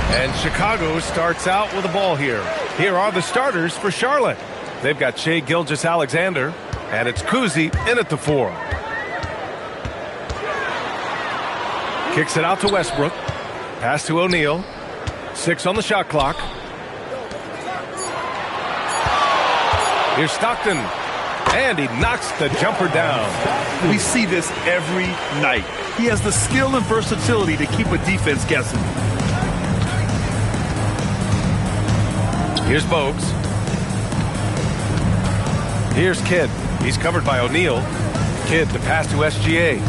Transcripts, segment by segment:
And Chicago starts out with the ball here. Here are the starters for Charlotte. They've got Shai Gilgeous-Alexander, and it's Kuzi in at the 4. Kicks it out to Westbrook. Pass to O'Neal. 6 on the shot clock. Here's Stockton. And he knocks the jumper down. We see this every night. He has the skill and versatility to keep a defense guessing. Here's Bogues. Here's Kidd. He's covered by O'Neal. Kidd to pass to SGA.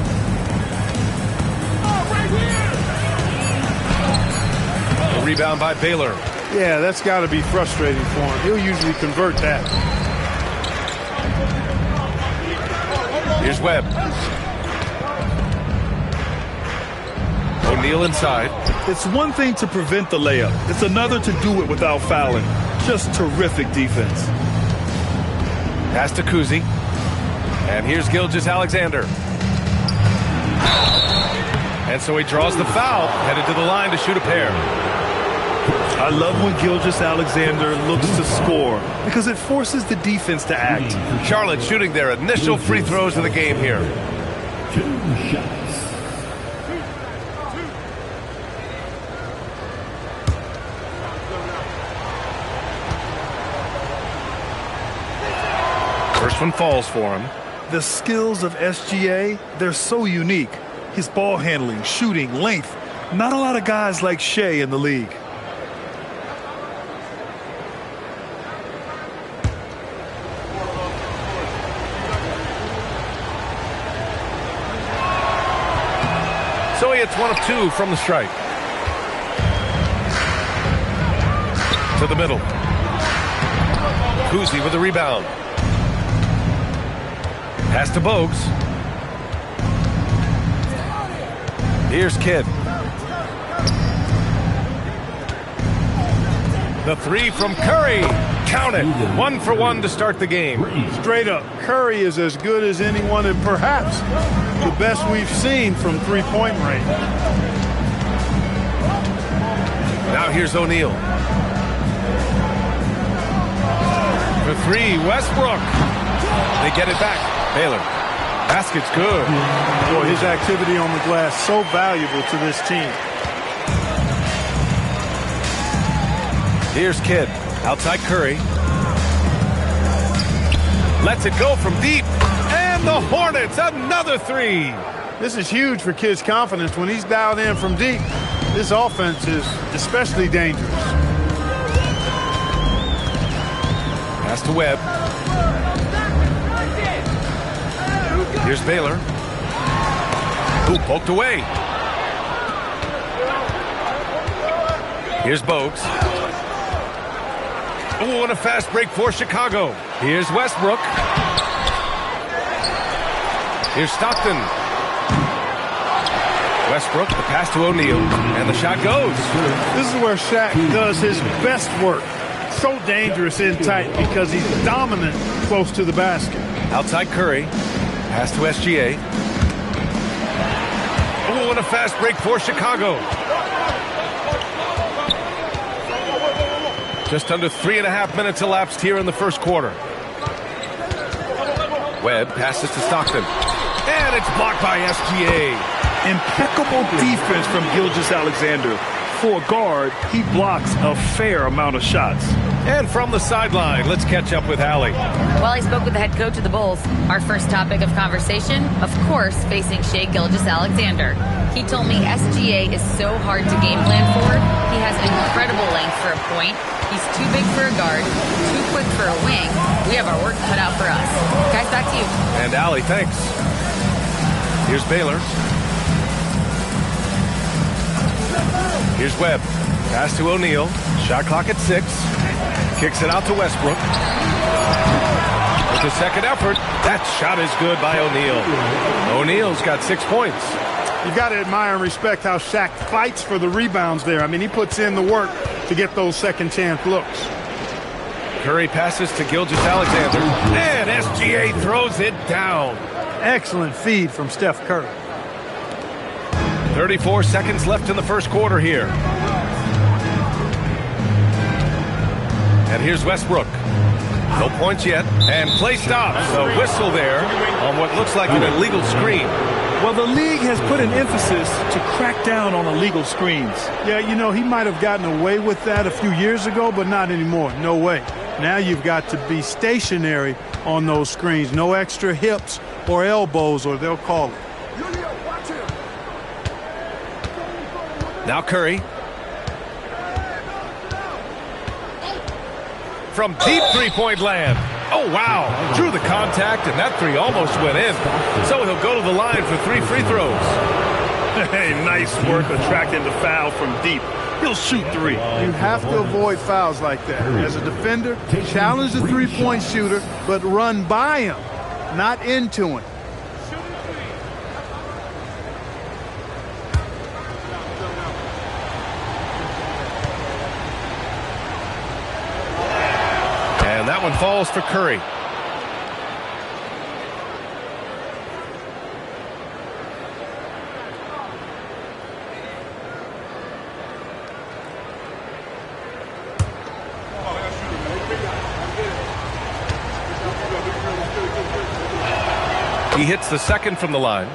The rebound by Baylor. Yeah, that's got to be frustrating for him. He'll usually convert that. Here's Webb. O'Neal inside. It's one thing to prevent the layup. It's another to do it without fouling. Just terrific defense. Pass to Cousy. And here's Gilgeous-Alexander. And so he draws the foul, headed to the line to shoot a pair. I love when Gilgeous-Alexander looks to score because it forces the defense to act. Charlotte shooting their initial free throws of the game here. First one falls for him. The skills of SGA, they're so unique. His ball handling, shooting, length. Not a lot of guys like Shea in the league. So he hits 1 of 2 from the stripe. To the middle. Cousy with the rebound. Pass to Bogues. Here's Kidd. The three from Curry. Count it. 1 for 1 to start the game. Straight up, Curry is as good as anyone and perhaps the best we've seen from three-point range. Now here's O'Neal. For 3, Westbrook. They get it back. Baylor. Basket's good. Boy, his activity on the glass so valuable to this team. Here's Kidd. Outside Curry. Lets it go from deep. And the Hornets, another 3. This is huge for Kidd's confidence. When he's dialed in from deep, this offense is especially dangerous. Pass to Webb. Here's Baylor. Ooh, poked away. Here's Bogues. Ooh, and a fast break for Chicago. Here's Westbrook. Here's Stockton. Westbrook, the pass to O'Neal, and the shot goes. This is where Shaq does his best work. So dangerous in tight because he's dominant close to the basket. Outside Curry. Pass to SGA. Oh, and a fast break for Chicago. Just under 3.5 minutes elapsed here in the first quarter. Webb passes to Stockton. And it's blocked by SGA. Impeccable defense from Gilgeous-Alexander. For a guard, he blocks a fair amount of shots. And from the sideline, let's catch up with Allie. Well, I spoke with the head coach of the Bulls. Our first topic of conversation, of course, facing Shai Gilgeous-Alexander. He told me SGA is so hard to game plan for. He has incredible length for a point. He's too big for a guard, too quick for a wing. We have our work cut out for us. Guys, back to you. And Allie, thanks. Here's Baylor. Here's Webb. Pass to O'Neal. Shot clock at 6. Kicks it out to Westbrook. With the second effort, that shot is good by O'Neal. O'Neal's got 6 points. You've got to admire and respect how Shaq fights for the rebounds there. I mean, he puts in the work to get those second chance looks. Curry passes to Gilgeous-Alexander. And SGA throws it down. Excellent feed from Steph Curry. 34 seconds left in the first quarter here. And here's Westbrook. No points yet. And play stops. A whistle there on what looks like an illegal screen. Well, the league has put an emphasis to crack down on illegal screens. Yeah, you know, he might have gotten away with that a few years ago, but not anymore. No way. Now you've got to be stationary on those screens. No extra hips or elbows or they'll call it. Now Curry. From deep three-point land. Oh, wow. Drew the contact, and that three almost went in. So he'll go to the line for 3 free throws. Hey, nice work attracting the foul from deep. He'll shoot 3. You have to avoid fouls like that. As a defender, challenge the three-point shooter, but run by him, not into him. And that one falls for Curry. He hits the second from the line.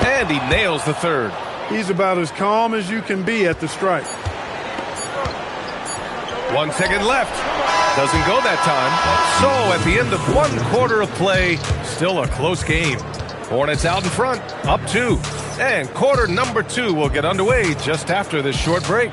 And he nails the third. He's about as calm as you can be at the strike. 1 second left. Doesn't go that time. So at the end of 1 quarter of play, still a close game. Hornets out in front, up 2. And quarter number 2 will get underway just after this short break.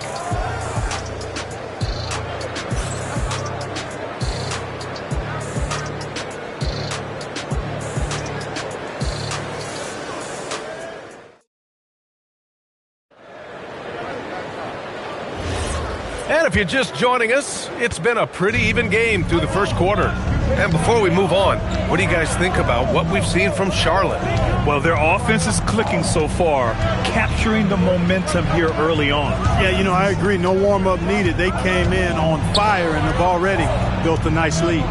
And if you're just joining us, it's been a pretty even game through the first quarter. And before we move on, what do you guys think about what we've seen from Charlotte? Well, their offense is clicking so far, capturing the momentum here early on. Yeah, you know, I agree. No warm-up needed. They came in on fire and have already built a nice lead.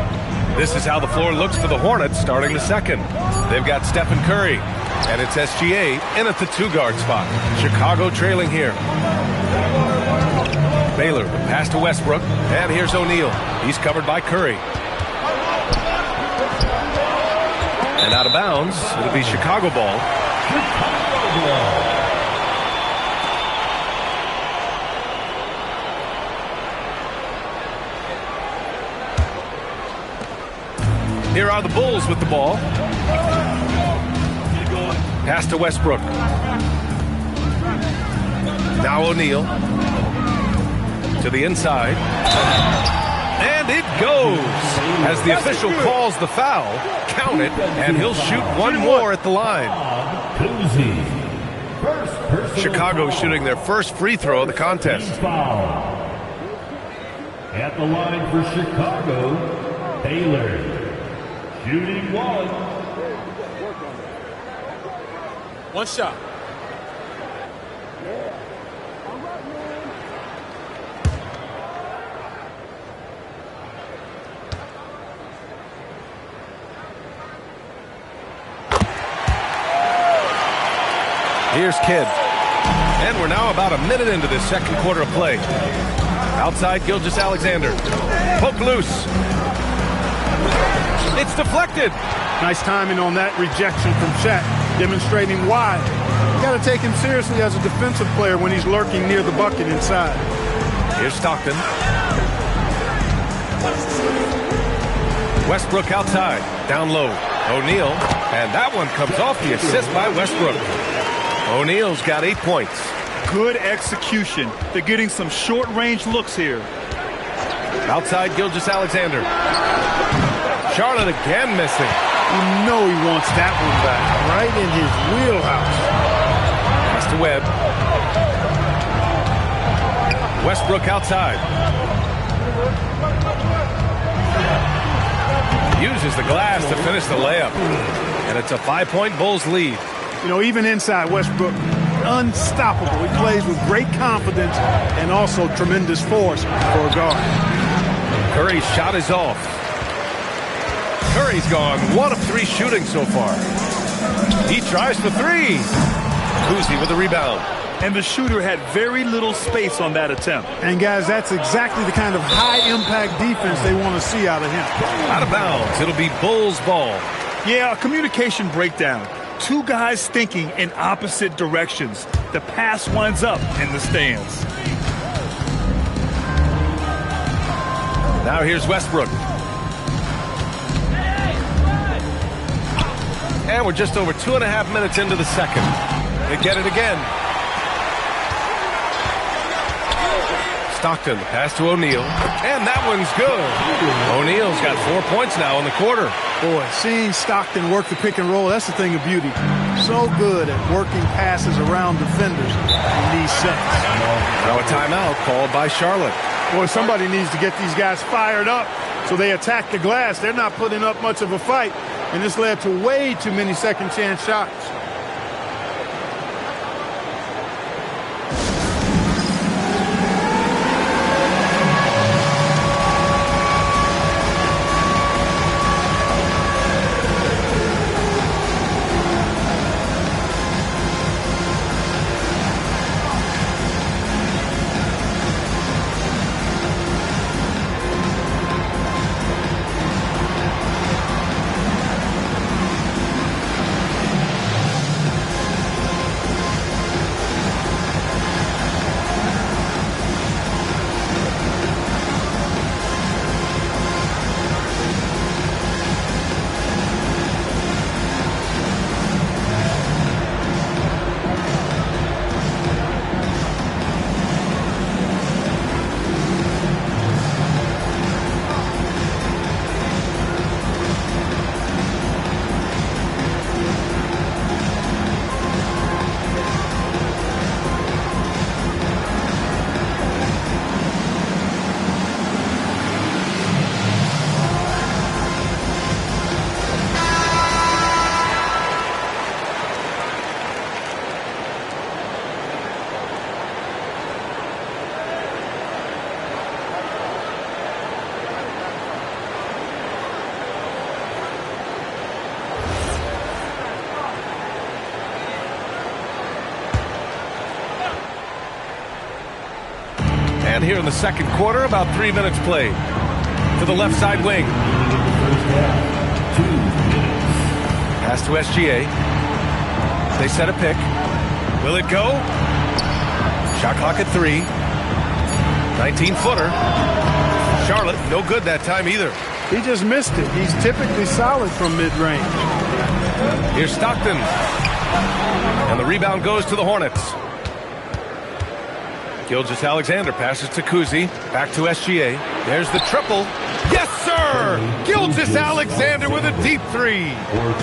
This is how the floor looks for the Hornets starting the second. They've got Stephen Curry, and it's SGA in at the 2-guard spot. Chicago trailing here. Baylor, the pass to Westbrook, and here's O'Neal. He's covered by Curry. And out of bounds, it'll be Chicago ball. Here are the Bulls with the ball. Pass to Westbrook. Now O'Neal. To the inside. And it goes. As the official calls the foul, count it, and he'll shoot one more at the line. Chicago shooting their first free throw of the contest. At the line for Chicago, Baylor. Shooting 1. One shot. Here's Kidd. And we're now about a minute into this second quarter of play. Outside, Gilgeous-Alexander. Poke loose. It's deflected. Nice timing on that rejection from Shaq, demonstrating why. You got to take him seriously as a defensive player when he's lurking near the bucket inside. Here's Stockton. Westbrook outside. Down low. O'Neal. And that one comes off the assist by Westbrook. O'Neal's got 8 points. Good execution. They're getting some short-range looks here. Outside, Gilgeous-Alexander. Charlotte again missing. You know he wants that one back, right in his wheelhouse. Pass to Webb. Westbrook outside. Uses the glass to finish the layup. And it's a 5-point Bulls lead. You know, even inside Westbrook, unstoppable. He plays with great confidence and also tremendous force for a guard. Curry's shot is off. Curry's gone 1 of 3 shooting so far. He tries for 3. Kuzi with the rebound. and the shooter had very little space on that attempt. And, guys, that's exactly the kind of high-impact defense they want to see out of him. Out of bounds. It'll be Bulls ball. Yeah, a communication breakdown. Two guys thinking in opposite directions. The pass winds up in the stands. Now here's Westbrook. And we're just over 2.5 minutes into the second. They get it again. Stockton, pass to O'Neal. And that one's good. O'Neal's got 4 points now in the quarter. Boy, seeing Stockton work the pick and roll, that's the thing of beauty. So good at working passes around defenders in these sets. Now a timeout called by Charlotte. Boy, somebody needs to get these guys fired up so they attack the glass. They're not putting up much of a fight, and this led to way too many second chance shots. And here in the second quarter, about 3 minutes played. To the left side wing. Pass to SGA. They set a pick. Will it go? Shot clock at 3. 19-footer. Charlotte, no good that time either. He just missed it. He's typically solid from mid-range. Here's Stockton. And the rebound goes to the Hornets. Gilgeous-Alexander passes to Kuzi. Back to SGA. There's the triple. Yes, sir! Gilgeous-Alexander with a deep three.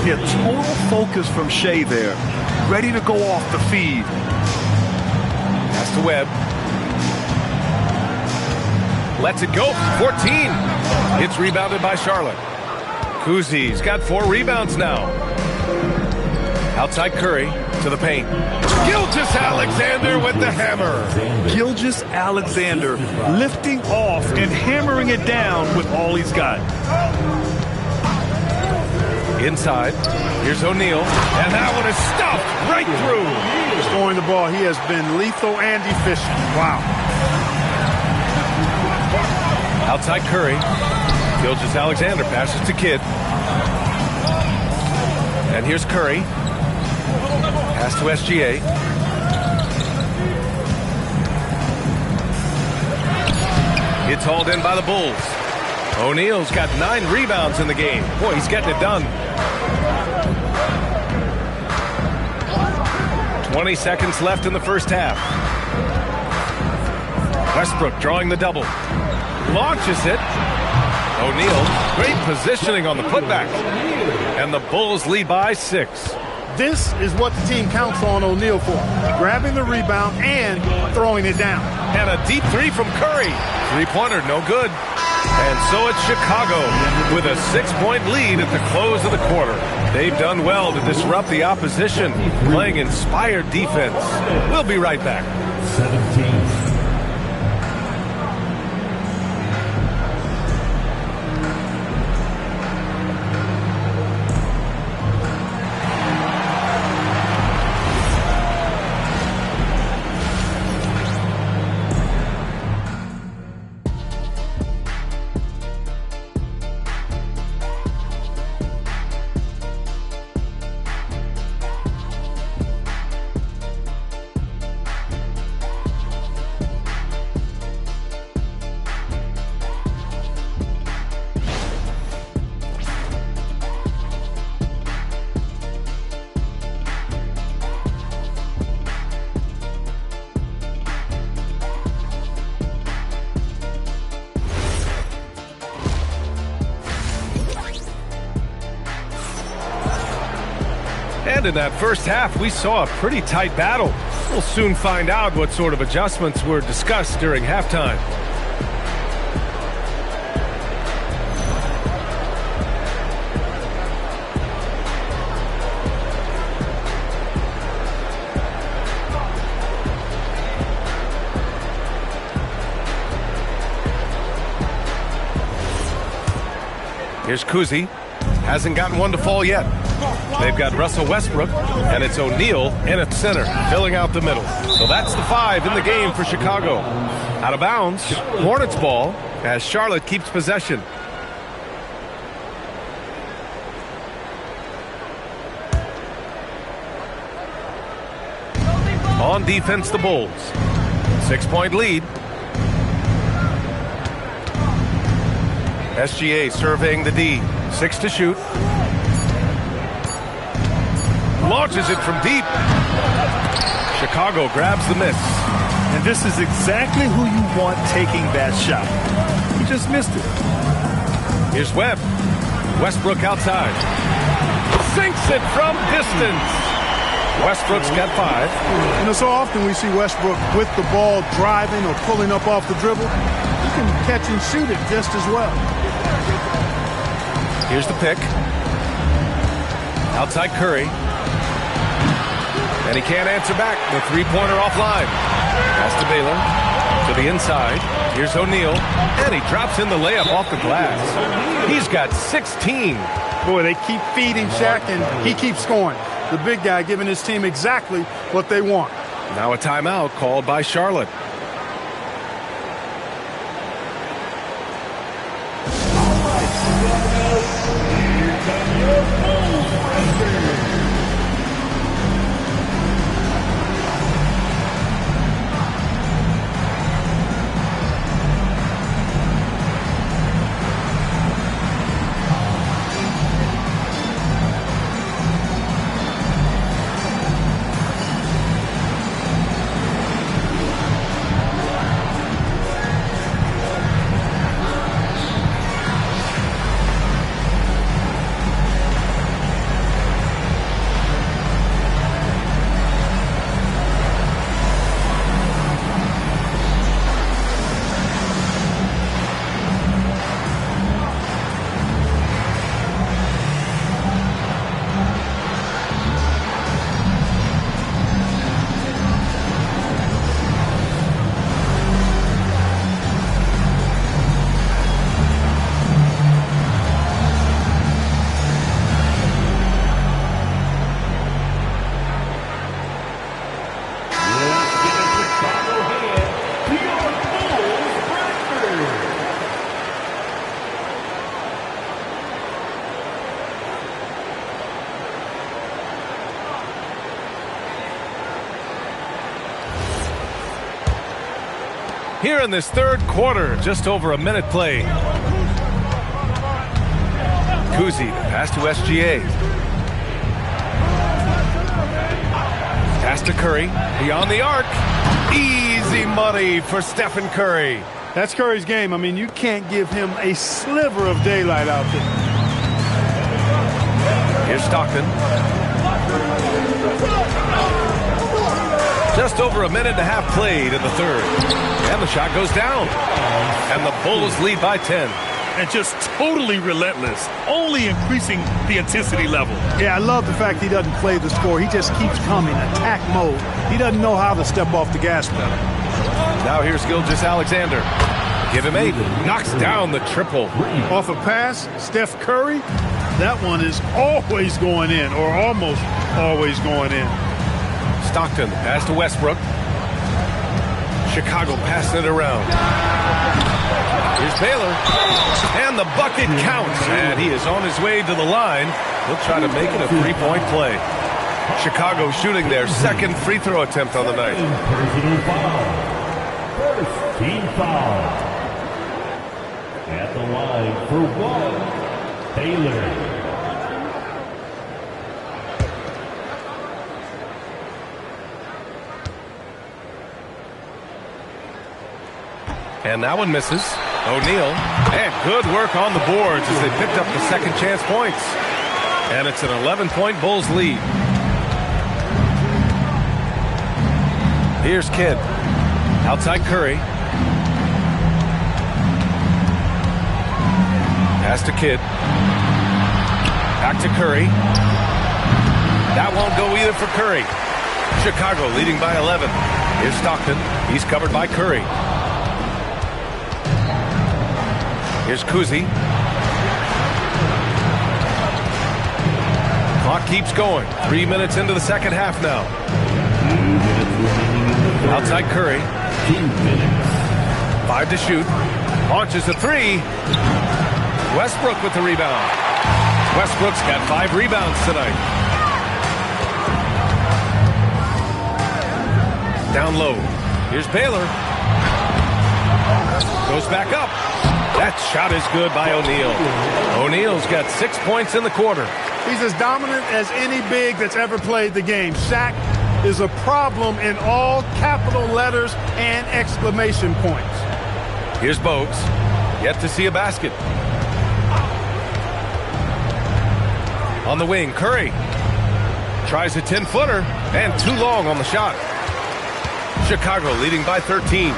Yeah, total focus from Shea there. Ready to go off the feed. Pass to Webb. Lets it go. 14. It's rebounded by Charlotte. Kuzi's got 4 rebounds now. Outside Curry to the paint. Gilgeous-Alexander with the hammer. Gilgeous-Alexander lifting off and hammering it down with all he's got. Inside. Here's O'Neal. And that one is stuffed right through. Scoring the ball, he has been lethal and efficient. Wow. Outside Curry. Gilgeous-Alexander passes to Kidd. And here's Curry. Pass to SGA. It's hauled in by the Bulls. O'Neal's got 9 rebounds in the game. Boy, he's getting it done. 20 seconds left in the first half. Westbrook drawing the double. Launches it. O'Neal, great positioning on the putback. And the Bulls lead by 6. This is what the team counts on O'Neal for. Grabbing the rebound and throwing it down. And a deep three from Curry. Three-pointer, no good. And so it's Chicago with a 6-point lead at the close of the quarter. They've done well to disrupt the opposition, playing inspired defense. We'll be right back. 17. said, in that first half, we saw a pretty tight battle. We'll soon find out what sort of adjustments were discussed during halftime. Here's Kuzi. Hasn't gotten one to fall yet. They've got Russell Westbrook, and it's O'Neal in at center, filling out the middle. So that's the 5 in the game for Chicago. Out of bounds, Hornets ball as Charlotte keeps possession. On defense, the Bulls. 6-point lead. SGA surveying the D. 6 to shoot. Launches it from deep. Chicago grabs the miss. And this is exactly who you want taking that shot. He just missed it. Here's Webb. Westbrook outside. Sinks it from distance. Westbrook's got 5. You know, so often we see Westbrook with the ball driving or pulling up off the dribble. He can catch and shoot it just as well. Here's the pick. Outside Curry. And he can't answer back. The three-pointer offline. Pass to Baylor. To the inside. Here's O'Neal. And he drops in the layup off the glass. He's got 16. Boy, they keep feeding Shaq, and he keeps scoring. The big guy giving his team exactly what they want. Now a timeout called by Charlotte. Here in this third quarter, just over a minute played. Kuzi, pass to SGA. Pass to Curry, beyond the arc. Easy money for Stephen Curry. That's Curry's game. I mean, you can't give him a sliver of daylight out there. Here's Stockton. Just over a minute and a half played in the third. And the shot goes down. And the Bulls lead by 10. And just totally relentless, only increasing the intensity level. Yeah, I love the fact he doesn't play the score. He just keeps coming, attack mode. He doesn't know how to step off the gas pedal. Now here's Gilgeous-Alexander. Give him 8. Knocks down the triple. Off a pass, Steph Curry. That one is always going in, or almost always going in. Stockton, pass to Westbrook. Chicago passing it around. Here's Baylor. And the bucket counts. And he is on his way to the line. He'll try to make it a three-point play. Chicago shooting their second free throw attempt on the night. Personal foul. First team foul. At the line for 1, Baylor. And that one misses. O'Neal. And good work on the boards as they picked up the second chance points. And it's an 11-point Bulls lead. Here's Kidd. Outside Curry. Pass to Kidd. Back to Curry. That won't go either for Curry. Chicago leading by 11. Here's Stockton. He's covered by Curry. Here's Cousy. Clock keeps going. 3 minutes into the second half now. Outside Curry. 5 to shoot. Launches a three. Westbrook with the rebound. Westbrook's got 5 rebounds tonight. Down low. Here's Baylor. Goes back up. That shot is good by O'Neal. O'Neal's got 6 points in the quarter. He's as dominant as any big that's ever played the game. Shaq is a problem in all capital letters and exclamation points. Here's Bogues. Yet to see a basket. On the wing, Curry. Tries a 10-footer and too long on the shot. Chicago leading by 13.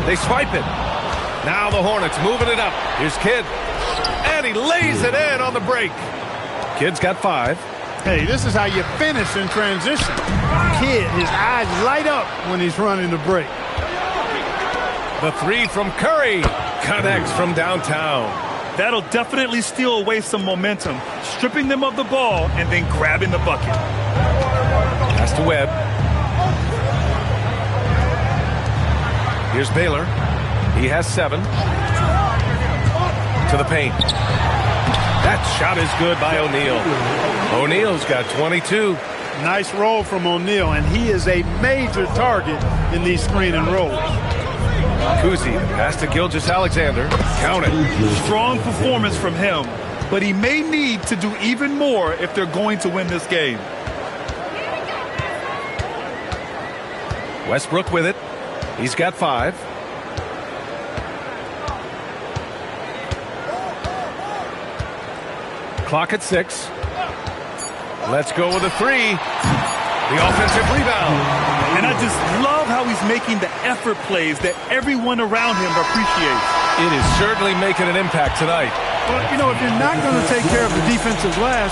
They swipe it. Now the Hornets moving it up. Here's Kidd. And he lays it in on the break. Kidd's got 5. Hey, this is how you finish in transition. Kidd, his eyes light up when he's running the break. The 3 from Curry connects from downtown. That'll definitely steal away some momentum, stripping them of the ball and then grabbing the bucket. Pass to Webb. Here's Baylor. He has 7. To the paint. That shot is good by O'Neal. O'Neal's got 22. Nice roll from O'Neal, and he is a major target in these screen and rolls. Cousy pass to Gilgeous-Alexander. Count it. Strong performance from him, but he may need to do even more if they're going to win this game. Westbrook with it. He's got 5. Clock at 6. Let's go with a 3. The offensive rebound. And I just love how he's making the effort plays that everyone around him appreciates. It is certainly making an impact tonight. Well, you know, if you're not going to take care of the defensive glass,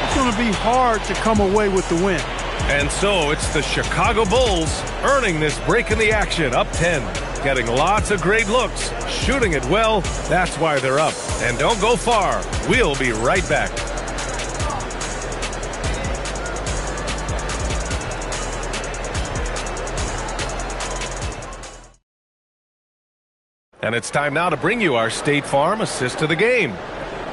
it's going to be hard to come away with the win. And so it's the Chicago Bulls earning this break in the action, up 10. Getting lots of great looks, shooting it well. That's why they're up. And don't go far. We'll be right back. And it's time now to bring you our State Farm assist to the game.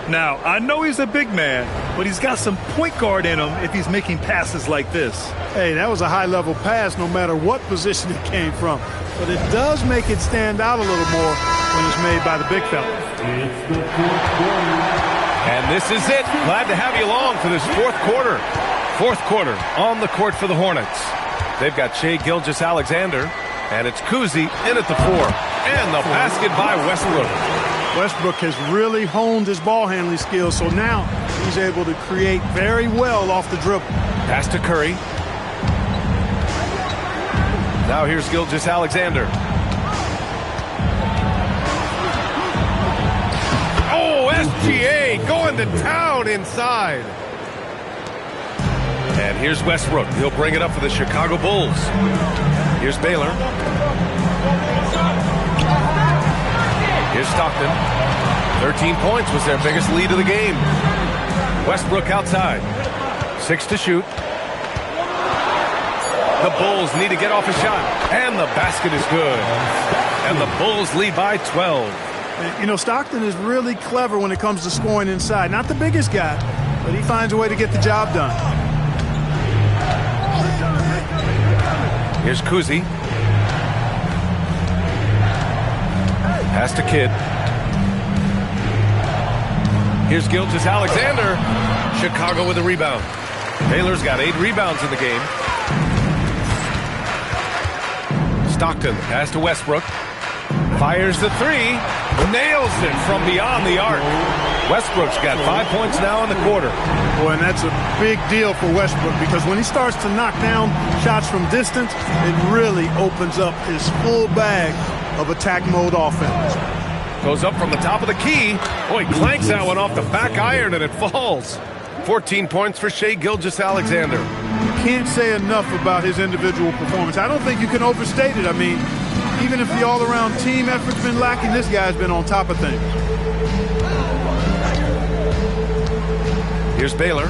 Now, I know he's a big man, but he's got some point guard in him if he's making passes like this. Hey, that was a high-level pass no matter what position it came from. But it does make it stand out a little more when it's made by the big fella. It's the fourth quarter. And this is it. Glad to have you along for this fourth quarter. Fourth quarter on the court for the Hornets. They've got Shai Gilgeous-Alexander, and it's Cousy in at the 4. And the basket by Westbrook. Westbrook has really honed his ball handling skills, so now he's able to create very well off the dribble. Pass to Curry. Now here's Gilgeous-Alexander. Oh, SGA going to town inside. And here's Westbrook. He'll bring it up for the Chicago Bulls. Here's Baylor. Here's Stockton. 13 points was their biggest lead of the game. Westbrook outside. 6 to shoot. The Bulls need to get off a shot. And the basket is good. And the Bulls lead by 12. You know, Stockton is really clever when it comes to scoring inside. Not the biggest guy, but he finds a way to get the job done. Here's Cousy. Pass to Kidd. Here's Gilgeous-Alexander. Chicago with a rebound. Baylor's got 8 rebounds in the game. Stockton pass to Westbrook. Fires the three. Nails it from beyond the arc. Westbrook's got 5 points now in the quarter. Boy, and that's a big deal for Westbrook because when he starts to knock down shots from distance, it really opens up his full bag of attack mode offense. Goes up from the top of the key. Boy, he clanks that one off the back iron and it falls. 14 points for Shai Gilgeous-Alexander. You can't say enough about his individual performance. I don't think you can overstate it. I mean, even if the all-around team effort's been lacking, this guy's been on top of things. Here's Baylor.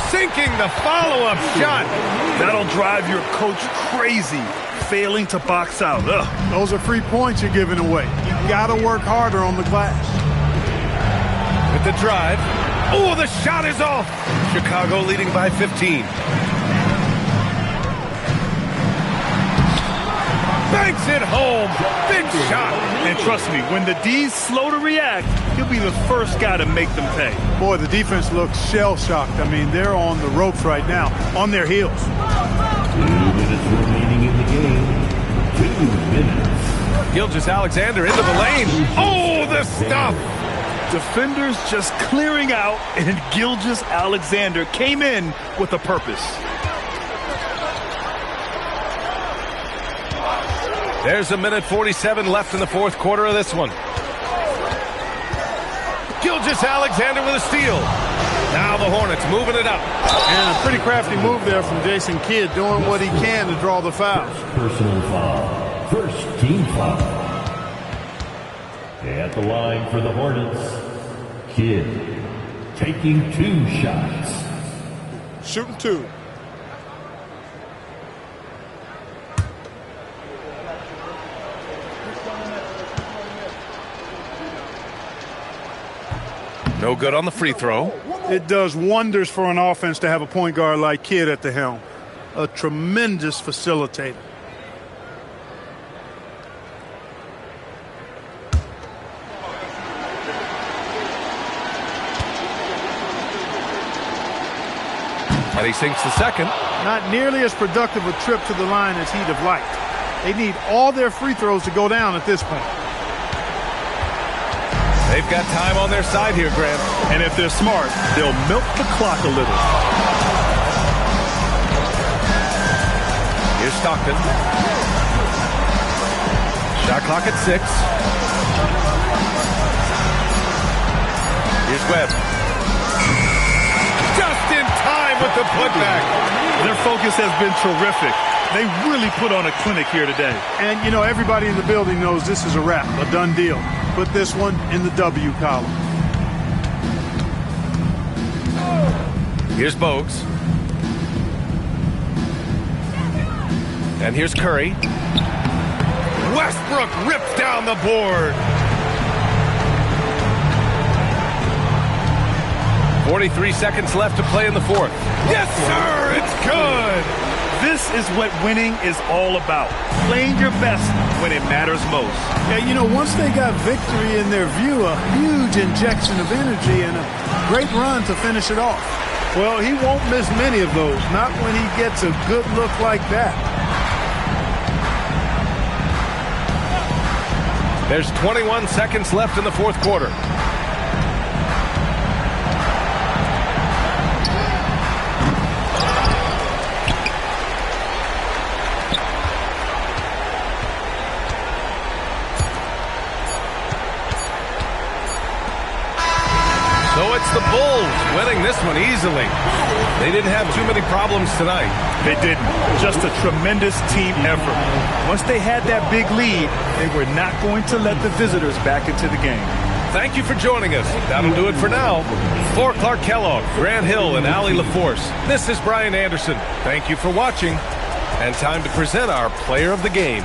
Sinking the follow-up shot. That'll drive your coach crazy, failing to box out. Ugh. Those are free points you're giving away. You got to work harder on the glass. With the drive. Oh, the shot is off. Chicago leading by 15. Banks it home. Big shot. And trust me, when the D's slow to react, he'll be the first guy to make them pay. Boy, the defense looks shell-shocked. I mean, they're on the ropes right now, on their heels. 2 minutes remaining in the game. 2 minutes. Gilgeous-Alexander into the lane. Oh, the stuff. Defenders just clearing out, and Gilgeous-Alexander came in with a purpose. There's a minute 47 left in the fourth quarter of this one. Gilgeous-Alexander with a steal. Now the Hornets moving it up. And a pretty crafty move there from Jason Kidd, doing what he can to draw the foul. Personal foul. First team foul. At the line for the Hornets, Kidd taking 2 shots. Shooting 2. No good on the free throw. It does wonders for an offense to have a point guard like Kidd at the helm. A tremendous facilitator. And he sinks the second. Not nearly as productive a trip to the line as he'd have liked. They need all their free throws to go down at this point. They've got time on their side here, Grant. And if they're smart, they'll milk the clock a little. Here's Stockton. Shot clock at 6. Here's Webb. Just in time with the putback. Their focus has been terrific. They really put on a clinic here today. And, you know, everybody in the building knows this is a wrap, a done deal. Put this one in the W column. Here's Bogues. And here's Curry. Westbrook rips down the board. 43 seconds left to play in the fourth. Yes, sir, it's good. This is what winning is all about. Playing your best when it matters most. Yeah, you know, once they got victory in their view, a huge injection of energy and a great run to finish it off. Well, he won't miss many of those, not when he gets a good look like that. There's 21 seconds left in the fourth quarter. So it's the Bulls winning this one easily. They didn't have too many problems tonight. They didn't. Just a tremendous team effort. Once they had that big lead, they were not going to let the visitors back into the game. Thank you for joining us. That'll do it for now. For Clark Kellogg, Grant Hill, and Allie LaForce, this is Brian Anderson. Thank you for watching. And time to present our player of the game.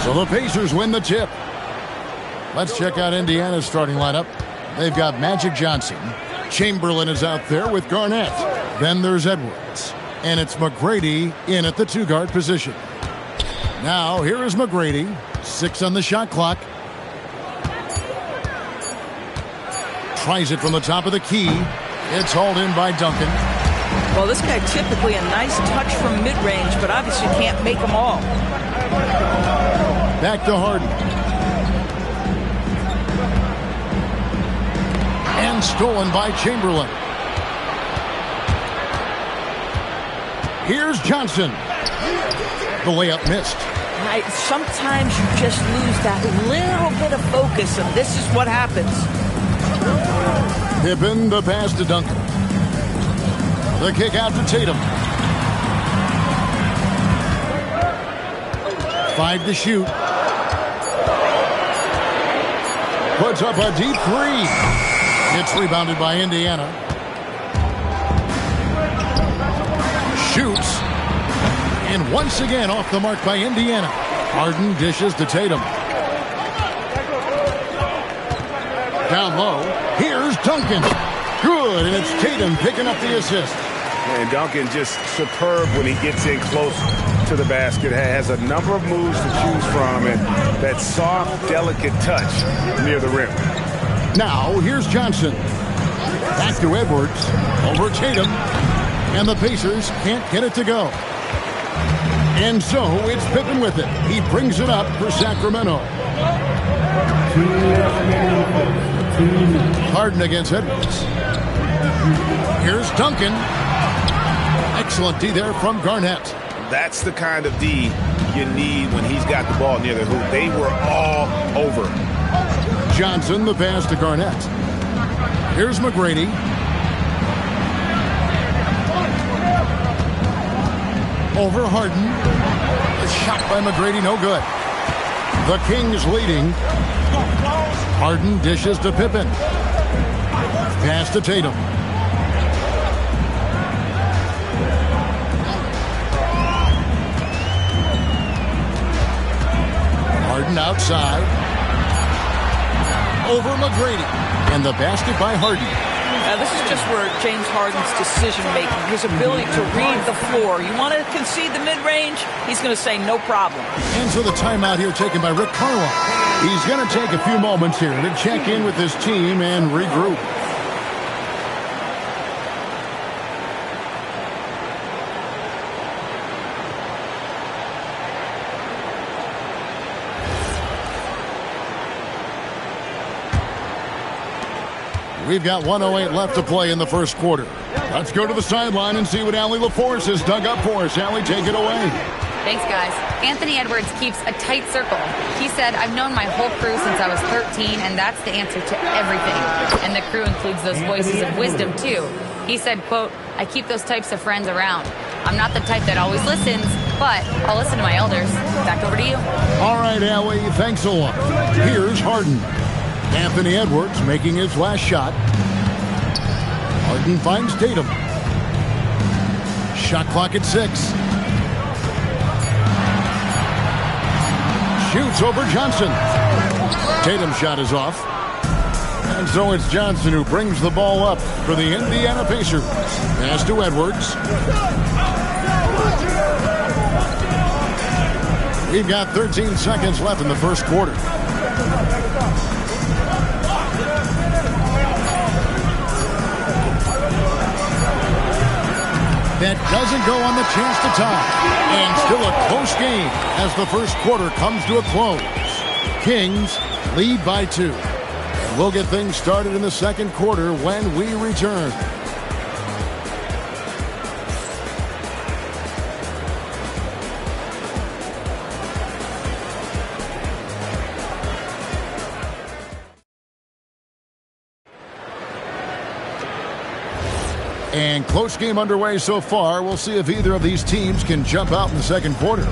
So the Pacers win the tip. Let's check out Indiana's starting lineup. They've got Magic Johnson. Chamberlain is out there with Garnett. Then there's Edwards. And it's McGrady in at the two-guard position. Now, here is McGrady. 6 on the shot clock. Tries it from the top of the key. It's hauled in by Duncan. Well, this guy typically a nice touch from mid-range, but obviously can't make them all. Back to Harden. And stolen by Chamberlain. Here's Johnson. The layup missed. Sometimes you just lose that little bit of focus, and this is what happens. Pippen, the pass to Duncan. The kick out to Tatum. 5 to shoot. Puts up a deep 3. It's rebounded by Indiana. Shoots. And once again off the mark by Indiana. Harden dishes to Tatum. Down low. Here's Duncan. Good, and it's Tatum picking up the assist. And Duncan just superb when he gets in close to the basket. Has a number of moves to choose from, and that soft, delicate touch near the rim. Now, here's Johnson. Back to Edwards. Over Tatum. And the Pacers can't get it to go. And so it's Pippen with it. He brings it up for Sacramento. Harden against Edwards. Here's Duncan. Excellent D there from Garnett. That's the kind of D you need when he's got the ball near the hoop. They were all over. Johnson, the pass to Garnett. Here's McGrady. Over Harden. A shot by McGrady, no good. The Kings leading. Harden dishes to Pippen. Pass to Tatum. Harden outside. Over McGrady. And the basket by Harden. Now, this is just where James Harden's decision-making, his ability to read the floor. You want to concede the mid-range? He's going to say no problem. And so the timeout here taken by Rick Carlisle. He's going to take a few moments here to check in with his team and regroup. We've got 1:08 left to play in the first quarter. Let's go to the sideline and see what Allie LaForce has dug up for us. Allie, take it away. Thanks, guys. Anthony Edwards keeps a tight circle. He said, I've known my whole crew since I was 13, and that's the answer to everything. And the crew includes those voices of wisdom, too. He said, quote, I keep those types of friends around. I'm not the type that always listens, but I'll listen to my elders. Back over to you. All right, Allie, thanks a lot. Here's Harden. Anthony Edwards making his last shot. Harden finds Tatum. Shot clock at 6. Shoots over Johnson. Tatum's shot is off. And so it's Johnson who brings the ball up for the Indiana Pacers. Pass to Edwards. We've got 13 seconds left in the first quarter. That doesn't go on the chance to tie. And still a close game as the first quarter comes to a close. Kings lead by 2. We'll get things started in the second quarter when we return. And close game underway so far. We'll see if either of these teams can jump out in the second quarter.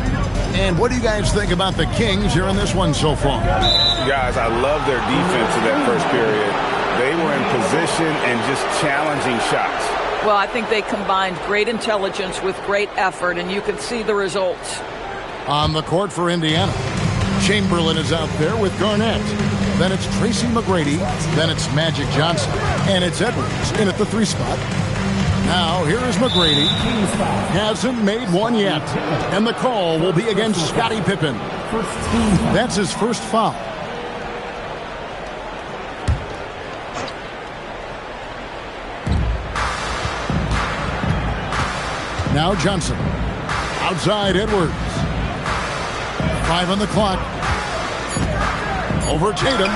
And what do you guys think about the Kings here in this one so far? Guys, I love their defense in that first period. They were in position and just challenging shots. Well, I think they combined great intelligence with great effort, and you can see the results. On the court for Indiana, Chamberlain is out there with Garnett. Then it's Tracy McGrady. Then it's Magic Johnson. And it's Edwards in at the 3 spot. Now, here is McGrady. Hasn't made one yet. And the call will be against Scottie Pippen. That's his first foul. Now Johnson. Outside Edwards. 5 on the clock. Over Tatum.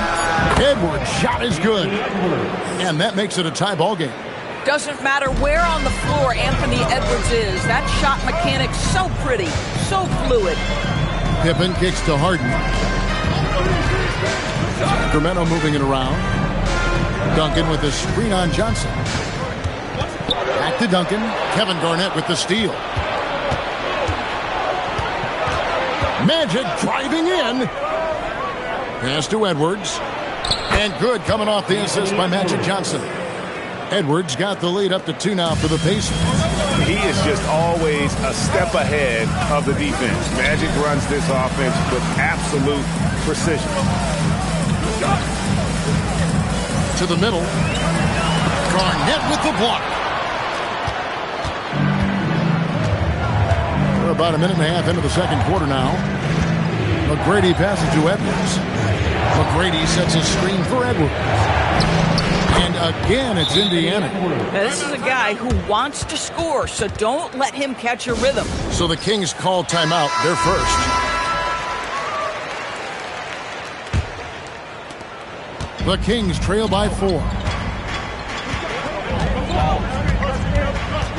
Edwards' shot is good. And that makes it a tie ball game. Doesn't matter where on the floor Anthony Edwards is. That shot mechanic's so pretty, so fluid. Pippen kicks to Harden. Sacramento moving it around. Duncan with the screen on Johnson. Back to Duncan. Kevin Garnett with the steal. Magic driving in. Pass to Edwards. And good coming off the assist by Magic Johnson. Edwards got the lead up to 2 now for the Pacers. He is just always a step ahead of the defense. Magic runs this offense with absolute precision. To the middle. Garnett with the block. We're about a minute and a half into the second quarter now. McGrady passes to Edwards. McGrady sets a screen for Edwards. And again, it's Indiana. Now, this is a guy who wants to score, so don't let him catch a rhythm. So the Kings call timeout. They're first. The Kings trail by 4.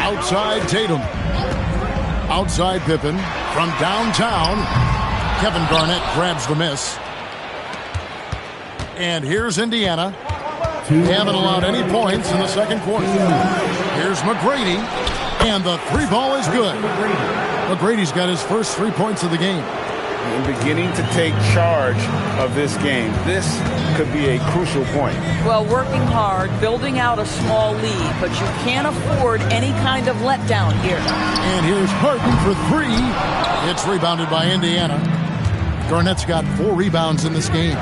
Outside Tatum. Outside Pippen. From downtown, Kevin Garnett grabs the miss. And here's Indiana. They haven't allowed any points in the second quarter. Here's McGrady. And the 3 ball is good. McGrady's got his first 3 points of the game. And beginning to take charge of this game. This could be a crucial point. Well, working hard, building out a small lead, but you can't afford any kind of letdown here. And here's Harden for 3. It's rebounded by Indiana. Garnett's got 4 rebounds in this game.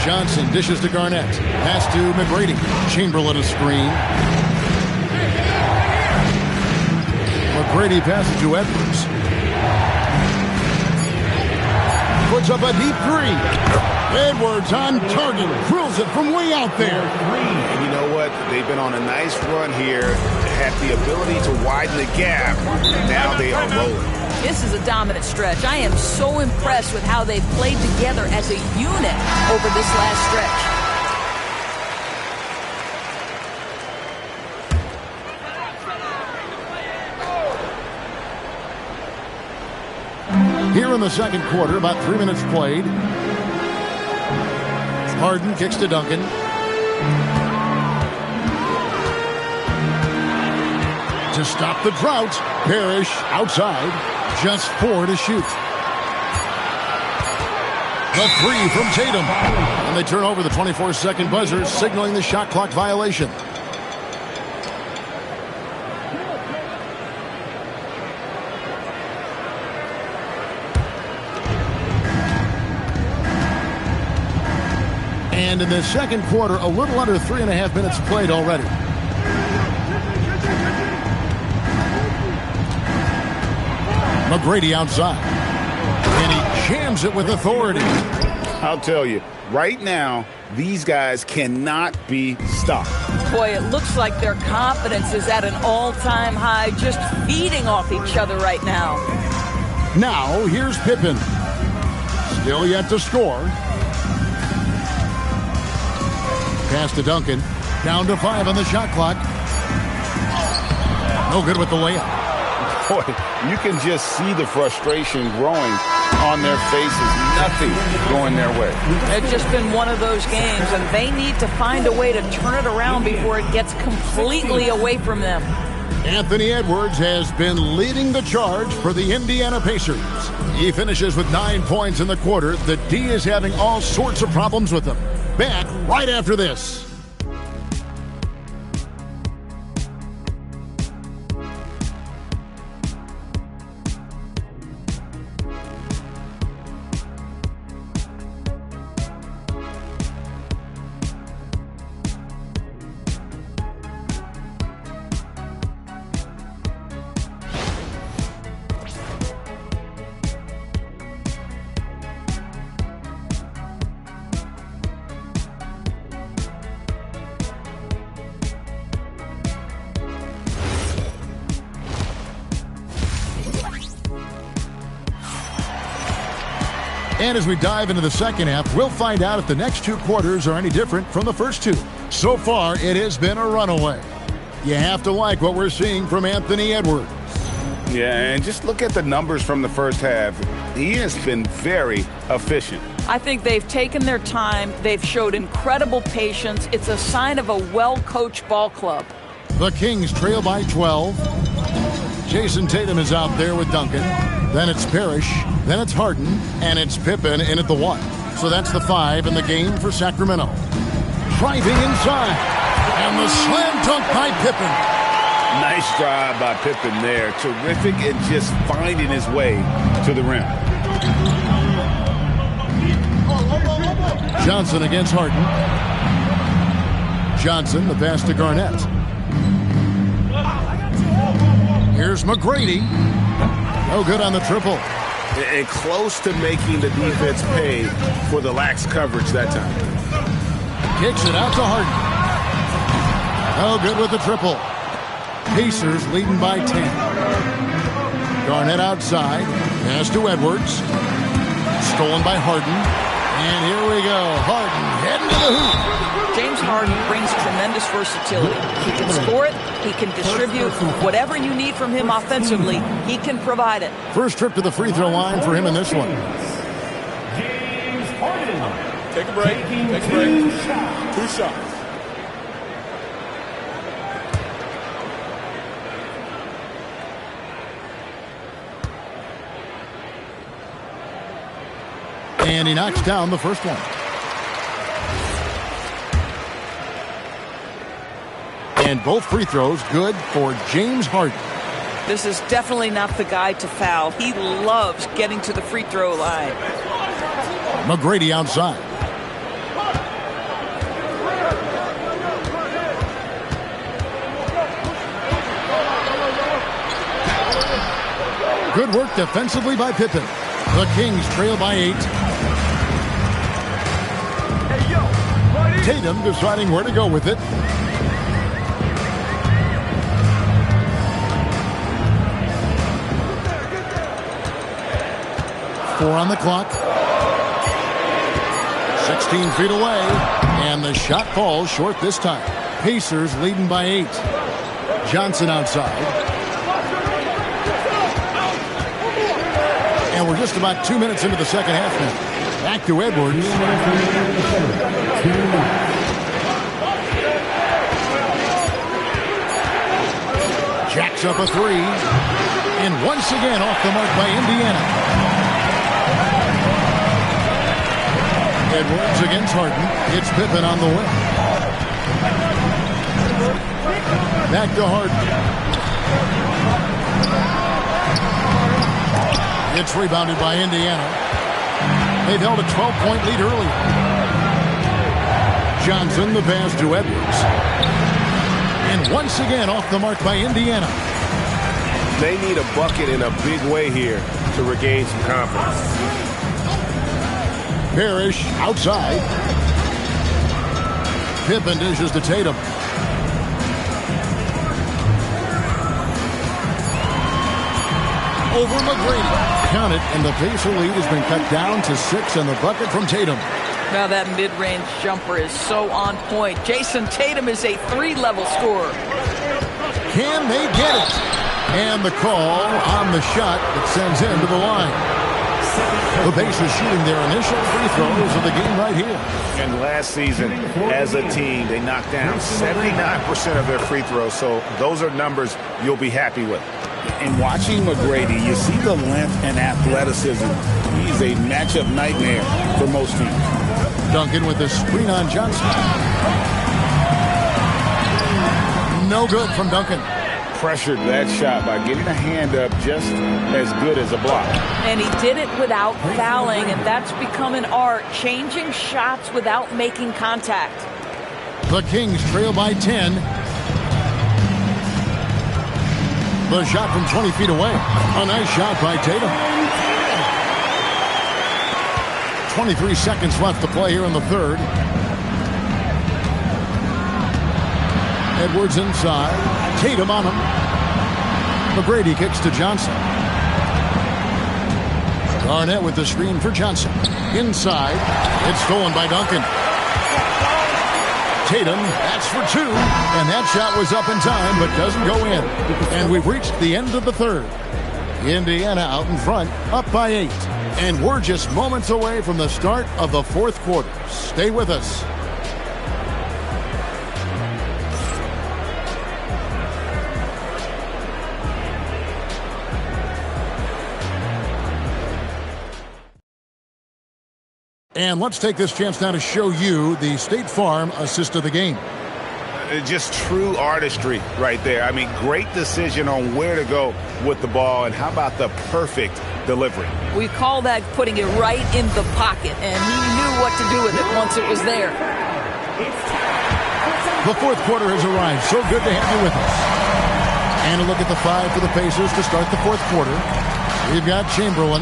Johnson dishes to Garnett. Pass to McGrady. Chamberlain a screen. McGrady passes to Edwards. Puts up a deep 3. Edwards on target. Drills it from way out there. And you know what? They've been on a nice run here. Had the ability to widen the gap. Now they are rolling. This is a dominant stretch. I am so impressed with how they've played together as a unit over this last stretch. Here in the second quarter, about 3 minutes played. Harden kicks to Duncan. To stop the drought, Parrish outside. Just 4 to shoot. The 3 from Tatum. And they turn over the 24-second buzzer, signaling the shot clock violation. And in the second quarter, a little under 3.5 minutes played already. McGrady outside. And he jams it with authority. I'll tell you, right now, these guys cannot be stopped. Boy, it looks like their confidence is at an all-time high, just feeding off each other right now. Now, here's Pippen. Still yet to score. Pass to Duncan. Down to 5 on the shot clock. No good with the layup. Boy, you can just see the frustration growing on their faces. Nothing going their way. It's just been one of those games, and they need to find a way to turn it around before it gets completely away from them. Anthony Edwards has been leading the charge for the Indiana Pacers. He finishes with 9 points in the quarter. The D is having all sorts of problems with him. back right after this. And as we dive into the second half, we'll find out if the next two quarters are any different from the first two. So far, it has been a runaway. You have to like what we're seeing from Anthony Edwards. Yeah, and just look at the numbers from the first half. He has been very efficient. I think they've taken their time. They've showed incredible patience. It's a sign of a well-coached ball club. The Kings trail by 12. Jason Tatum is out there with Duncan. Then it's Parrish. Then it's Harden. And it's Pippen in at the 1. So that's the 5 in the game for Sacramento. Driving inside. And the slam dunk by Pippen. Nice drive by Pippen there. Terrific in just finding his way to the rim. Johnson against Harden. Johnson, the pass to Garnett. Here's McGrady. No good on the triple. And close to making the defense pay for the lax coverage that time. Kicks it out to Harden. No good with the triple. Pacers leading by 10. Garnett outside. Pass to Edwards. Stolen by Harden. And here we go. Harden heading to the hoop. James Harden brings tremendous versatility. He can score it. He can distribute. Whatever you need from him offensively, he can provide it. First trip to the free throw line for him in this one. James Harden. Take a break. Take a break. 2 shots. And he knocks down the first one. And both free throws good for James Harden. This is definitely not the guy to foul. He loves getting to the free throw line. McGrady outside. Good work defensively by Pippen. The Kings trail by 8. Tatum deciding where to go with it. Four on the clock. 16 feet away. And the shot falls short this time. Pacers leading by 8. Johnson outside. And we're just about 2 minutes into the second half now. Back to Edwards. Jacks up a 3. And once again off the mark by Indiana. Edwards against Harden. It's Pippen on the wing. Back to Harden. It's rebounded by Indiana. They've held a 12-point lead earlier. Johnson, the pass to Edwards. And once again off the mark by Indiana. They need a bucket in a big way here to regain some confidence. Parrish outside. Pippen dishes to Tatum. Over McGrady. Count it, and the Pacer lead has been cut down to 6, and the bucket from Tatum. Now that mid-range jumper is so on point. Jason Tatum is a 3-level scorer. Can they get it? And the call on the shot that sends him to the line. The Pacers shooting their initial free throws of the game right here. And last season, as a team, they knocked down 79% of their free throws, so those are numbers you'll be happy with. And watching McGrady, you see the length and athleticism. He's a matchup nightmare for most teams. Duncan with the screen on Johnson. No good from Duncan. Pressured that shot by getting a hand up just as good as a block. And he did it without fouling, and that's become an art, changing shots without making contact. The Kings trail by 10. The shot from 20 feet away. A nice shot by Tatum. 23 seconds left to play here in the third. Edwards inside. Tatum on him. McGrady kicks to Johnson. Garnett with the screen for Johnson. Inside. It's stolen by Duncan. Tatum, that's for two. And that shot was up in time, but doesn't go in. And we've reached the end of the third. Indiana out in front, up by 8. And we're just moments away from the start of the fourth quarter. Stay with us. And let's take this chance now to show you the State Farm assist of the game. Just true artistry right there. I mean, great decision on where to go with the ball, and how about the perfect delivery? We call that putting it right in the pocket, and he knew what to do with it once it was there. The fourth quarter has arrived. So good to have you with us. And a look at the 5 for the Pacers to start the fourth quarter. We've got Chamberlain.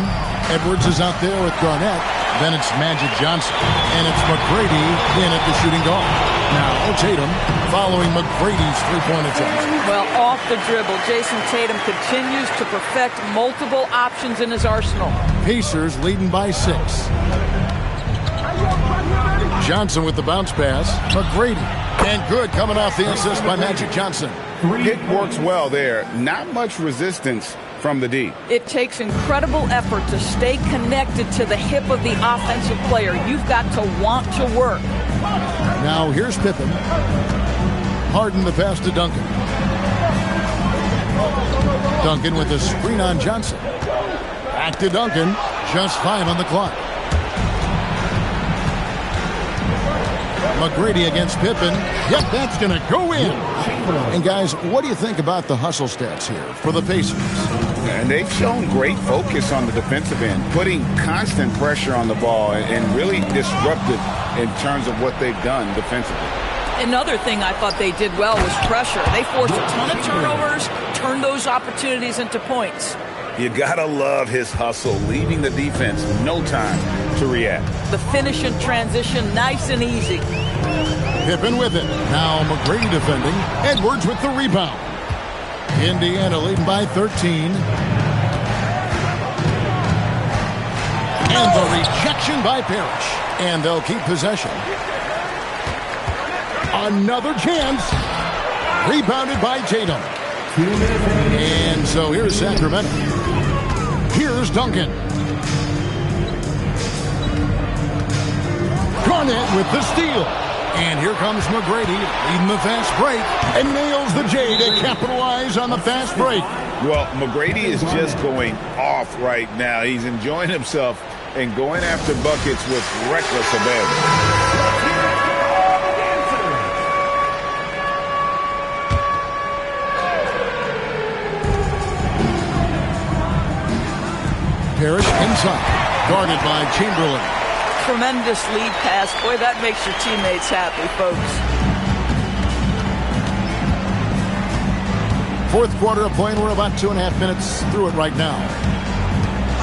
Edwards is out there with Garnett. Then it's Magic Johnson. And it's McGrady in at the shooting guard. Now Tatum following McGrady's three-point attempt. Well, off the dribble, Jason Tatum continues to perfect multiple options in his arsenal. Pacers leading by 6. Johnson with the bounce pass. McGrady. And good coming off the assist by Magic Johnson. It works well there. Not much resistance from the D. It takes incredible effort to stay connected to the hip of the offensive player. You've got to want to work. Now here's Pippen. Harden the pass to Duncan. Duncan with a screen on Johnson. Back to Duncan. Just 5 on the clock. McGrady against Pippen. Yep, that's going to go in. And guys, what do you think about the hustle stats here for the Pacers? And they've shown great focus on the defensive end, putting constant pressure on the ball and really disruptive in terms of what they've done defensively. Another thing I thought they did well was pressure. They forced a ton of turnovers, turned those opportunities into points. You gotta love his hustle, leaving the defense no time to react. The finish in transition, nice and easy. Pippen with it. Now McGrady defending. Edwards with the rebound. Indiana leading by 13. And the rejection by Parrish. And they'll keep possession. Another chance. Rebounded by Tatum. And so here's Sacramento. Here's Duncan. Garnett with the steal. And here comes McGrady leading the fast break and nails the J to capitalize on the fast break. Well, McGrady is just going off right now. He's enjoying himself and going after buckets with reckless abandon. Parrish inside, guarded by Chamberlain. Tremendous lead pass. Boy, that makes your teammates happy, folks. Fourth quarter of play, and we're about 2.5 minutes through it right now.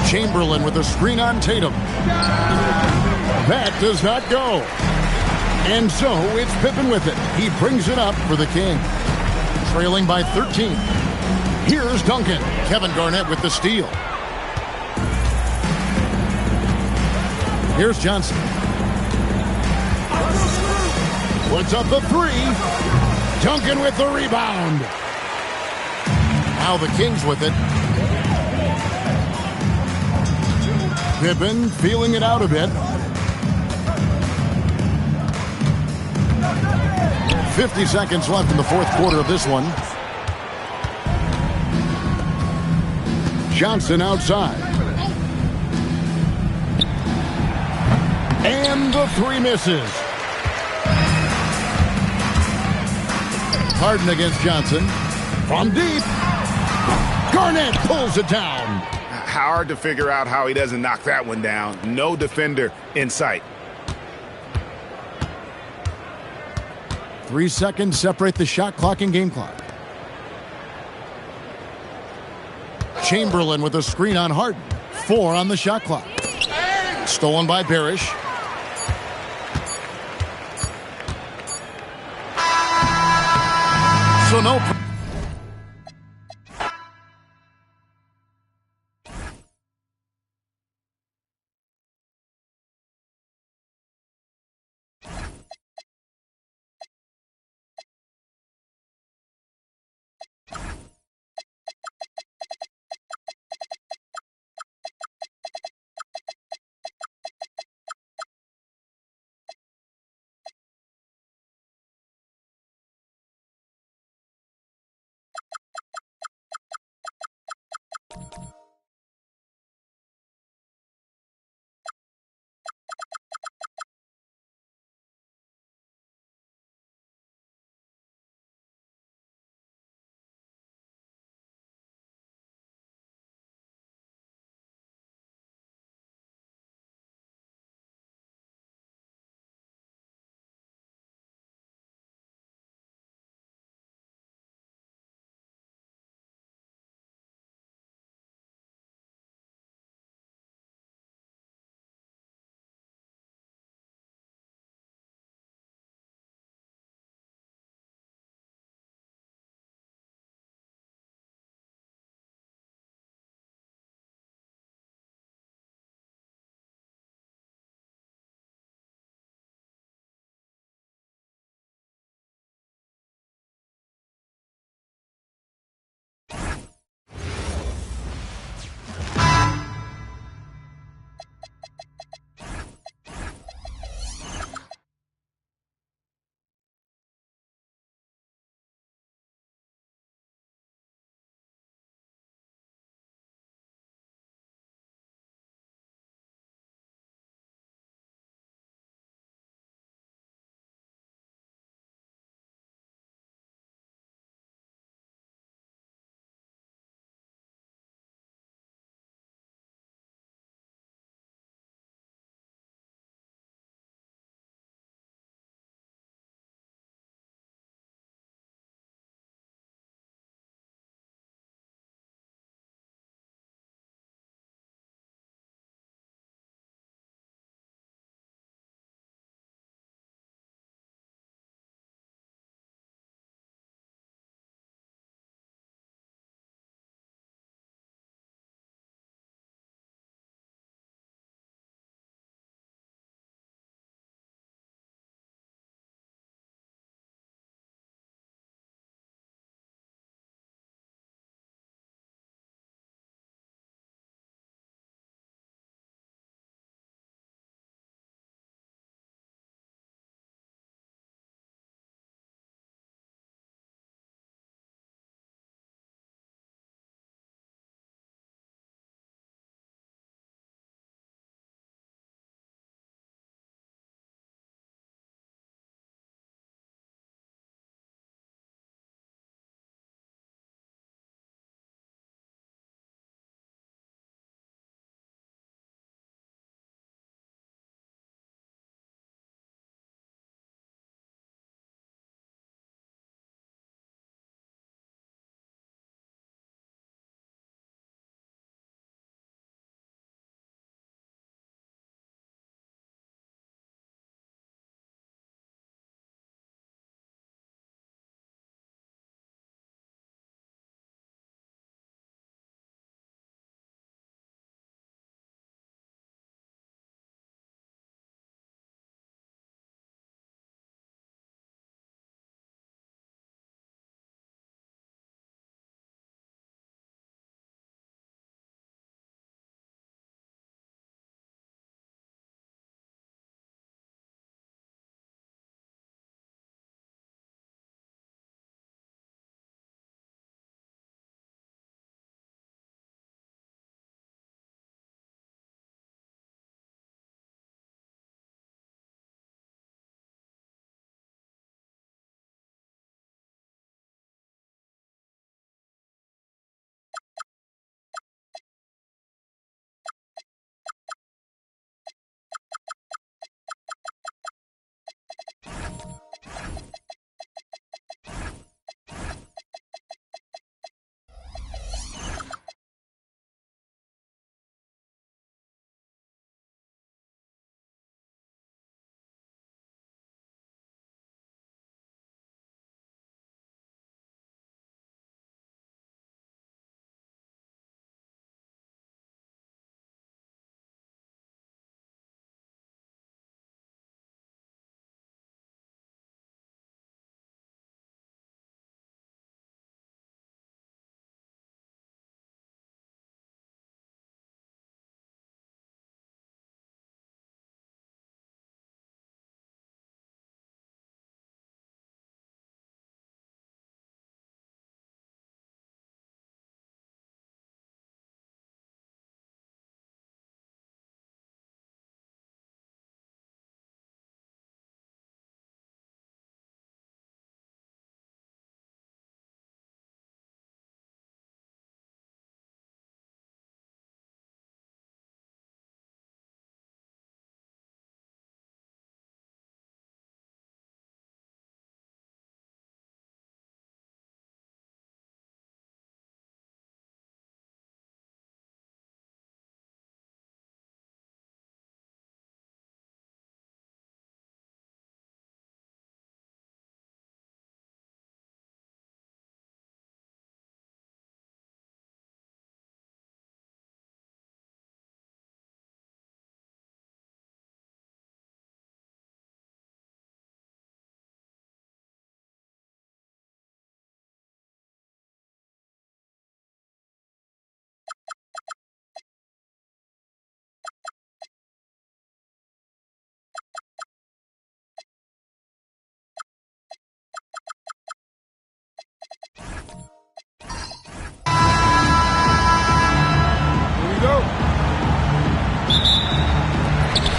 Chamberlain with a screen on Tatum. That does not go. And so it's Pippen with it. He brings it up for the Kings. Trailing by 13. Here's Duncan. Kevin Garnett with the steal. Here's Johnson. Puts up the 3. Duncan with the rebound. Now the Kings with it. Pippen feeling it out a bit. 50 seconds left in the fourth quarter of this one. Johnson outside. And the three misses. Harden against Johnson. From deep. Garnett pulls it down. Hard to figure out how he doesn't knock that one down. No defender in sight. 3 seconds separate the shot clock and game clock. Chamberlain with a screen on Harden. 4 on the shot clock. Stolen by Parrish. So no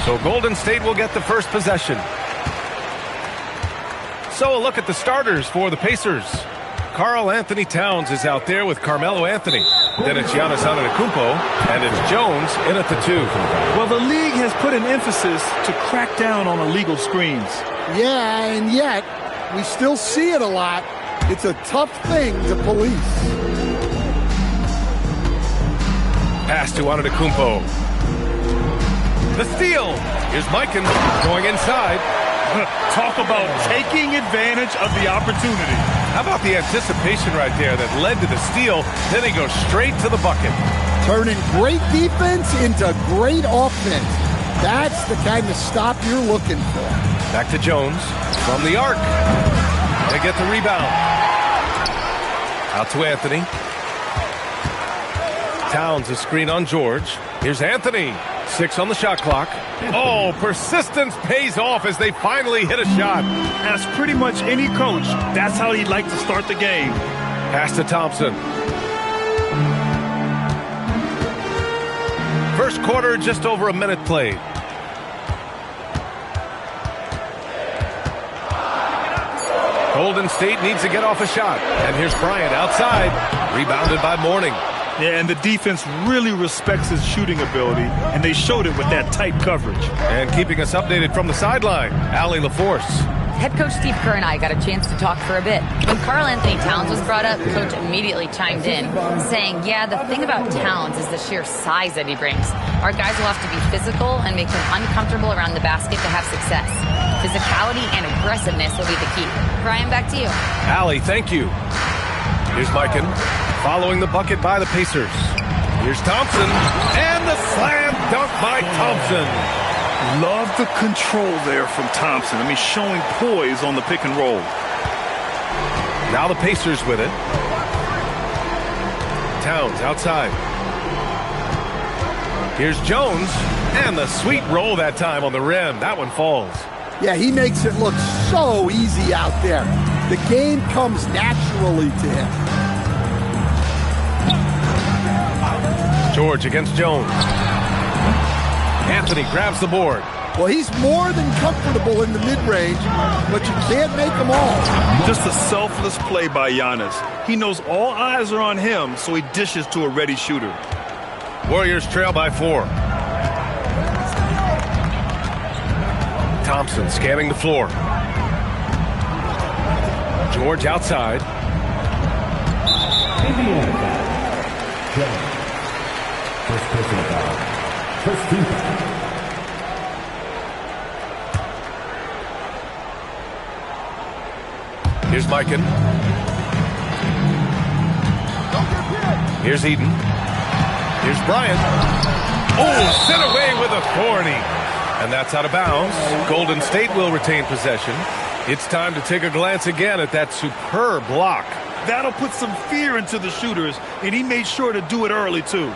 So Golden State will get the first possession. So a look at the starters for the Pacers. Karl Anthony Towns is out there with Carmelo Anthony. Then it's Giannis Antetokounmpo, and it's Jones in at the 2. Well, the league has put an emphasis to crack down on illegal screens. Yeah, and yet we still see it a lot. It's a tough thing to police. Pass to Antetokounmpo. The steal. Here's Mikan going inside. Talk about taking advantage of the opportunity. How about the anticipation right there that led to the steal? Then he goes straight to the bucket. Turning great defense into great offense. That's the kind of stop you're looking for. Back to Jones from the arc. They get the rebound. Out to Anthony. Towns a screen on George. Here's Anthony. 6 on the shot clock. Oh, persistence pays off as they finally hit a shot. As pretty much any coach, that's how he'd like to start the game. Pass to Thompson. First quarter, just over a minute played. Golden State needs to get off a shot. And here's Bryant outside. Rebounded by Mourning. Yeah, and the defense really respects his shooting ability, and they showed it with that tight coverage. And keeping us updated from the sideline, Allie LaForce. Head coach Steve Kerr and I got a chance to talk for a bit. When Karl Anthony Towns was brought up, Coach immediately chimed in, saying, yeah, the thing about Towns is the sheer size that he brings. Our guys will have to be physical and make him uncomfortable around the basket to have success. Physicality and aggressiveness will be the key. Brian, back to you. Allie, thank you. Here's Mikan following the bucket by the Pacers. Here's Thompson, and the slam dunk by Thompson. Love the control there from Thompson. I mean, showing poise on the pick and roll. Now the Pacers with it. Towns outside. Here's Jones, and the sweet roll that time on the rim. That one falls. Yeah, he makes it look so easy out there. The game comes naturally to him. George against Jones. Anthony grabs the board. Well, he's more than comfortable in the mid-range, but you can't make them all. Just a selfless play by Giannis. He knows all eyes are on him, so he dishes to a ready shooter. Warriors trail by 4. Thompson scanning the floor. George outside. Indiana foul. Jones. First personal foul. First team foul. Here's Mikan. Here's Eden. Here's Bryant. Oh, sent away with authority. And that's out of bounds. Golden State will retain possession. It's time to take a glance again at that superb block. That'll put some fear into the shooters, and he made sure to do it early, too.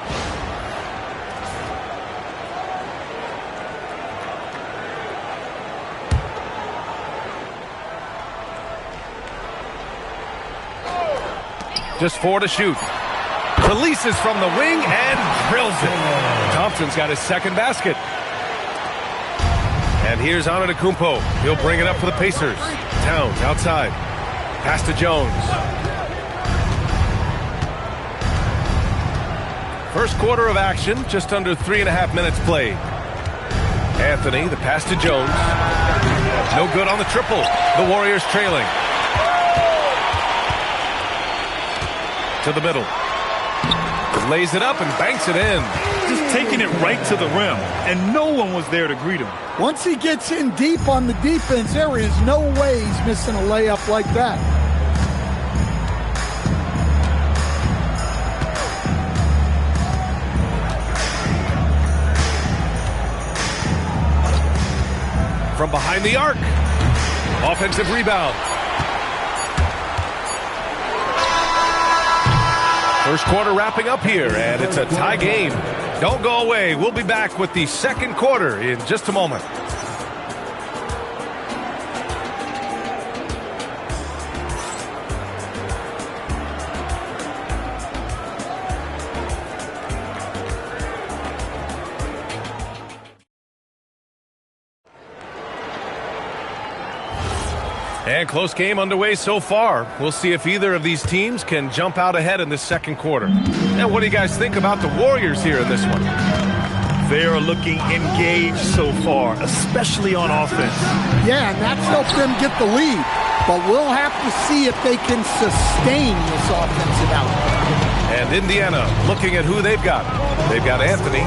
Just 4 to shoot. Releases from the wing and drills it. Thompson's got his second basket. And here's Antetokounmpo. He'll bring it up for the Pacers. Towns outside. Pass to Jones. First quarter of action, just under 3.5 minutes played. Anthony, the pass to Jones. No good on the triple. The Warriors trailing. To the middle. Lays it up and banks it in. Just taking it right to the rim, and no one was there to greet him. Once he gets in deep on the defense, there is no way he's missing a layup like that. From behind the arc. Offensive rebound. First quarter wrapping up here, and it's a tie game. Don't go away. We'll be back with the second quarter in just a moment. And close game underway so far. We'll see if either of these teams can jump out ahead in this second quarter. And what do you guys think about the Warriors here in this one? They are looking engaged so far, especially on offense. Yeah, and that's helped them get the lead. But we'll have to see if they can sustain this offensive output. And Indiana looking at who they've got. They've got Anthony.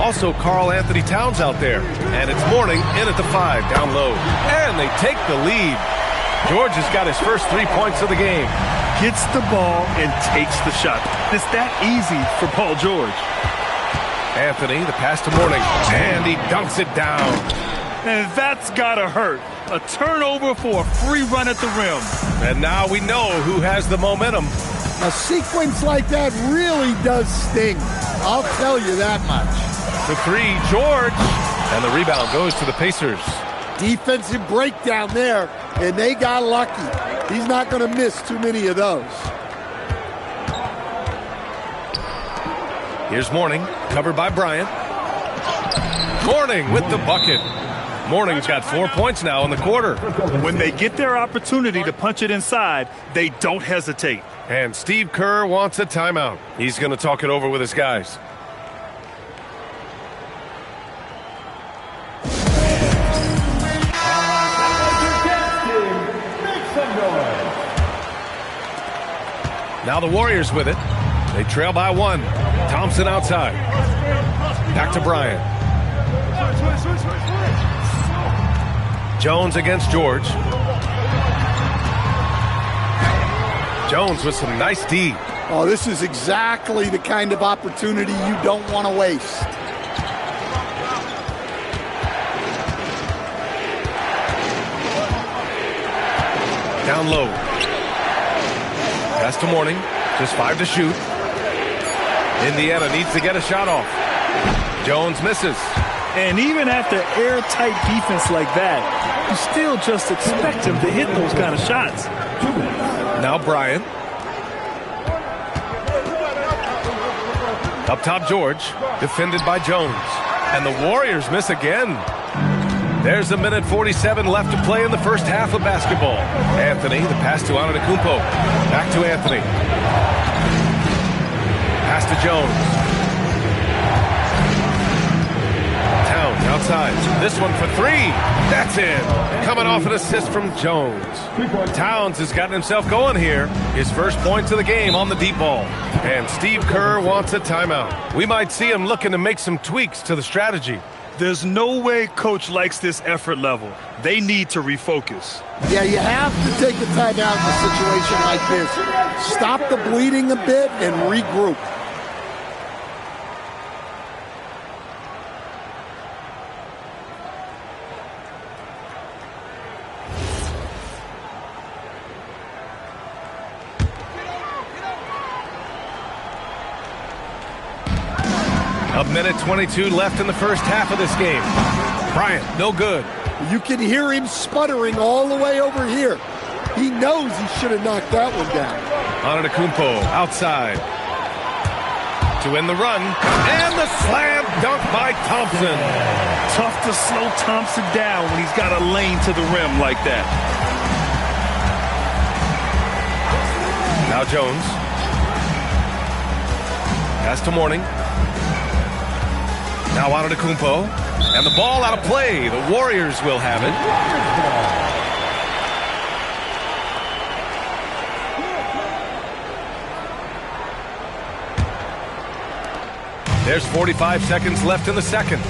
Also Karl Anthony Towns out there. And it's Mourning in at the 5, down low. And they take the lead. George has got his first 3 points of the game. Gets the ball and takes the shot. It's that easy for Paul George. Anthony, the pass to Mourning, and he dunks it down. And that's gotta hurt. A turnover for a free run at the rim. And now we know who has the momentum. A sequence like that really does sting. I'll tell you that much. The 3, George. And the rebound goes to the Pacers. Defensive breakdown there, and they got lucky. He's not going to miss too many of those. Here's Mourning, covered by Bryant. Mourning with the bucket. Mourning's got 4 points now in the quarter. When they get their opportunity to punch it inside, they don't hesitate. And Steve Kerr wants a timeout. He's going to talk it over with his guys. Now the Warriors with it. They trail by 1. Thompson outside. Back to Bryant. Jones against George. Jones with some nice D. Oh, this is exactly the kind of opportunity you don't want to waste. Down low. Pass to Mourning. Just 5 to shoot. Indiana needs to get a shot off. Jones misses. And even after airtight defense like that, you still just expect him to hit those kind of shots. Now Bryant. Up top George. Defended by Jones. And the Warriors miss again. There's a minute 47 left to play in the first half of basketball. Anthony, the pass to Antetokounmpo. Back to Anthony. Pass to Jones. Towns outside. This one for 3. That's in. Coming off an assist from Jones. Towns has gotten himself going here. His first points of the game on the deep ball. And Steve Kerr wants a timeout. We might see him looking to make some tweaks to the strategy. There's no way coach likes this effort level. They need to refocus. Yeah, you have to take a timeout in a situation like this. Stop the bleeding a bit and regroup. A minute 22 left in the first half of this game. Bryant, no good. You can hear him sputtering all the way over here. He knows he should have knocked that one down. Antetokounmpo outside. To win the run. And the slam dunk by Thompson. Tough to slow Thompson down when he's got a lane to the rim like that. Now Jones. Pass to Mourning. Now Antetokounmpo, and the ball out of play. The Warriors will have it. There's 45 seconds left in the second.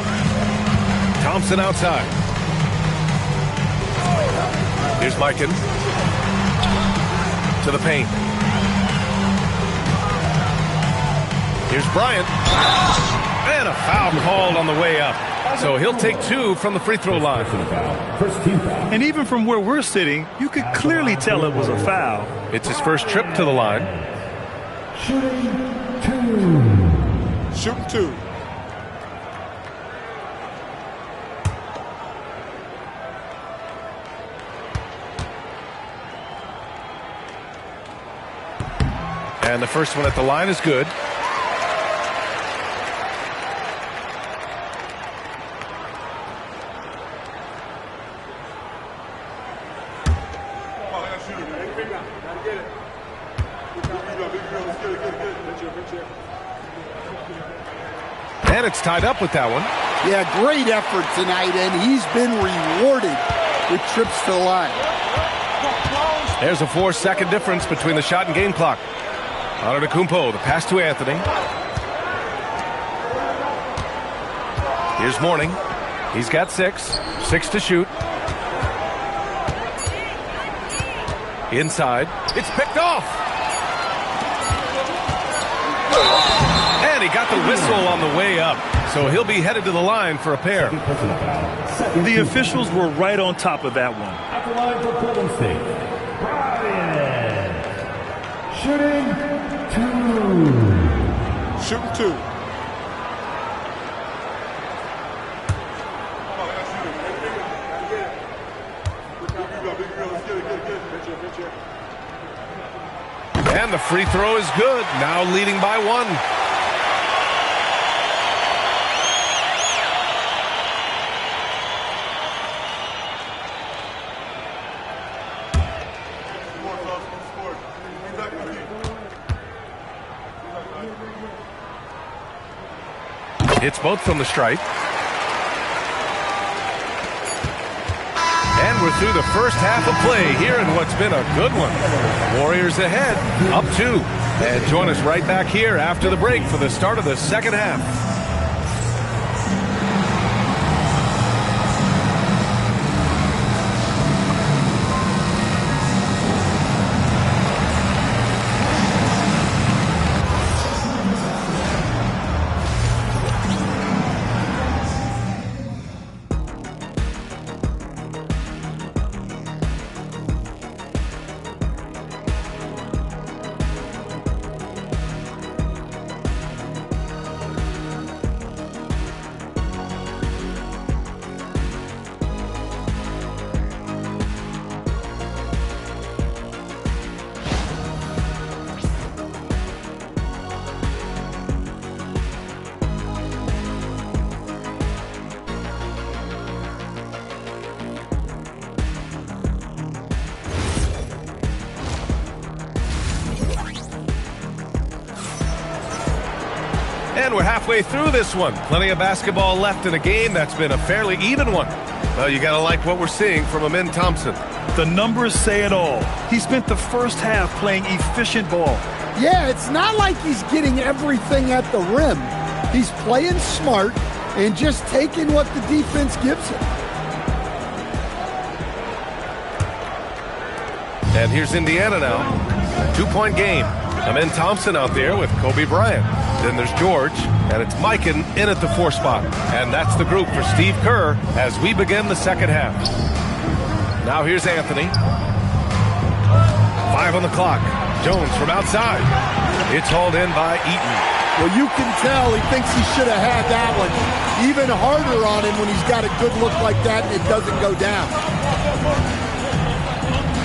Thompson outside. Here's Mikan. To the paint. Here's Bryant. And a foul called on the way up. So he'll take 2 from the free throw line. And even from where we're sitting, you could clearly tell it was a foul. It's his first trip to the line. Shooting 2. And the first one at the line is good. And it's tied up with that one. Yeah, great effort tonight, and he's been rewarded with trips to the line. There's a 4-second difference between the shot and game clock. Antetokounmpo, the pass to Anthony. Here's Mourning. He's got 6 to shoot. Inside. It's picked off. And he got the whistle on the way up. So he'll be headed to the line for a pair. The officials were right on top of that one. At the line for Golden State, Bryant. Shooting 2. And the free throw is good. Now leading by 1. It's both from the stripe. And we're through the first half of play here in what's been a good one. Warriors ahead, up 2. And join us right back here after the break for the start of the second half. And we're halfway through this one. Plenty of basketball left in a game that's been a fairly even one. Well, you got to like what we're seeing from Amin Thompson. The numbers say it all. He spent the first half playing efficient ball. Yeah, it's not like he's getting everything at the rim. He's playing smart and just taking what the defense gives him. And here's Indiana now. A 2-point game. Amin Thompson out there with Kobe Bryant. Then there's George, and it's Mikan in at the 4 spot. And that's the group for Steve Kerr as we begin the second half. Now here's Anthony. 5 on the clock. Jones from outside. It's hauled in by Eaton. Well, you can tell he thinks he should have had that one. Even harder on him when he's got a good look like that and it doesn't go down.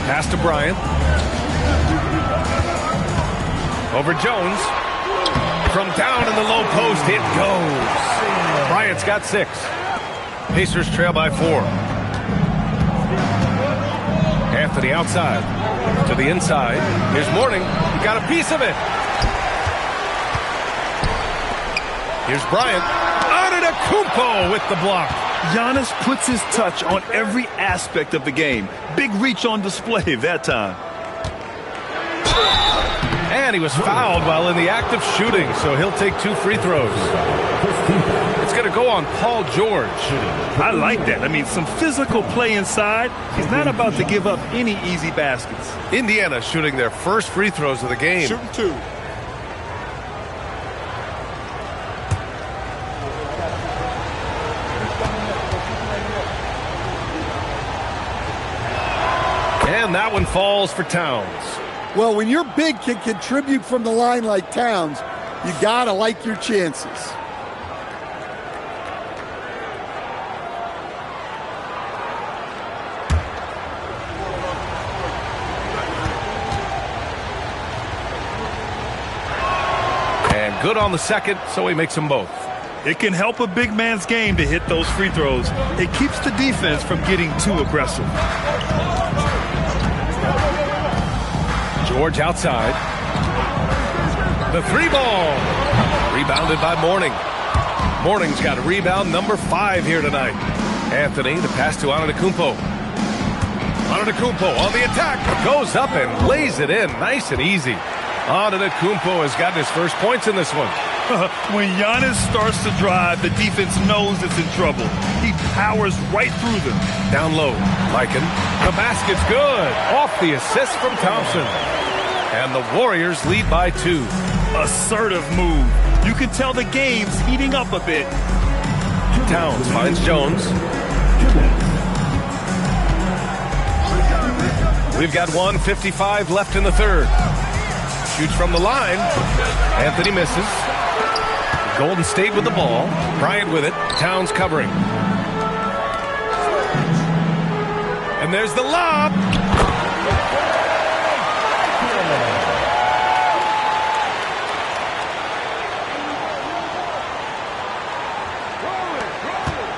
Pass to Bryant. Over Jones. From down in the low post, it goes. Bryant's got 6. Pacers trail by 4. Anthony outside. To the inside. Here's Mourning. He got a piece of it. Here's Bryant. Antetokounmpo with the block. Giannis puts his touch on every aspect of the game. Big reach on display that time. And he was fouled while in the act of shooting, so he'll take 2 free throws. It's going to go on Paul George. I like that. I mean, some physical play inside. He's not about to give up any easy baskets. Indiana shooting their first free throws of the game. Shooting 2. And that one falls for Towns. Well, when your big can contribute from the line like Towns, you got to like your chances. And good on the second, so he makes them both. It can help a big man's game to hit those free throws. It keeps the defense from getting too aggressive. George outside. The 3-ball. Rebounded by Mourning. Mourning's got a rebound number 5 here tonight. Anthony, the pass to Antetokounmpo. Antetokounmpo on the attack. Goes up and lays it in. Nice and easy. Antetokounmpo has gotten his first points in this one. When Giannis starts to drive, the defense knows it's in trouble. He powers right through them. Down low, Mikan. The basket's good. Off the assist from Thompson. And the Warriors lead by 2. Assertive move. You can tell the game's heating up a bit. Towns finds Jones. We've got 1:55 left in the third. Shoots from the line. Anthony misses. Golden State with the ball. Bryant with it. Towns covering. And there's the lob.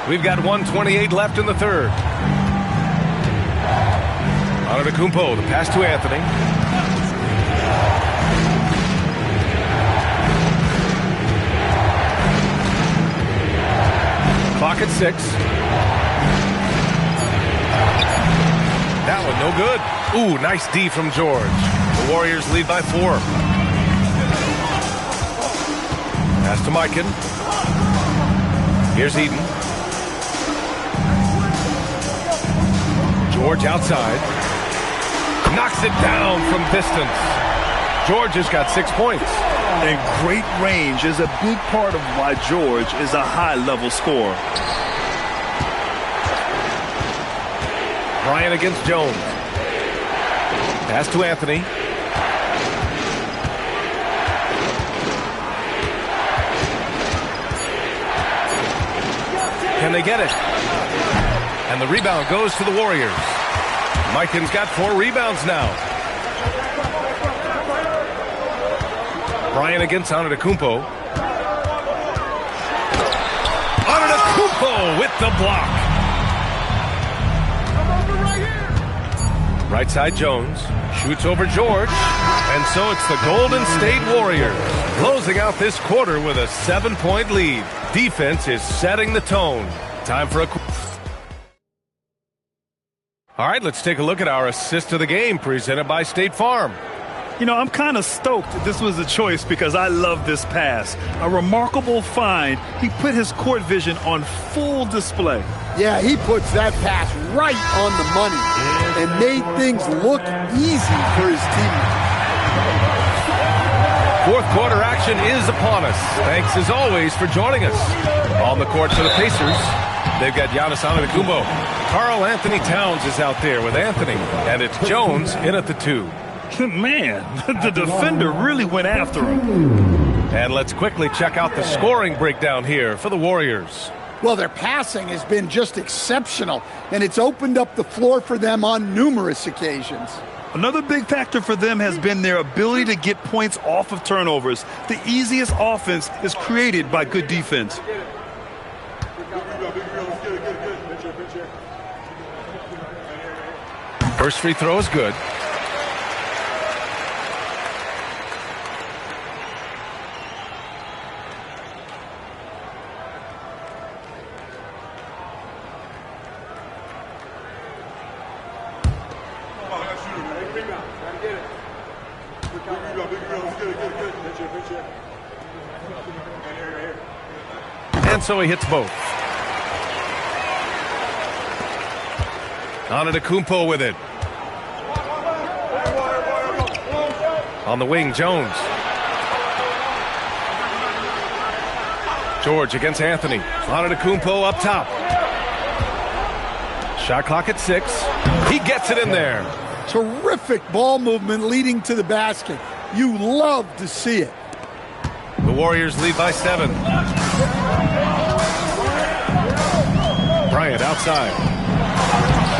We've got 1:28 left in the third. Antetokounmpo, the pass to Anthony. Clock at 6. That one no good. Ooh, nice D from George. The Warriors lead by 4. Pass to Mikan. Here's Eden. George outside. Knocks it down from distance. George has got 6 points. And great range is a big part of why George is a high-level scorer. Bryant against Jones. Pass to Anthony. Can they get it? And the rebound goes to the Warriors. Mikan's got 4 rebounds now. Bryant against Antetokounmpo. Antetokounmpo with the block. Right side Jones. Shoots over George. And so it's the Golden State Warriors closing out this quarter with a 7-point lead. Defense is setting the tone. Time for a... All right, let's take a look at our assist of the game presented by State Farm. You know, I'm kind of stoked this was a choice because I love this pass. A remarkable find. He put his court vision on full display. Yeah, he puts that pass right on the money and made things look easy for his teammates. Fourth quarter action is upon us. Thanks as always for joining us. On the court for the Pacers, they've got Giannis Antetokounmpo. Karl Anthony Towns is out there with Anthony, and it's Jones in at the 2. Man, the defender really went after him. And let's quickly check out the scoring breakdown here for the Warriors. Well, their passing has been just exceptional, and it's opened up the floor for them on numerous occasions. Another big factor for them has been their ability to get points off of turnovers. The easiest offense is created by good defense. First free throw is good. And so he hits both. Antetokounmpo with it. On the wing, Jones. George against Anthony. Antetokounmpo up top. Shot clock at 6. He gets it in there. Terrific ball movement leading to the basket. You love to see it. The Warriors lead by 7. Bryant outside.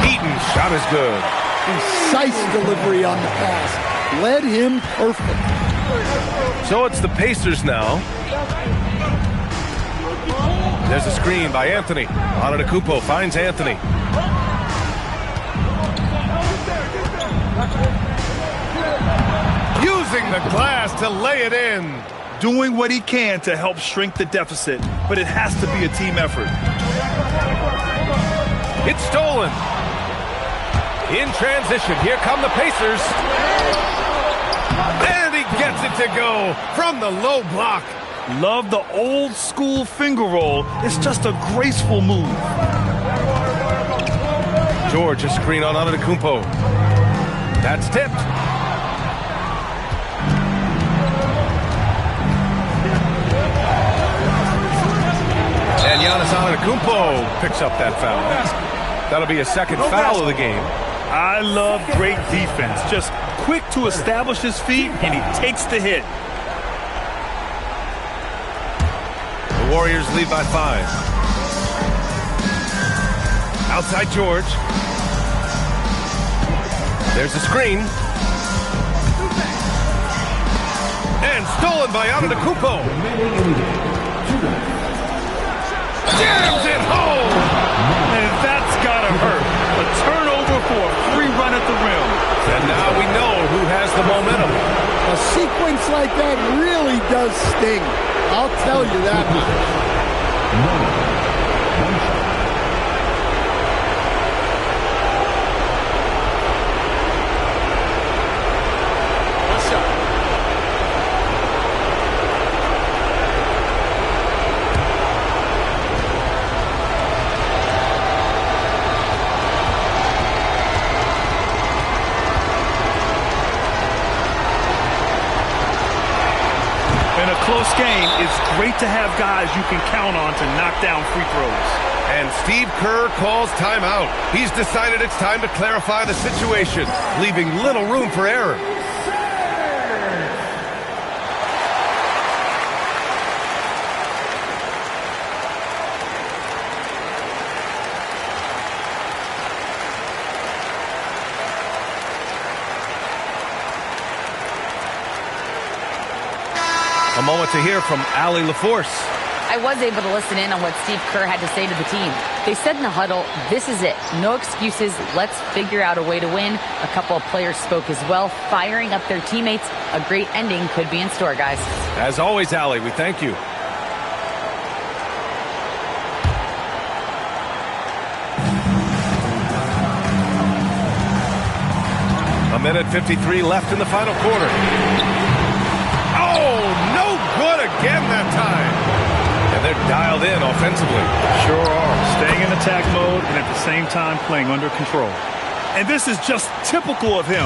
Eaton's shot is good. Precise delivery on the pass. Led him perfect. So it's the Pacers now. There's a screen by Anthony. Antetokounmpo finds Anthony. using the glass to lay it in. Doing what he can to help shrink the deficit, but it has to be a team effort. It's stolen. In transition, here come the Pacers. And he gets it to go from the low block. Love the old school finger roll. It's just a graceful move. George, a screen on Antetokounmpo. That's tipped. And Giannis Antetokounmpo picks up that foul. That'll be a second foul of the game. I love great defense. Just quick to establish his feet, and he takes the hit. The Warriors lead by 5. Outside George. There's a screen. And stolen by Antetokounmpo. Jams it home! And that's gotta hurt. A turnover for a free run at the rim. And now we know who has the momentum. A sequence like that really does sting. I'll tell you that much. Close game, it's great to have guys you can count on to knock down free throws. And Steve Kerr calls timeout. He's decided it's time to clarify the situation, leaving little room for error. A moment to hear from Allie LaForce. I was able to listen in on what Steve Kerr had to say to the team. They said in the huddle, this is it. No excuses. Let's figure out a way to win. A couple of players spoke as well, firing up their teammates. A great ending could be in store, guys. As always, Allie, we thank you. A minute 53 left in the final quarter. Oh, no good again that time. And they're dialed in offensively. Sure are. Staying in attack mode and at the same time playing under control. And this is just typical of him.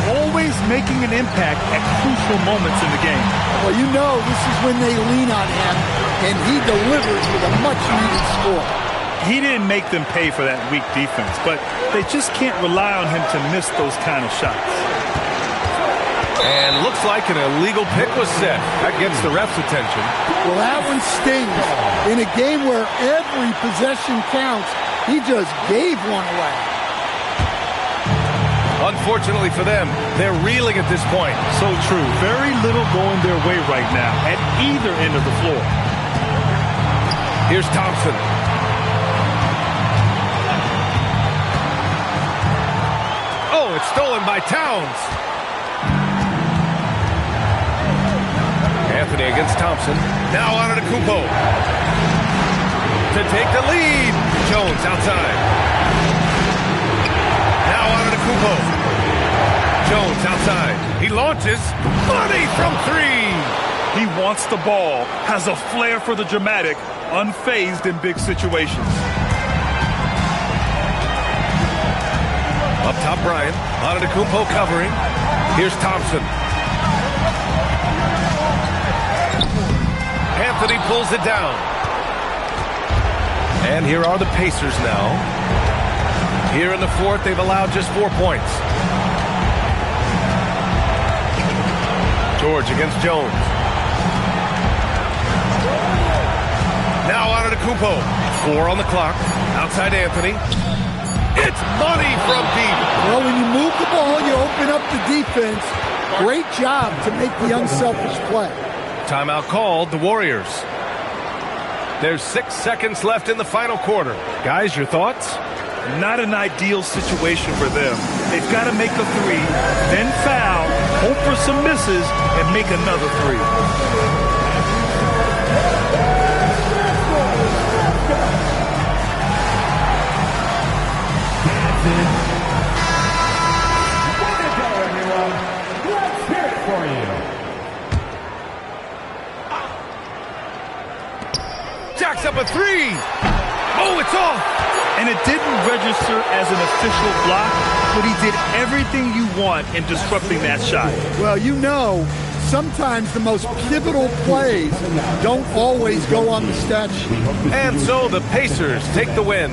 Always making an impact at crucial moments in the game. Well, you know this is when they lean on him, and he delivers with a much-needed score. He didn't make them pay for that weak defense, but they just can't rely on him to miss those kind of shots. And looks like an illegal pick was set. That gets the ref's attention. Well, that one stings. In a game where every possession counts, he just gave one away. Unfortunately for them, they're reeling at this point. So true. Very little going their way right now at either end of the floor. Here's Thompson. Oh, it's stolen by Towns. Anthony against Thompson. Now Antetokounmpo to take the lead. Jones outside. Now Antetokounmpo. Jones outside. He launches. Money from 3. He wants the ball. Has a flair for the dramatic. Unfazed in big situations. Up top, Bryant. Antetokounmpo covering. Here's Thompson. Anthony pulls it down. And here are the Pacers now. Here in the fourth, they've allowed just 4 points. George against Jones. Now Antetokounmpo. 4 on the clock. Outside Anthony. It's money from deep. Well, when you move the ball, you open up the defense. Great job to make the unselfish play. Timeout called, the Warriors. There's 6 seconds left in the final quarter. Guys, your thoughts? Not an ideal situation for them. They've got to make a 3, then foul, hope for some misses, and make another three. Jacks up a three. Oh, it's off. And it didn't register as an official block, but he did everything you want in disrupting that shot. Well, you know, sometimes the most pivotal plays don't always go on the stat sheet. And so the Pacers take the win.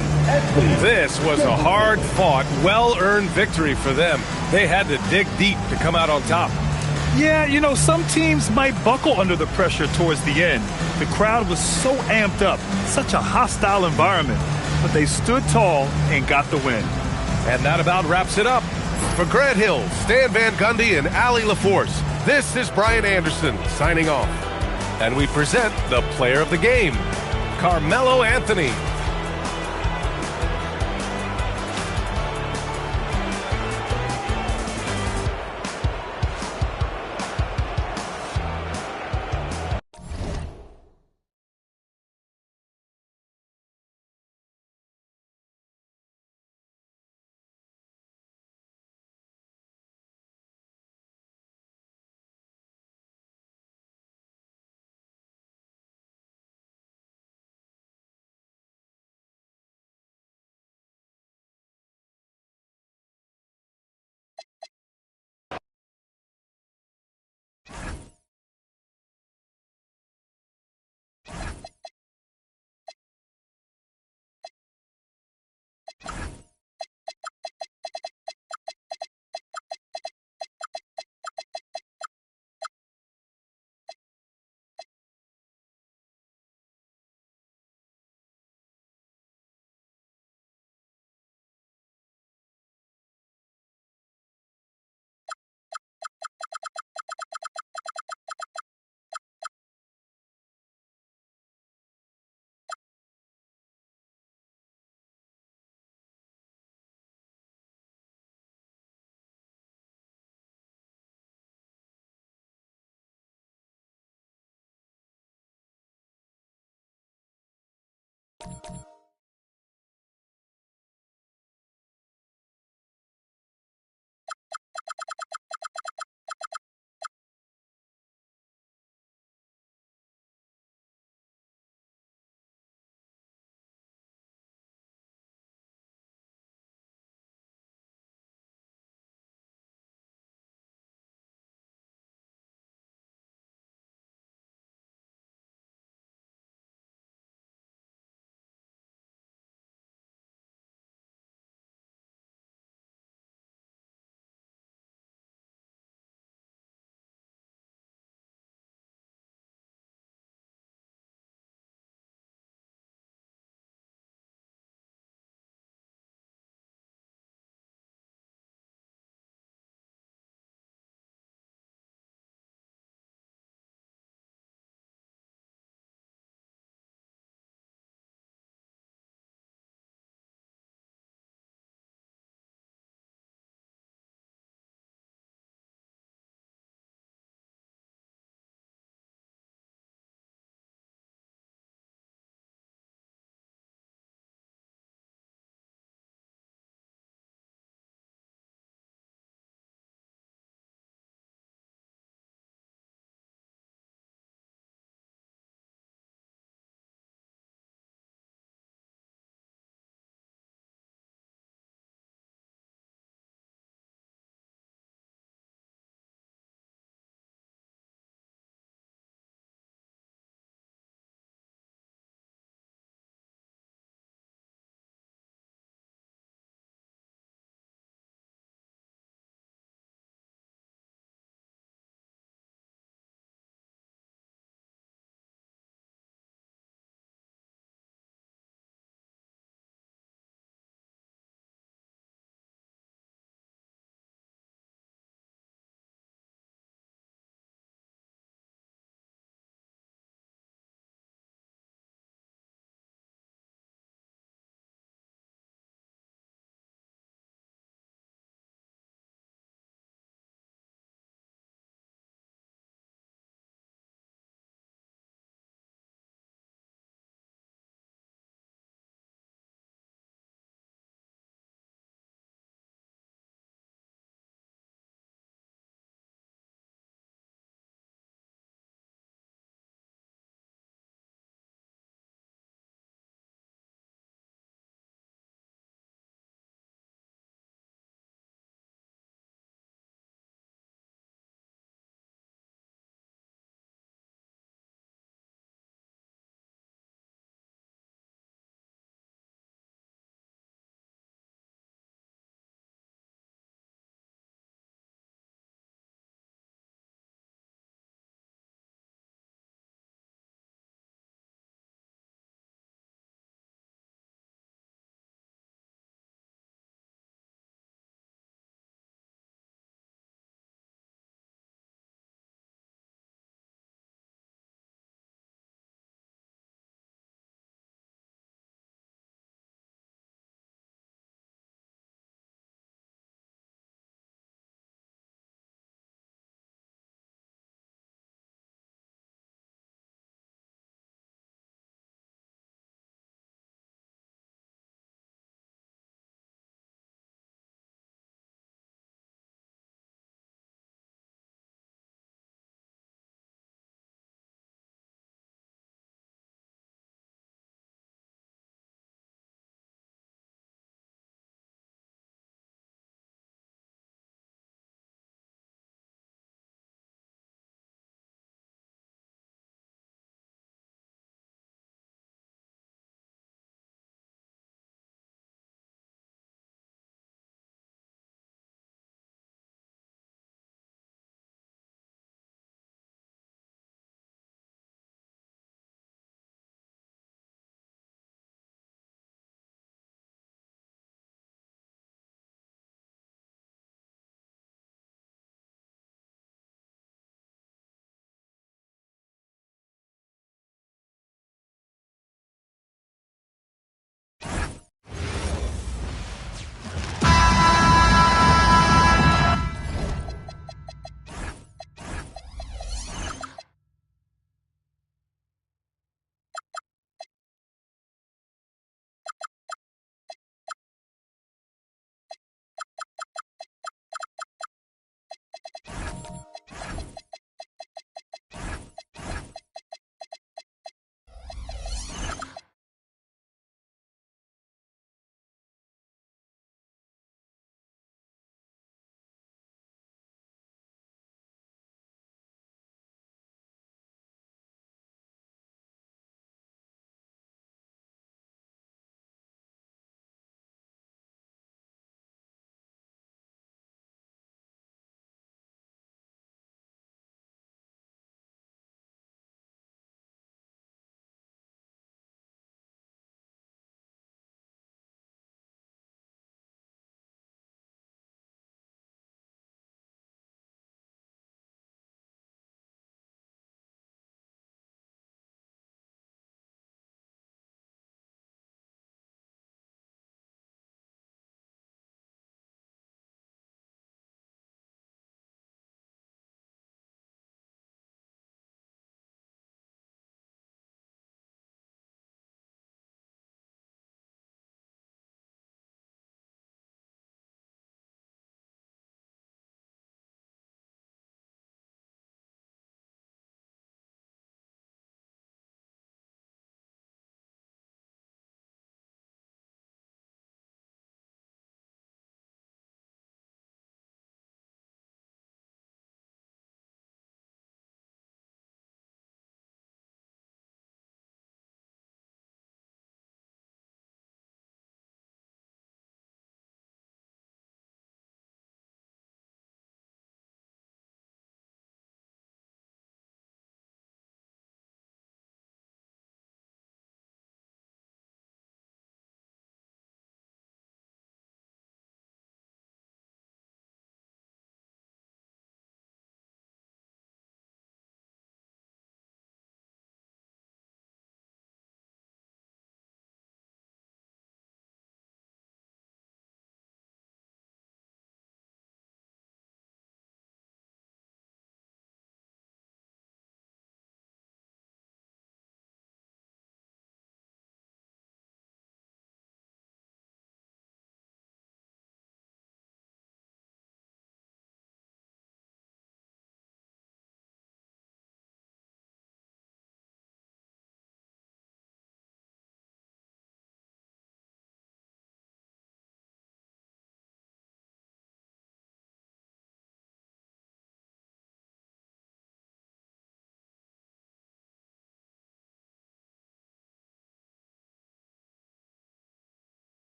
This was a hard-fought, well-earned victory for them. They had to dig deep to come out on top. Yeah, you know, some teams might buckle under the pressure towards the end. The crowd was so amped up, such a hostile environment. But they stood tall and got the win. And that about wraps it up. For Grant Hill, Stan Van Gundy, and Allie LaForce, this is Brian Anderson signing off. And we present the player of the game, Carmelo Anthony.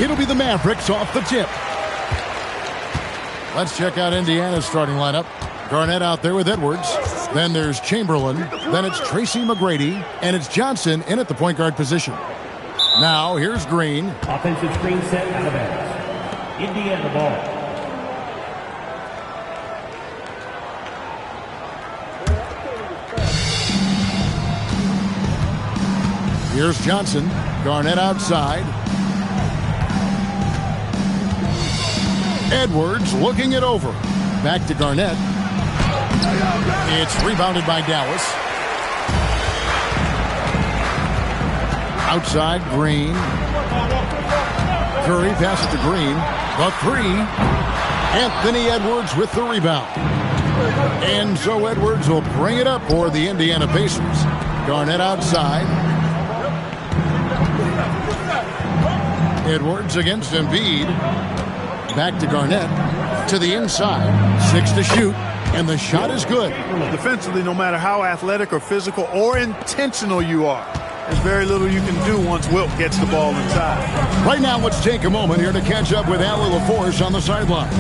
It'll be the Mavericks off the tip. Let's check out Indiana's starting lineup. Garnett out there with Edwards. Then there's Chamberlain. Then it's Tracy McGrady. And it's Johnson in at the point guard position. Now, here's Green. Offensive screen set out of bounds. Indiana ball. Here's Johnson. Garnett outside. Edwards looking it over. Back to Garnett. It's rebounded by Dallas. Outside, Green. Curry passes to Green. The three. Anthony Edwards with the rebound. And so Edwards will bring it up for the Indiana Pacers. Garnett outside. Edwards against Embiid. Back to Garnett. To the inside. 6 to shoot. And the shot is good. Defensively, no matter how athletic or physical or intentional you are, there's very little you can do once Wilt gets the ball inside. Right now, let's take a moment here to catch up with Allie LaForce on the sideline.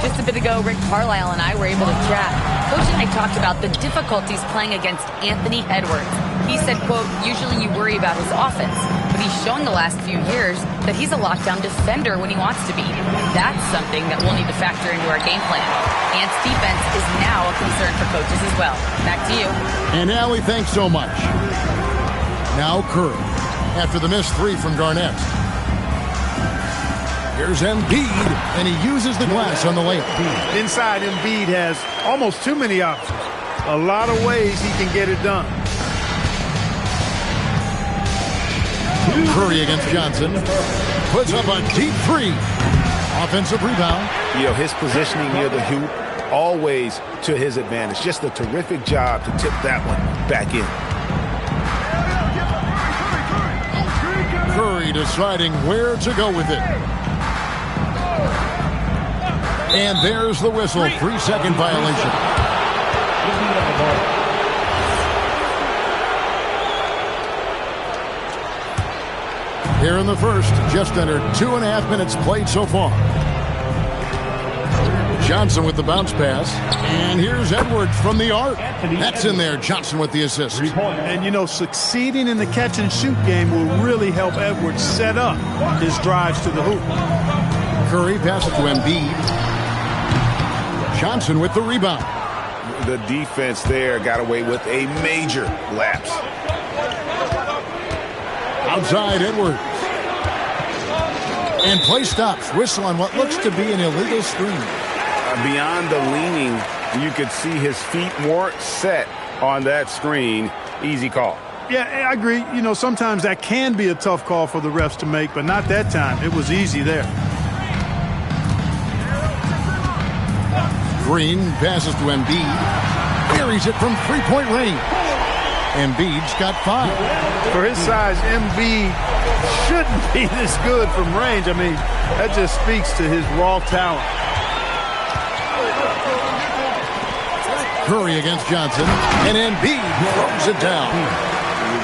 Just a bit ago, Rick Carlisle and I were able to chat. Coach and I talked about the difficulties playing against Anthony Edwards. He said, quote, usually you worry about his offense, but he's shown the last few years that he's a lockdown defender when he wants to be. That's something that we'll need to factor into our game plan. Ant's defense is now a concern for coaches as well. Back to you. And Allie, thanks so much. Now Curry, after the missed three from Garnett. Here's Embiid, and he uses the glass on the layup. Inside, Embiid has almost too many options. A lot of ways he can get it done. Curry against Johnson. Puts up a deep three. Offensive rebound. You know, his positioning near the hoop, always to his advantage. Just a terrific job to tip that one back in. Curry deciding where to go with it. And there's the whistle. 3-second violation. Here in the first, just under 2.5 minutes played so far. Johnson with the bounce pass. And here's Edwards from the arc. That's in there. Johnson with the assist. And, you know, succeeding in the catch-and-shoot game will really help Edwards set up his drives to the hoop. Curry passes to Embiid. Johnson with the rebound. The defense there got away with a major lapse. Outside Edwards. And play stops. Whistle on what looks to be an illegal screen. Beyond the leaning, you could see his feet weren't set on that screen. Easy call. Yeah, I agree. You know, sometimes that can be a tough call for the refs to make, but not that time. It was easy there. Green passes to Embiid. Buries it from three-point range. Embiid's got 5. For his size, Embiid shouldn't be this good from range. I mean, that just speaks to his raw talent. Curry against Johnson, and Embiid throws it down.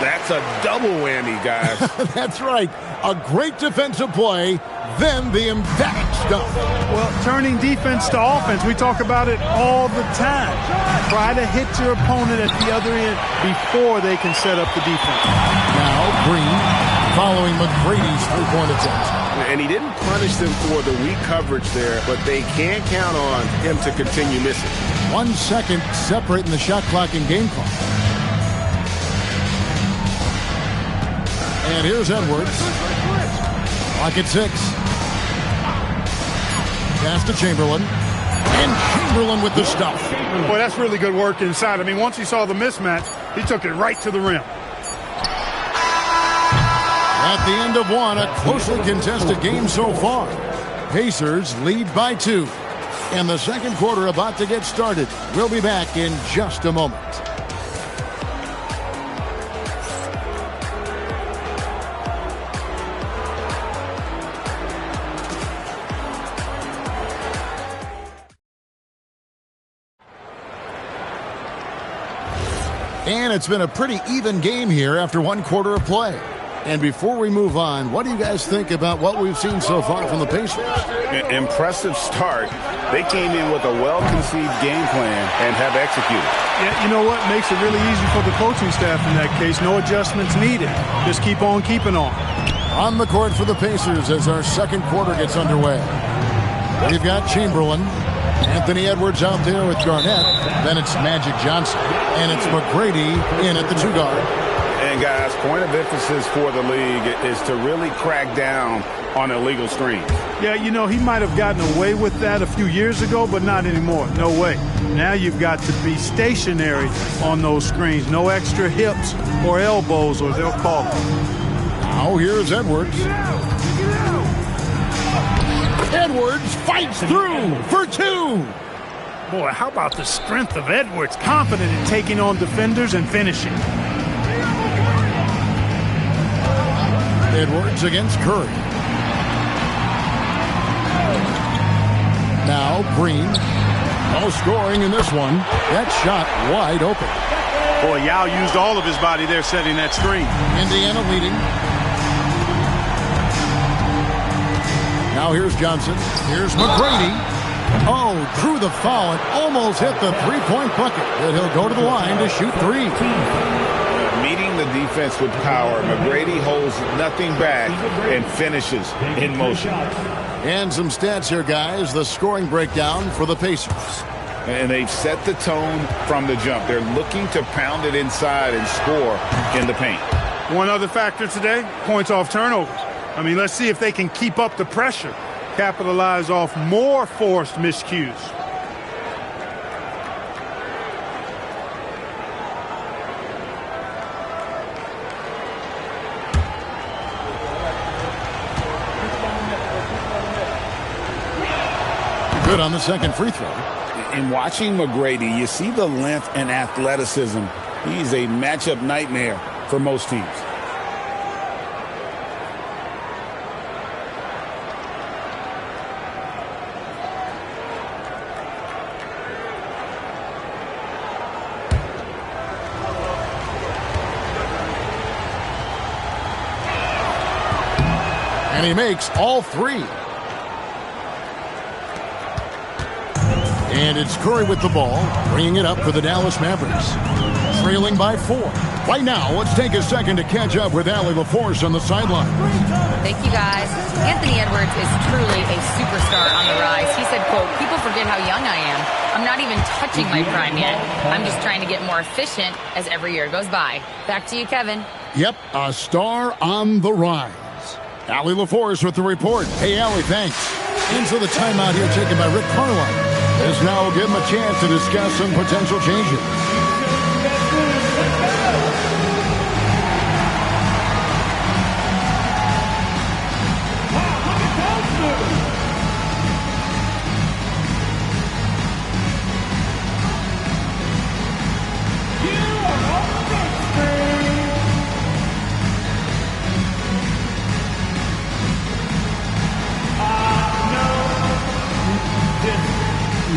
That's a double whammy, guys. That's right. A great defensive play, then the emphatic stuff. Well, turning defense to offense, we talk about it all the time. Try to hit your opponent at the other end before they can set up the defense. Now Green following McGrady's three-point attempt. And he didn't punish them for the weak coverage there, but they can't count on him to continue missing. 1 second separating the shot clock and game clock. And here's Edwards. Clock at 6. Pass to Chamberlain. And Chamberlain with the stuff. Boy, that's really good work inside. I mean, once he saw the mismatch, he took it right to the rim. At the end of one, a closely contested game so far. Pacers lead by 2. And the second quarter about to get started. We'll be back in just a moment. And it's been a pretty even game here after 1 quarter of play. And before we move on, what do you guys think about what we've seen so far from the Pacers? Impressive start. They came in with a well-conceived game plan and have executed. Yeah, you know what? Makes it really easy for the coaching staff in that case. No adjustments needed. Just keep on keeping on. On the court for the Pacers as our second quarter gets underway. We've got Chamberlain. Anthony Edwards out there with Garnett. Then it's Magic Johnson. And it's McGrady in at the 2 guard. And guys, point of emphasis for the league is to really crack down on illegal screens. Yeah, you know, he might have gotten away with that a few years ago, but not anymore. No way. Now you've got to be stationary on those screens. No extra hips or elbows, or they'll call it. Now here's Edwards. Edwards fights through for 2. Boy, how about the strength of Edwards? Confident in taking on defenders and finishing. Edwards against Curry. Now Green. No scoring in this one. That shot wide open. Boy, Yao used all of his body there setting that screen. Indiana leading. Now here's Johnson. Here's McGrady. Oh, drew the foul and almost hit the three-point bucket. But he'll go to the line to shoot 3. Meeting the defense with power, McGrady holds nothing back and finishes in motion. And some stats here, guys. The scoring breakdown for the Pacers. And they've set the tone from the jump. They're looking to pound it inside and score in the paint. One other factor today, points off turnovers. I mean, let's see if they can keep up the pressure, capitalize off more forced miscues. Good on the second free throw. In watching McGrady, you see the length and athleticism. He's a matchup nightmare for most teams. And he makes all 3. And it's Curry with the ball, bringing it up for the Dallas Mavericks. Trailing by 4. Right now, let's take a second to catch up with Allie LaForce on the sideline. Thank you, guys. Anthony Edwards is truly a superstar on the rise. He said, quote, "People forget how young I am. I'm not even touching my prime yet. I'm just trying to get more efficient as every year goes by." Back to you, Kevin. Yep, a star on the rise. Allie LaForce with the report. Hey, Allie, thanks. Into the timeout here taken by Rick Carlisle. This now will give him a chance to discuss some potential changes.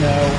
No.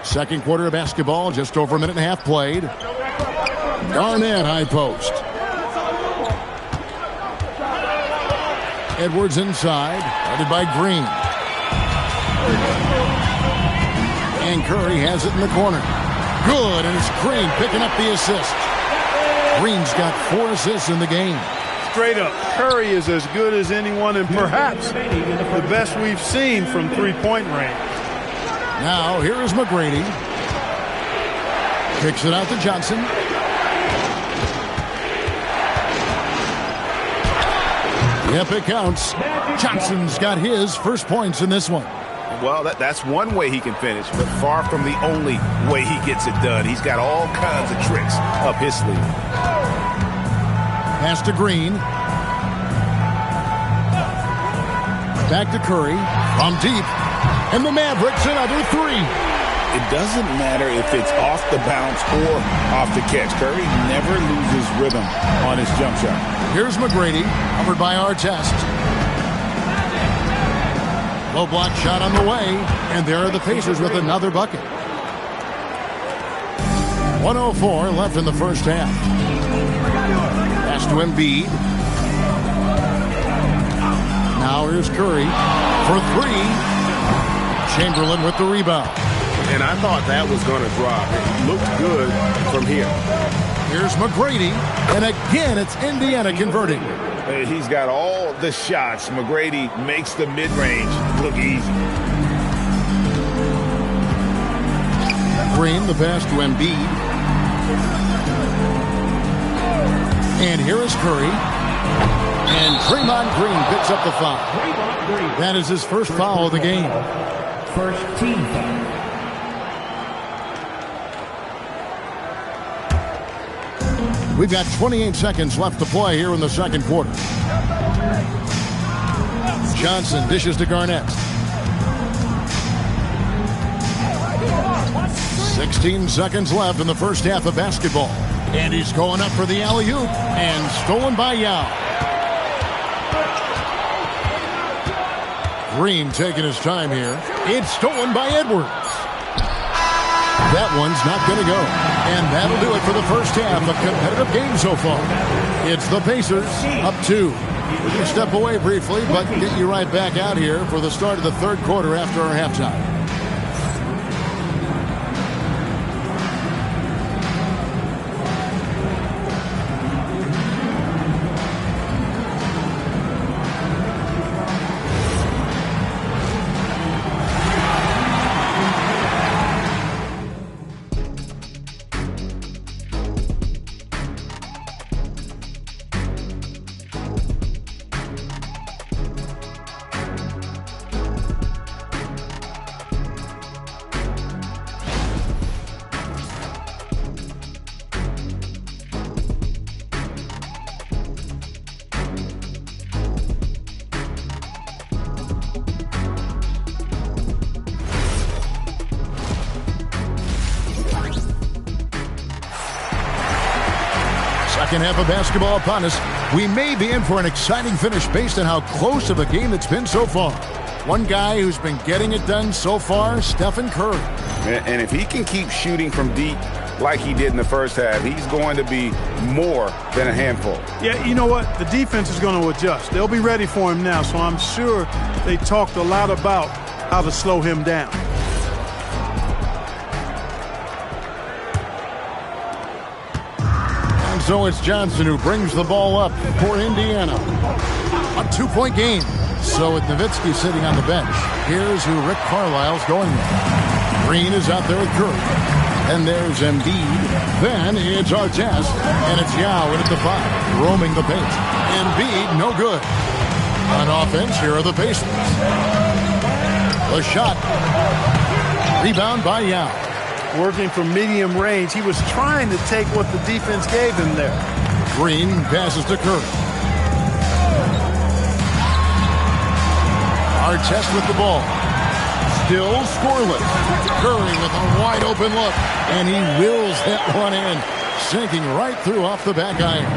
Second quarter of basketball, just over a minute and a half played. Garnett high post. Edwards inside, guarded by Green. And Curry has it in the corner. Good, and it's Green picking up the assist. Green's got 4 assists in the game. Straight up, Curry is as good as anyone and perhaps the best we've seen from three-point range. Now, here is McGrady. Kicks it out to Johnson. If it counts, Johnson's got his first points in this one. Well, that's one way he can finish, but far from the only way he gets it done. He's got all kinds of tricks up his sleeve. Pass to Green. Back to Curry. From deep. And the Mavericks another three. It doesn't matter if it's off the bounce or off the catch. Curry never loses rhythm on his jump shot. Here's McGrady, covered by Artest. Low block shot on the way, and there are the Pacers with another bucket. 1:04 left in the first half. Pass to Embiid. Now here's Curry for three. Chamberlain with the rebound. And I thought that was going to drop. It looked good from here. Here's McGrady, and again it's Indiana converting. He's got all the shots. McGrady makes the mid-range look easy. Green, the pass to Embiid. And here is Curry. And Draymond Green picks up the foul. That is his first foul of the game. First team foul. We've got 28 seconds left to play here in the second quarter. Johnson dishes to Garnett. 16 seconds left in the first half of basketball. And he's going up for the alley-oop. And stolen by Yao. Green taking his time here. It's stolen by Edwards. That one's not going to go. And that'll do it for the first half. A competitive game so far. It's the Pacers up 2. We're going to step away briefly, but get you right back out here for the start of the third quarter after our halftime. Second half of basketball upon us. We may be in for an exciting finish based on how close of a game it's been so far. One guy who's been getting it done so far, Stephen Curry. And if he can keep shooting from deep like he did in the first half, he's going to be more than a handful. Yeah, you know what? The defense is going to adjust. They'll be ready for him now, so I'm sure they talked a lot about how to slow him down. So it's Johnson who brings the ball up for Indiana. A 2-point game. So with Nowitzki sitting on the bench, here's who Rick Carlisle's going with. Green is out there with Curry. And there's Embiid. Then it's Artest. And it's Yao in at the 5, roaming the paint. Embiid, no good. On offense, here are the Pacers. The shot. Rebound by Yao. Working from medium range, he was trying to take what the defense gave him there. Green passes to Curry. Artest with the ball. Still scoreless. Curry with a wide open look. And he wills that one in. Sinking right through off the back iron.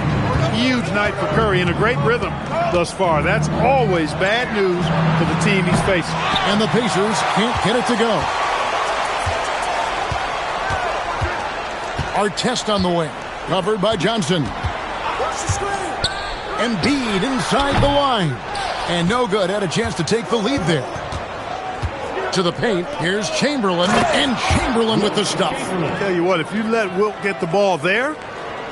Huge night for Curry and a great rhythm thus far. That's always bad news for the team he's facing. And the Pacers can't get it to go. Artest on the wing. Covered by Johnson. Embiid inside the line. And no good. Had a chance to take the lead there. To the paint. Here's Chamberlain. And Chamberlain with the stuff. I'll tell you what, if you let Wilt get the ball there,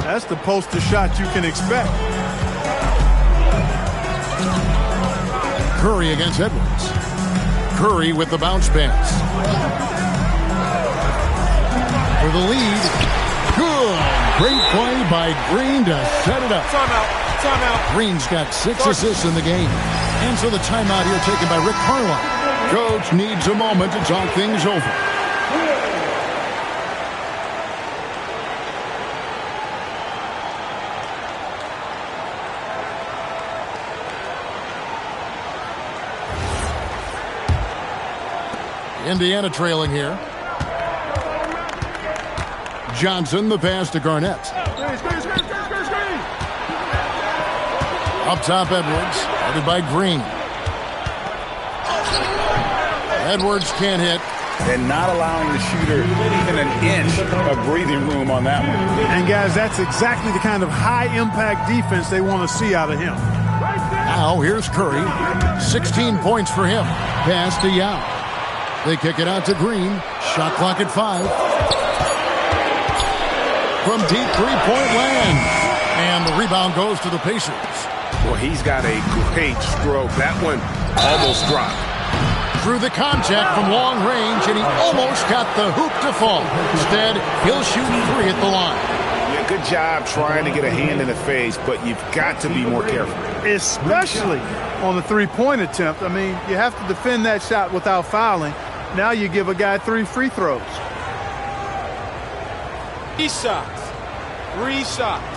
that's the poster shot you can expect. Curry against Edwards. Curry with the bounce pass. For the lead. Good. Great play by Green to set it up. Time out. Green's got 6 assists in the game. And so the timeout here taken by Rick Carlisle. Coach needs a moment to talk things over. Indiana trailing here. Johnson, the pass to Garnett. Up top, Edwards, headed by Green. Edwards can't hit. And not allowing the shooter even an inch of breathing room on that one. And, guys, that's exactly the kind of high-impact defense they want to see out of him. Now, here's Curry. 16 points for him. Pass to Yao. They kick it out to Green. Shot clock at 5. From deep three-point land. And the rebound goes to the Pacers. Well, he's got a great stroke. That one almost dropped. Through the contact from long range, and he almost got the hoop to fall. Instead, he'll shoot 3 at the line. Yeah, good job trying to get a hand in the face, but you've got to be more careful. Especially on the three-point attempt. I mean, you have to defend that shot without fouling. Now you give a guy 3 free throws. 3 shots. 3 shots.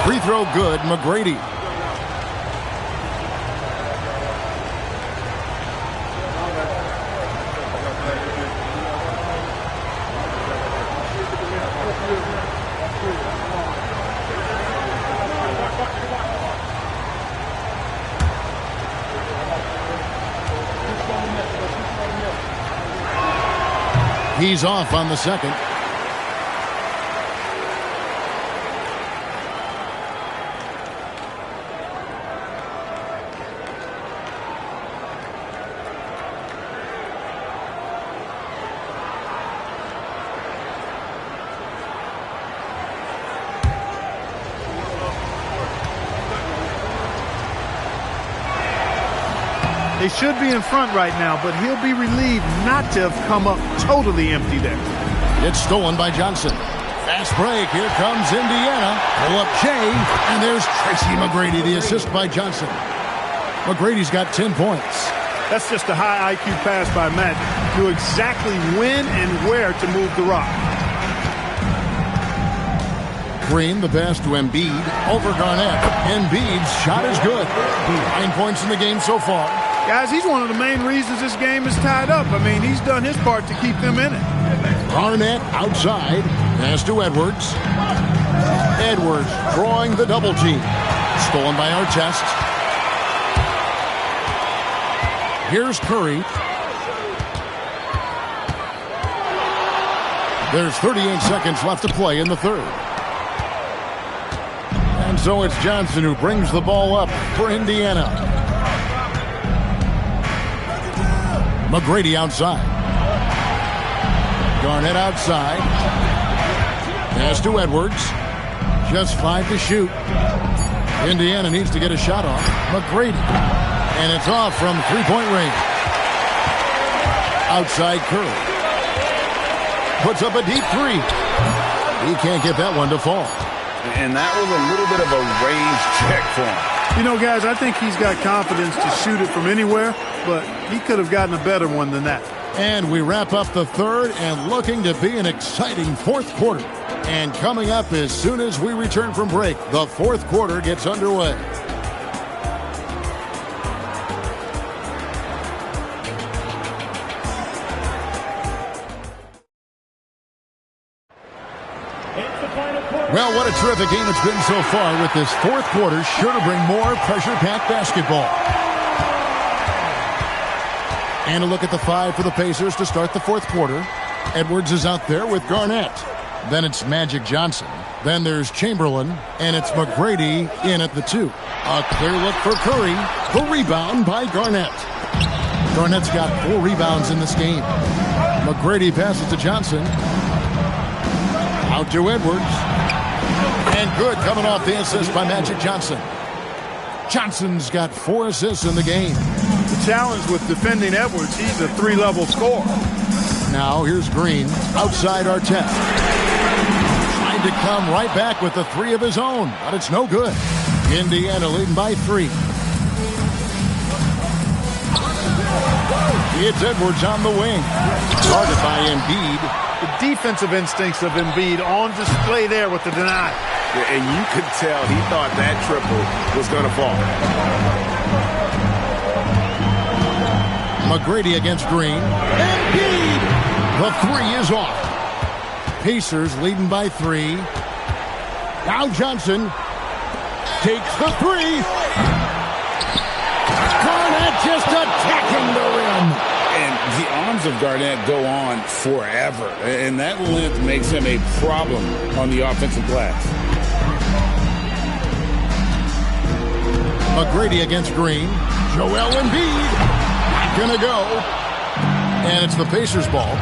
Free throw good, McGrady. He's off on the second. They should be in front right now, but he'll be relieved not to have come up totally empty there. It's stolen by Johnson. Fast break. Here comes Indiana. Pull up Jay. And there's Tracy McGrady, the assist by Johnson. McGrady's got 10 points. That's just a high IQ pass by Matt. Knew exactly when and where to move the rock. Green, the pass to Embiid. Over Garnett. Embiid's shot is good. 9 points in the game so far. Guys, he's one of the main reasons this game is tied up. I mean, he's done his part to keep them in it. Garnett outside. Pass to Edwards. Edwards drawing the double team. Stolen by Artest. Here's Curry. There's 38 seconds left to play in the third. And so it's Johnson who brings the ball up for Indiana. McGrady outside. Garnett outside. Pass to Edwards. Just 5 to shoot. Indiana needs to get a shot off. McGrady. And it's off from three-point range. Outside Curry. Puts up a deep 3. He can't get that one to fall. And that was a little bit of a raised check for him. You know, guys, I think he's got confidence to shoot it from anywhere, but he could have gotten a better one than that. And we wrap up the third and looking to be an exciting fourth quarter. And coming up as soon as we return from break, the fourth quarter gets underway. Well, what a terrific game it's been so far with this fourth quarter. Sure to bring more pressure-packed basketball. And a look at the 5 for the Pacers to start the fourth quarter. Edwards is out there with Garnett. Then it's Magic Johnson. Then there's Chamberlain. And it's McGrady in at the 2. A clear look for Curry. The rebound by Garnett. Garnett's got 4 rebounds in this game. McGrady passes to Johnson. Out to Edwards. And good coming off the assist by Magic Johnson. Johnson's got 4 assists in the game. The challenge with defending Edwards, he's a 3-level scorer. Now here's Green outside Artest. Trying to come right back with the 3 of his own, but it's no good. Indiana leading by 3. It's Edwards on the wing. Guarded by Embiid. The defensive instincts of Embiid on display there with the deny. Yeah, and you could tell he thought that triple was going to fall. McGrady against Green. Embiid! The 3 is off. Pacers leading by 3. Now Johnson takes the 3. Garnett just attacking the rim. And the arms of Garnett go on forever. And that length makes him a problem on the offensive glass. McGrady against Green. Joel Embiid. Not gonna go. And it's the Pacers ball.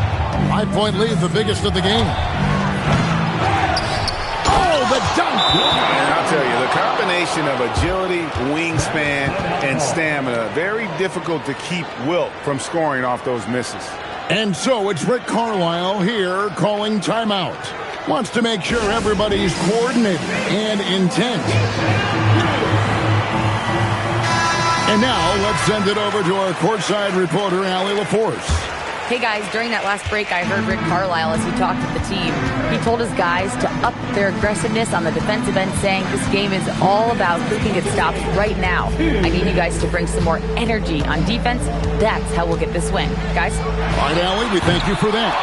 5-point lead, the biggest of the game. Oh, the dunk! And I'll tell you, the combination of agility, wingspan, and stamina, very difficult to keep Wilt from scoring off those misses. And so it's Rick Carlisle here calling timeout. Wants to make sure everybody's coordinated and intent. And now let's send it over to our courtside reporter, Allie LaForce. Hey guys, during that last break, I heard Rick Carlisle as he talked to the team. He told his guys to up their aggressiveness on the defensive end, saying this game is all about who can get stops right now. I need you guys to bring some more energy on defense. That's how we'll get this win. Guys? All right, Allie, we thank you for that.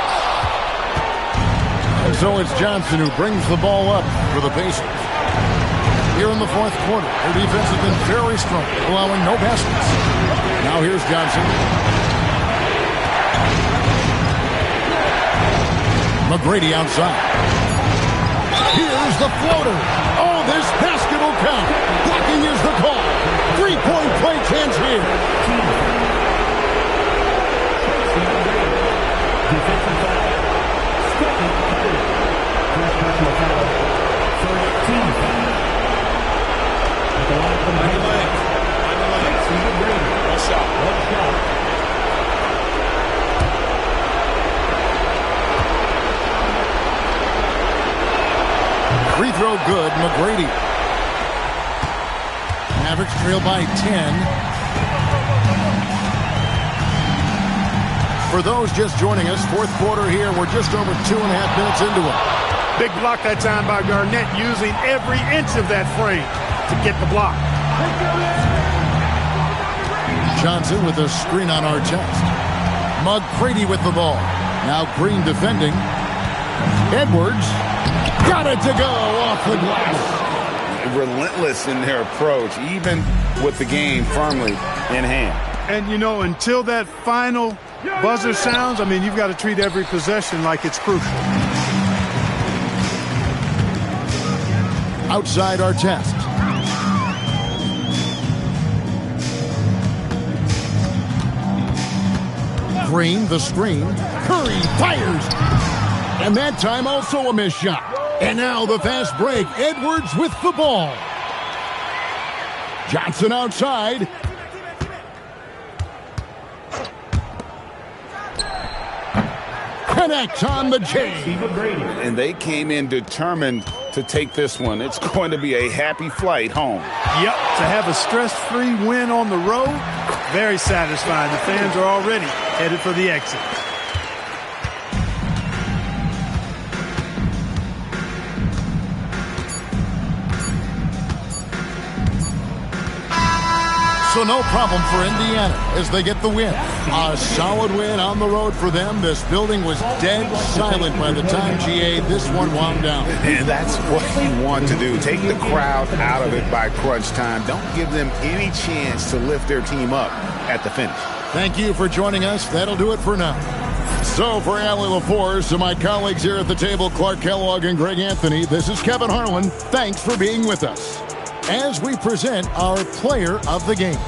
And so it's Johnson who brings the ball up for the Pacers. Here in the fourth quarter, their defense has been very strong, allowing no baskets. Now here's Johnson. McGrady outside. Here's the floater. Oh, this basket will count. Blocking is the call. 3-point play chance here. Free throw good, McGrady. Mavericks trail by 10. For those just joining us, fourth quarter here, we're just over 2.5 minutes into it. Big block that time by Garnett, using every inch of that frame to get the block. Johnson with a screen on Artest. McGrady with the ball. Now Green defending. Edwards. Got it to go off the glass. Relentless in their approach, even with the game firmly in hand. And, you know, until that final buzzer sounds, I mean, you've got to treat every possession like it's crucial. Outside Artest. Green, the screen. Curry fires. And that time also a missed shot. And now the fast break. Edwards with the ball. Johnson outside. Connects on the J. And they came in determined to take this one. It's going to be a happy flight home. Yep, to have a stress-free win on the road, very satisfying. The fans are already headed for the exit. So no problem for Indiana as they get the win. A solid win on the road for them. This building was dead silent by the time, GA, this one wound down. And that's what you want to do. Take the crowd out of it by crunch time. Don't give them any chance to lift their team up at the finish. Thank you for joining us. That'll do it for now. So for Allie LaForce and my colleagues here at the table, Clark Kellogg and Greg Anthony, this is Kevin Harlan. Thanks for being with us as we present our player of the game.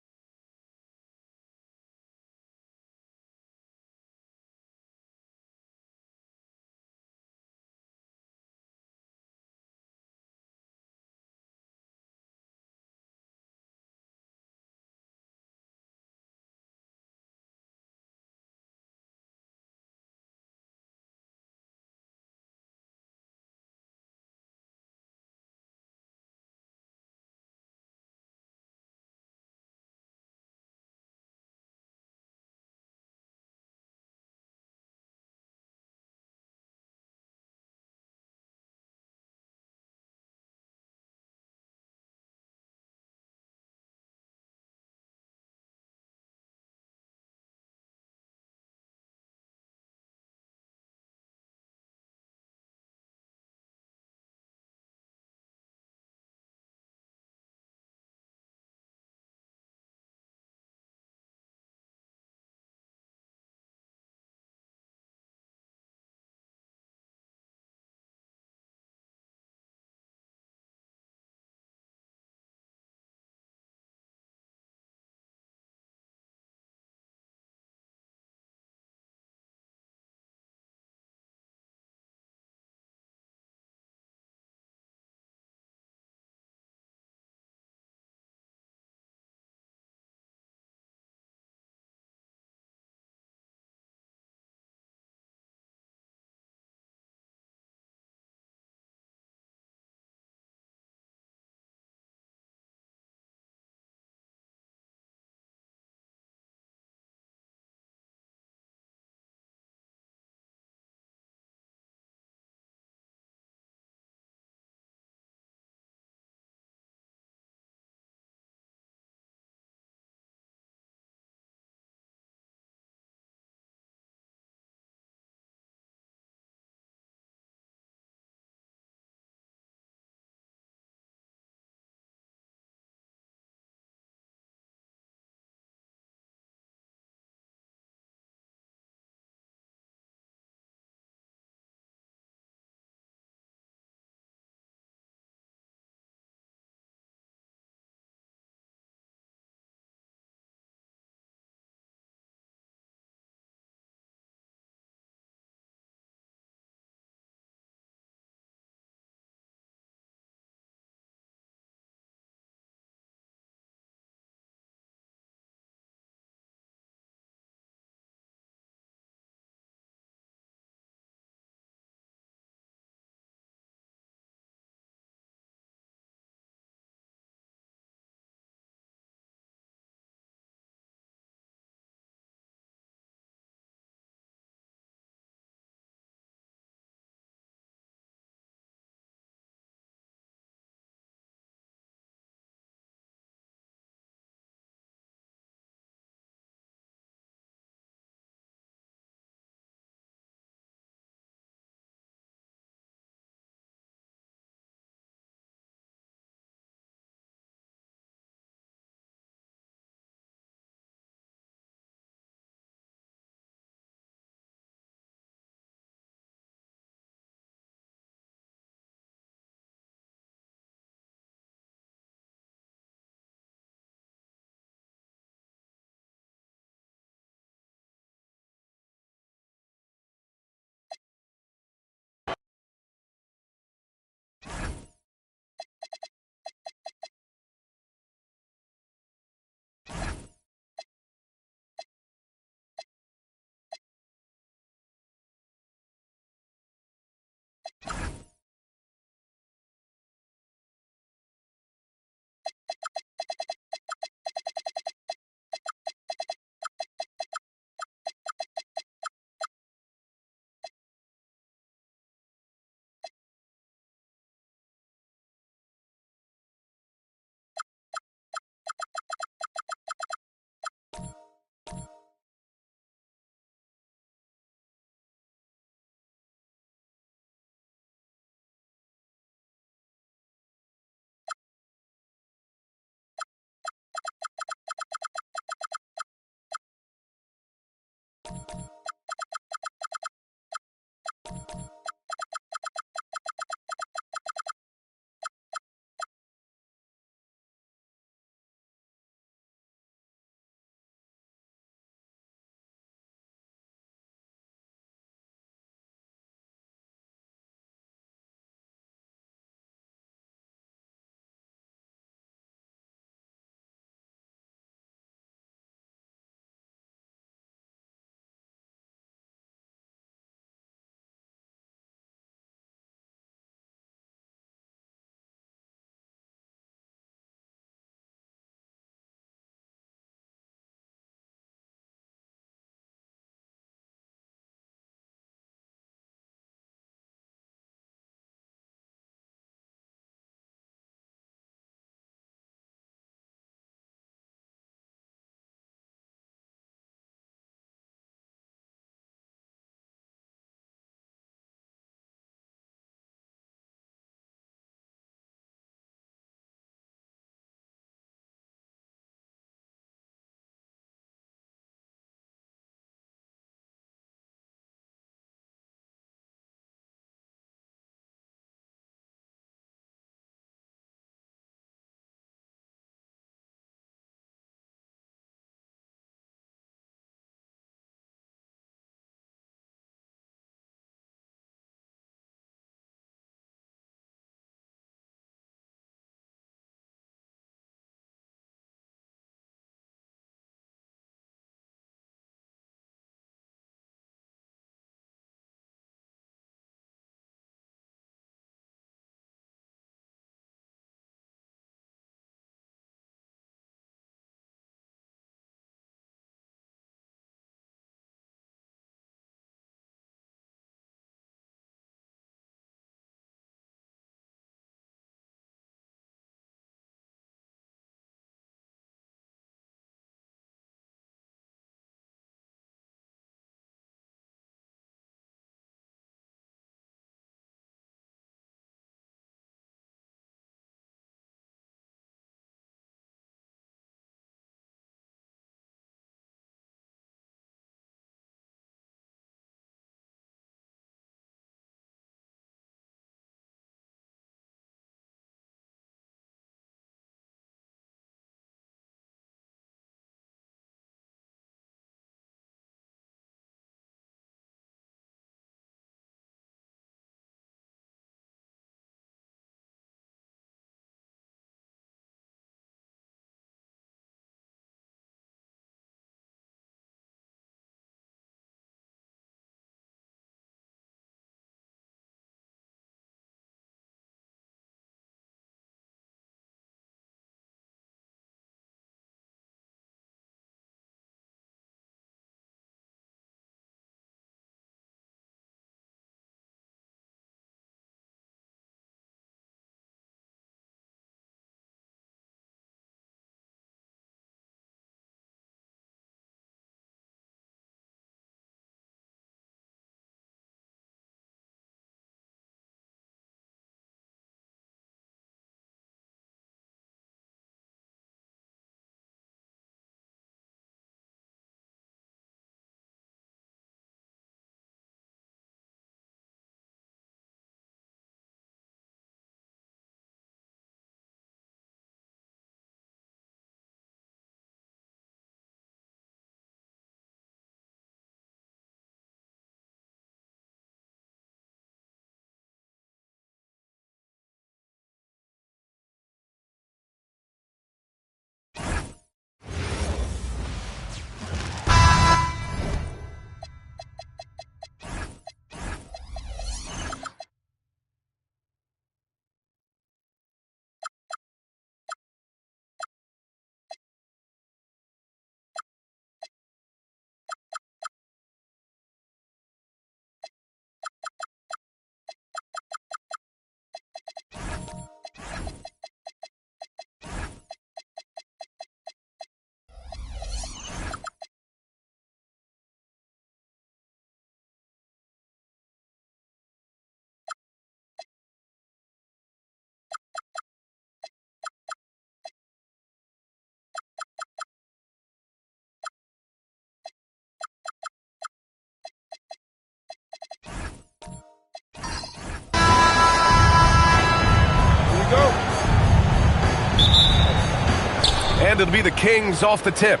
And it'll be the Kings off the tip.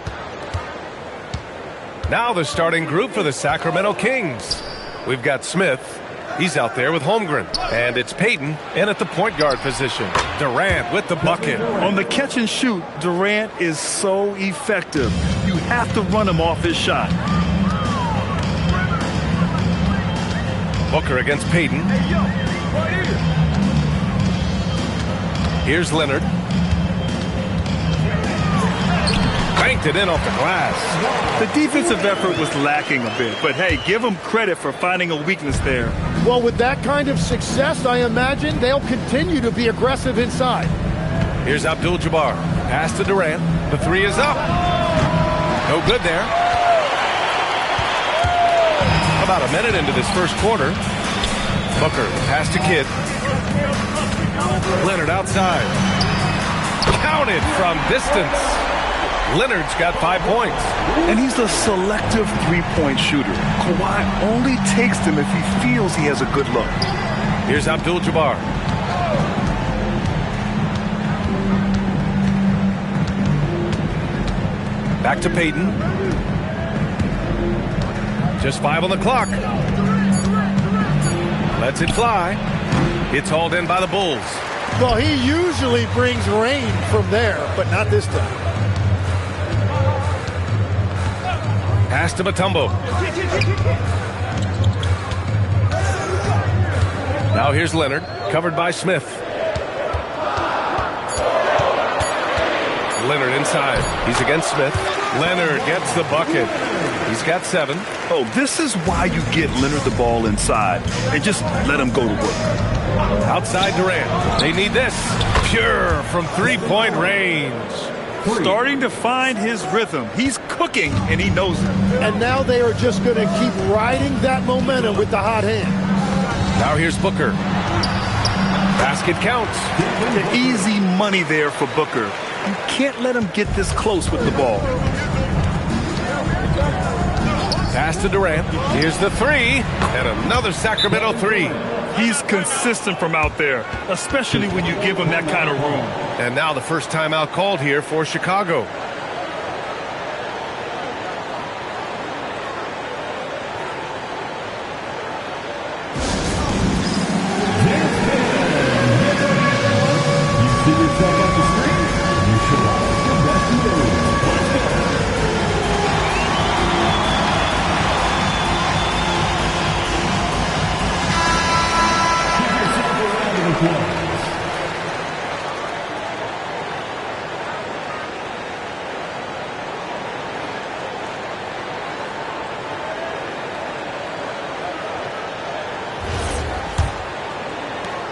Now the starting group for the Sacramento Kings. We've got Smith. He's out there with Holmgren. And it's Payton in at the point guard position. Durant with the bucket. On the catch and shoot, Durant is so effective. You have to run him off his shot. Booker against Payton. Here's Leonard. Banked it in off the glass. The defensive effort was lacking a bit, but hey, give them credit for finding a weakness there. Well, with that kind of success, I imagine they'll continue to be aggressive inside. Here's Abdul-Jabbar. Pass to Durant. The three is up. No good there. About a minute into this first quarter. Booker, pass to Kidd. Leonard outside. Counted from distance. Leonard's got 5 points. And he's a selective three-point shooter. Kawhi only takes them if he feels he has a good look. Here's Abdul-Jabbar. Back to Payton. Just 5 on the clock. Lets it fly. It's hauled in by the Bulls. Well, he usually brings rain from there, but not this time. Pass to Mutombo. Now here's Leonard, covered by Smith. Leonard inside. He's against Smith. Leonard gets the bucket. He's got 7. Oh, this is why you get Leonard the ball inside and just let him go to work. Outside Durant. They need this. Pure from three-point range. Starting to find his rhythm. He's cooking, and he knows it. And now they are just going to keep riding that momentum with the hot hand. Now here's Booker. Basket counts. The easy money there for Booker. You can't let him get this close with the ball. Pass to Durant. Here's the three. And another Sacramento three. He's consistent from out there, especially when you give him that kind of room. And now the first timeout called here for Chicago.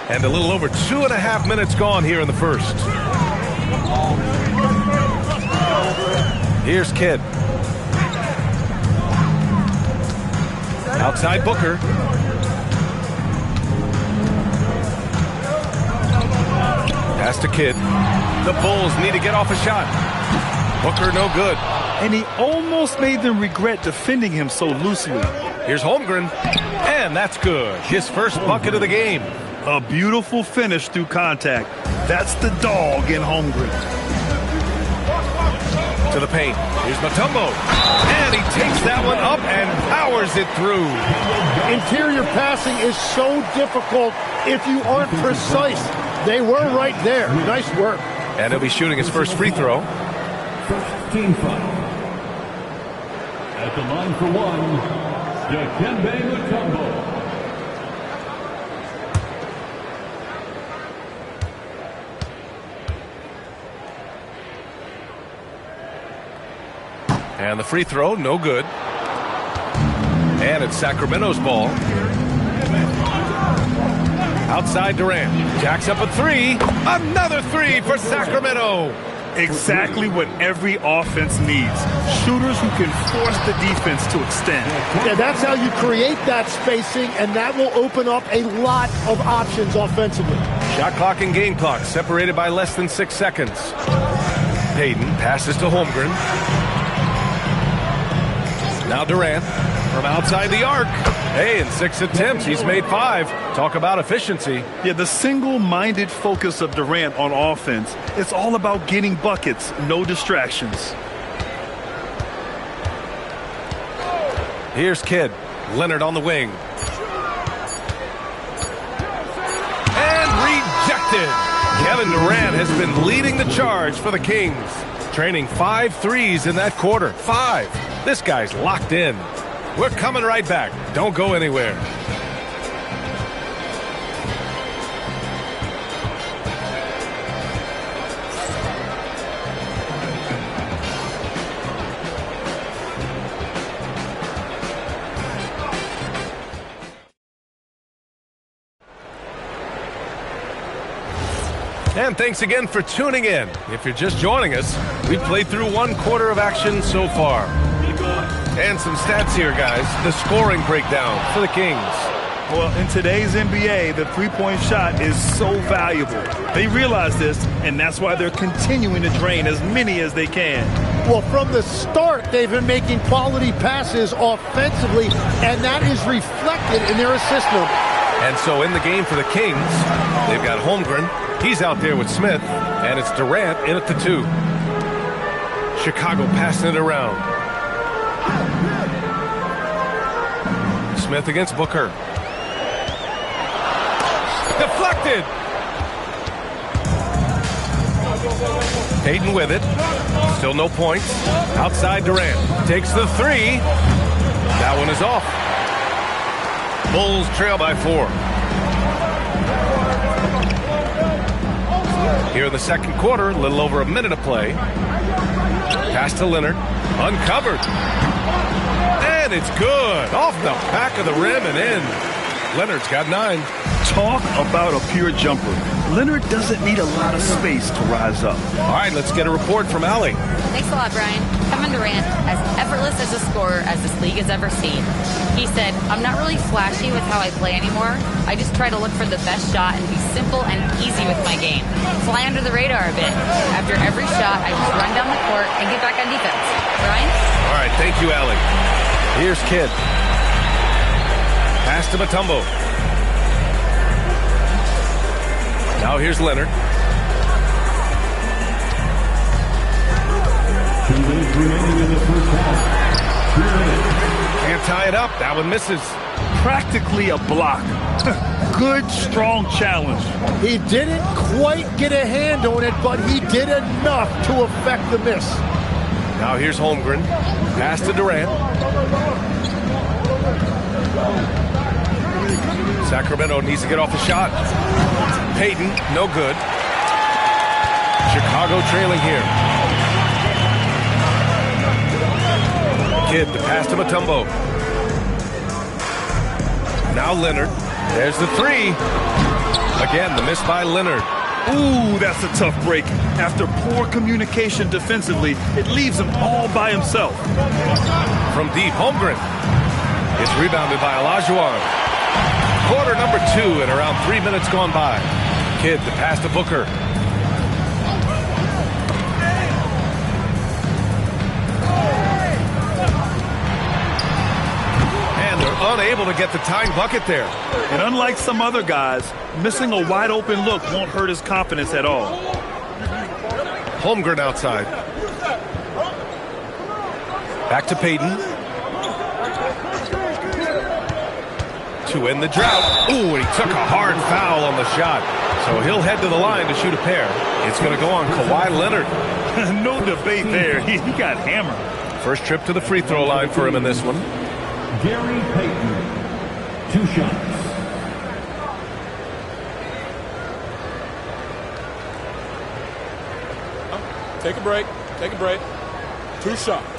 And a little over 2.5 minutes gone here in the first. Here's Kidd. Outside Booker. Pass to Kidd. The Bulls need to get off a shot. Booker no good. And he almost made them regret defending him so loosely. Here's Holmgren. And that's good. His first bucket of the game. A beautiful finish through contact. That's the dog in Holmgren. To the paint. Here's Mutombo. And he takes that one up and powers it through. Interior passing is so difficult if you aren't precise. They were right there. Nice work. And he'll be shooting his first free throw. First team foul. At the line for one, Dikembe Mutombo. And the free throw, no good. And it's Sacramento's ball. Outside Durant. Jacks up a three. Another three for Sacramento. Exactly what every offense needs. Shooters who can force the defense to extend. Yeah, that's how you create that spacing, and that will open up a lot of options offensively. Shot clock and game clock separated by less than 6 seconds. Payton passes to Holmgren. Now Durant. from outside the arc. Hey, in 6 attempts, he's made 5. Talk about efficiency. Yeah, the single-minded focus of Durant on offense, it's all about getting buckets, no distractions. Here's Kidd. Leonard on the wing. And rejected. Kevin Durant has been leading the charge for the Kings. Training 5 threes in that quarter. 5. This guy's locked in. We're coming right back. Don't go anywhere. And thanks again for tuning in. If you're just joining us, we played through 1 quarter of action so far. And some stats here, guys. The scoring breakdown for the Kings. Well, in today's NBA, the three-point shot is so valuable. They realize this, and that's why they're continuing to drain as many as they can. Well, from the start, they've been making quality passes offensively, and that is reflected in their assist number. And so in the game for the Kings, they've got Holmgren. He's out there with Smith, and it's Durant in at the 2. Chicago passing it around. Smith against Booker. Deflected. Payton with it. Still no points. Outside Durant. Takes the 3. That one is off. Bulls trail by 4. Here in the second quarter, a little over a minute of play. Pass to Leonard. Uncovered. And it's good. Off the back of the rim and in. Leonard's got 9. Talk about a pure jumper. Leonard doesn't need a lot of space to rise up. All right, let's get a report from Allie. Thanks a lot, Brian. Kevin Durant, as effortless as a scorer as this league has ever seen. He said, I'm not really flashy with how I play anymore. I just try to look for the best shot and be simple and easy with my game. Fly under the radar a bit. After every shot, I just run down the court and get back on defense. Brian? All right, thank you, Allie. Here's Kidd. Pass to Mutombo. Now here's Leonard. Can't tie it up. That one misses. Practically a block. Good, strong challenge. He didn't quite get a hand on it, but he did enough to affect the miss. Now here's Holmgren. Pass to Durant. Sacramento needs to get off the shot. Payton, no good. Chicago trailing here. Kidd, the pass to Mutombo. Now Leonard. There's the 3. Again, the miss by Leonard. Ooh, that's a tough break. After poor communication defensively, it leaves him all by himself. From deep, Holmgren. It's rebounded by Olajuwon. Quarter number 2 and around 3 minutes gone by. Kidd, the pass to Booker. And they're unable to get the tying bucket there. And unlike some other guys, missing a wide open look won't hurt his confidence at all. Holmgren outside. Back to Payton. To end the drought. Ooh, and he took a hard foul on the shot. So he'll head to the line to shoot a pair. It's going to go on Kawhi Leonard. No debate there. He got hammered. First trip to the free throw line for him in this one. Gary Payton, 2 shots. Take a break. Take a break. 2 shots.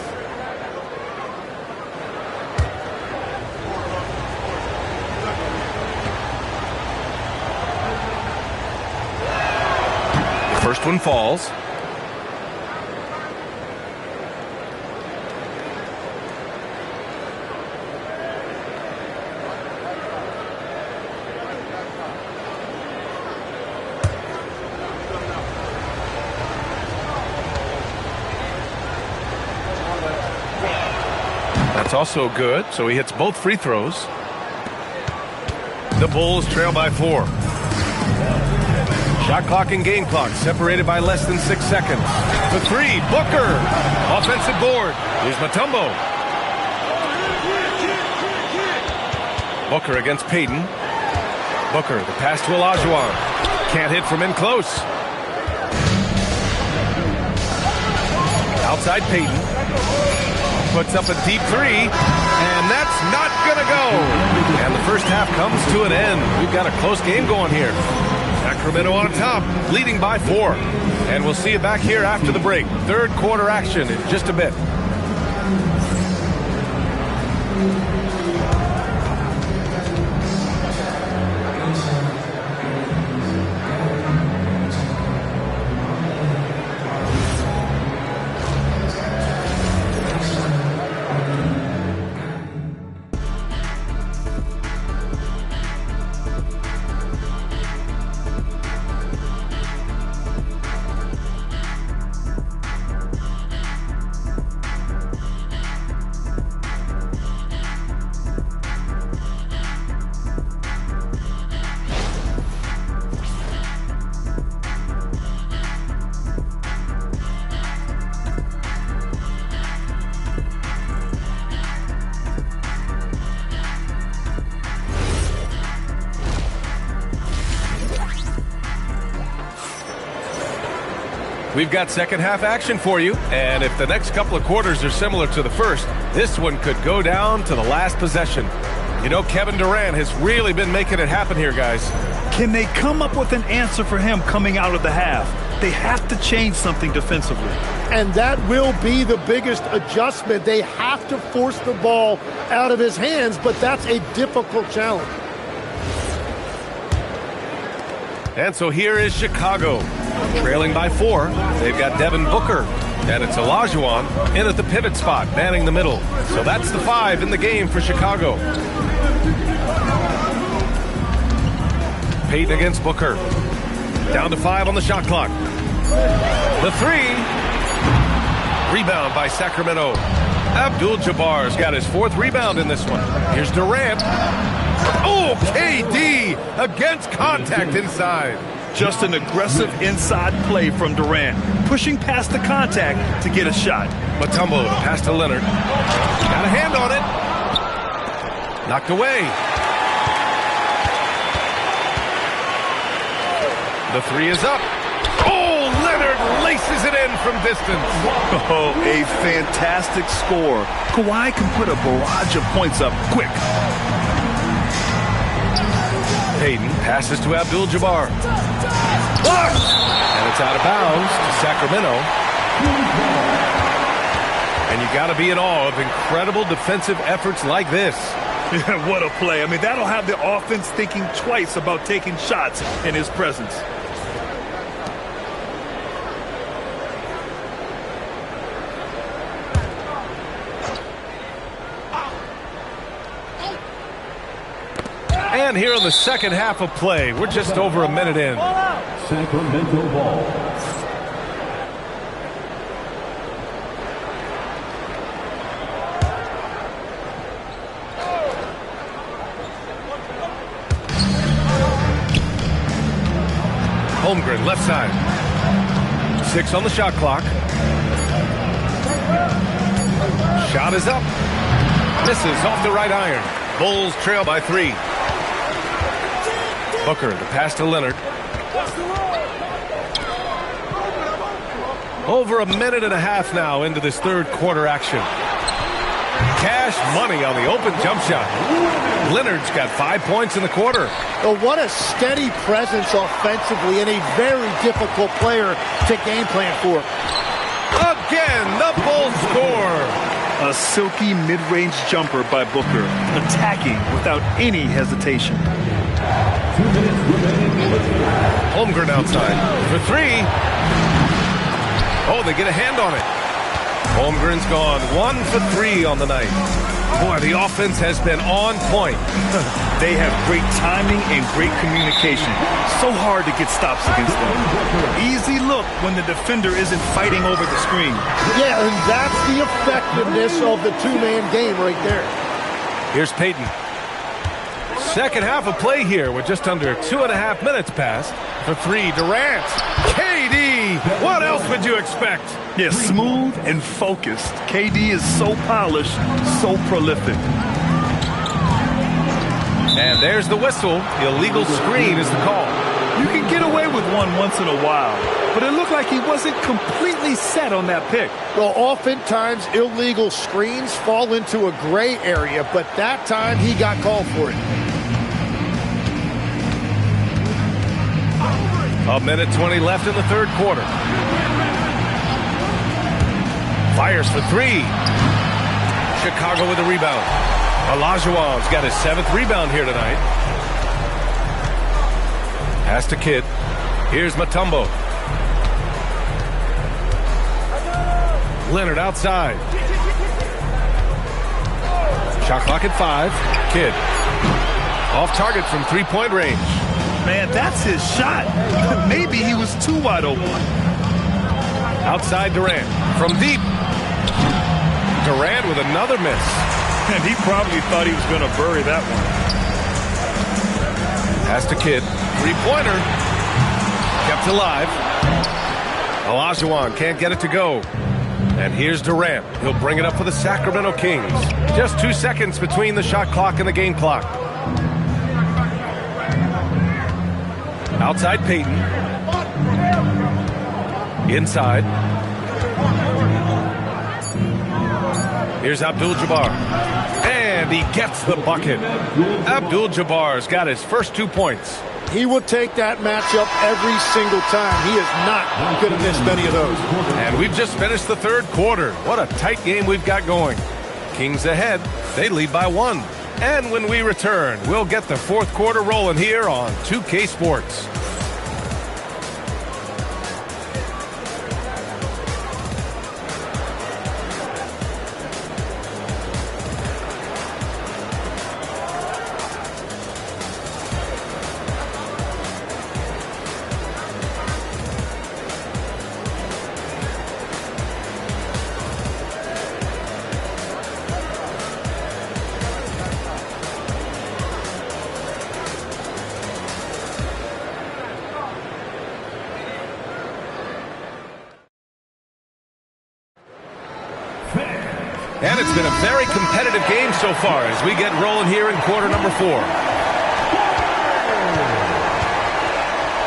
First one falls. That's also good, so he hits both free throws. The Bulls trail by 4. Shot clock and game clock separated by less than 6 seconds. The 3, Booker. Offensive board. Here's Mutombo. Booker against Payton. Booker, the pass to Olajuwon. Can't hit from in close. Outside Payton. Puts up a deep 3, and that's not going to go. And the first half comes to an end. We've got a close game going here. Sacramento on top, leading by 4. And we'll see you back here after the break. Third quarter action in just a bit. We've got second half action for you, and if the next couple of quarters are similar to the first, this one could go down to the last possession. You know, Kevin Durant has really been making it happen here, guys. Can they come up with an answer for him coming out of the half? They have to change something defensively. And that will be the biggest adjustment. They have to force the ball out of his hands, but that's a difficult challenge. And so here is Chicago, trailing by 4. They've got Devin Booker, and it's Olajuwon in at the pivot spot, manning the middle. So that's the 5 in the game for Chicago. Payton against Booker. Down to 5 on the shot clock. The 3. Rebound by Sacramento. Abdul-Jabbar's got his 4th rebound in this one. Here's Durant. Oh, KD against contact inside. Just an aggressive inside play from Durant, pushing past the contact to get a shot. Mutombo, the pass to Leonard. Got a hand on it. Knocked away. The 3 is up. Oh, Leonard laces it in from distance. Oh, a fantastic score. Kawhi can put a barrage of points up quick. Payton passes to Abdul-Jabbar. Blocked! And it's out of bounds to Sacramento. And you got to be in awe of incredible defensive efforts like this. What a play. I mean, that'll have the offense thinking twice about taking shots in his presence. And here in the second half of play, we're just over a minute in. Sacramento ball. Holmgren, left side. 6 on the shot clock. Shot is up. Misses off the right iron. Bulls trail by 3. Booker, the pass to Leonard. Over a minute and a half now into this third quarter action. Cash money on the open jump shot. Leonard's got 5 points in the quarter. Oh, what a steady presence offensively and a very difficult player to game plan for. Again, the Bulls score. A silky mid-range jumper by Booker, attacking without any hesitation. 2 minutes remaining. Holmgren outside for 3. Oh, they get a hand on it. Holmgren's gone 1 for 3 on the night. Boy, the offense has been on point. They have great timing and great communication. So hard to get stops against them. Easy look when the defender isn't fighting over the screen. Yeah, and that's the effectiveness of the two-man game right there. Here's Payton. Second half of play here with just under 2.5 minutes passed. For three, Durant. KD, what else would you expect? Yeah, smooth and focused. KD is so polished, so prolific. And there's the whistle. Illegal screen is the call. You can get away with one once in a while, but it looked like he wasn't completely set on that pick. Well, oftentimes illegal screens fall into a gray area, but that time he got called for it. A minute 20 left in the third quarter. Fires for three. Chicago with a rebound. Olajuwon's got his 7th rebound here tonight. Pass to Kidd. Here's Mutombo. Leonard outside. Shot clock at 5. Kidd. Off target from three-point range. Man, that's his shot. Maybe he was too wide open. Outside Durant. From deep. Durant with another miss. And he probably thought he was going to bury that one. Pass to Kidd. Three-pointer. Kept alive. Olajuwon can't get it to go. And here's Durant. He'll bring it up for the Sacramento Kings. Just 2 seconds between the shot clock and the game clock. Outside Payton. Inside. Here's Abdul-Jabbar. And he gets the bucket. Abdul-Jabbar's got his first 2 points. He will take that matchup every single time. He is not going to miss many of those. And we've just finished the third quarter. What a tight game we've got going. Kings ahead. They lead by 1. And when we return, we'll get the fourth quarter rolling here on 2K Sports. And it's been a very competitive game so far as we get rolling here in quarter number 4. All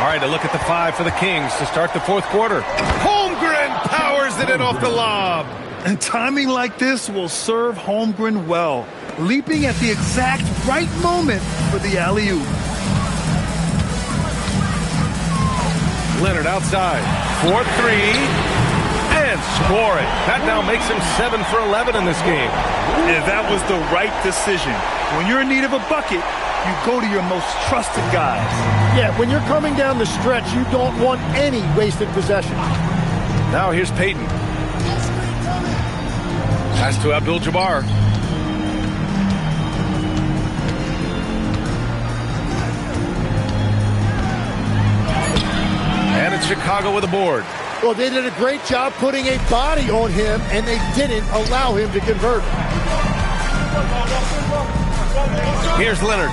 right, a look at the 5 for the Kings to start the fourth quarter. Holmgren powers it in off the lob. And timing like this will serve Holmgren well, leaping at the exact right moment for the alley-oop. Leonard outside. 4-3. And score it. That now makes him 7 for 11 in this game. And that was the right decision. When you're in need of a bucket, you go to your most trusted guys. Yeah, when you're coming down the stretch, you don't want any wasted possession. Now here's Payton. Pass to Abdul-Jabbar. And it's Chicago with a board. Well, they did a great job putting a body on him, and they didn't allow him to convert. Here's Leonard.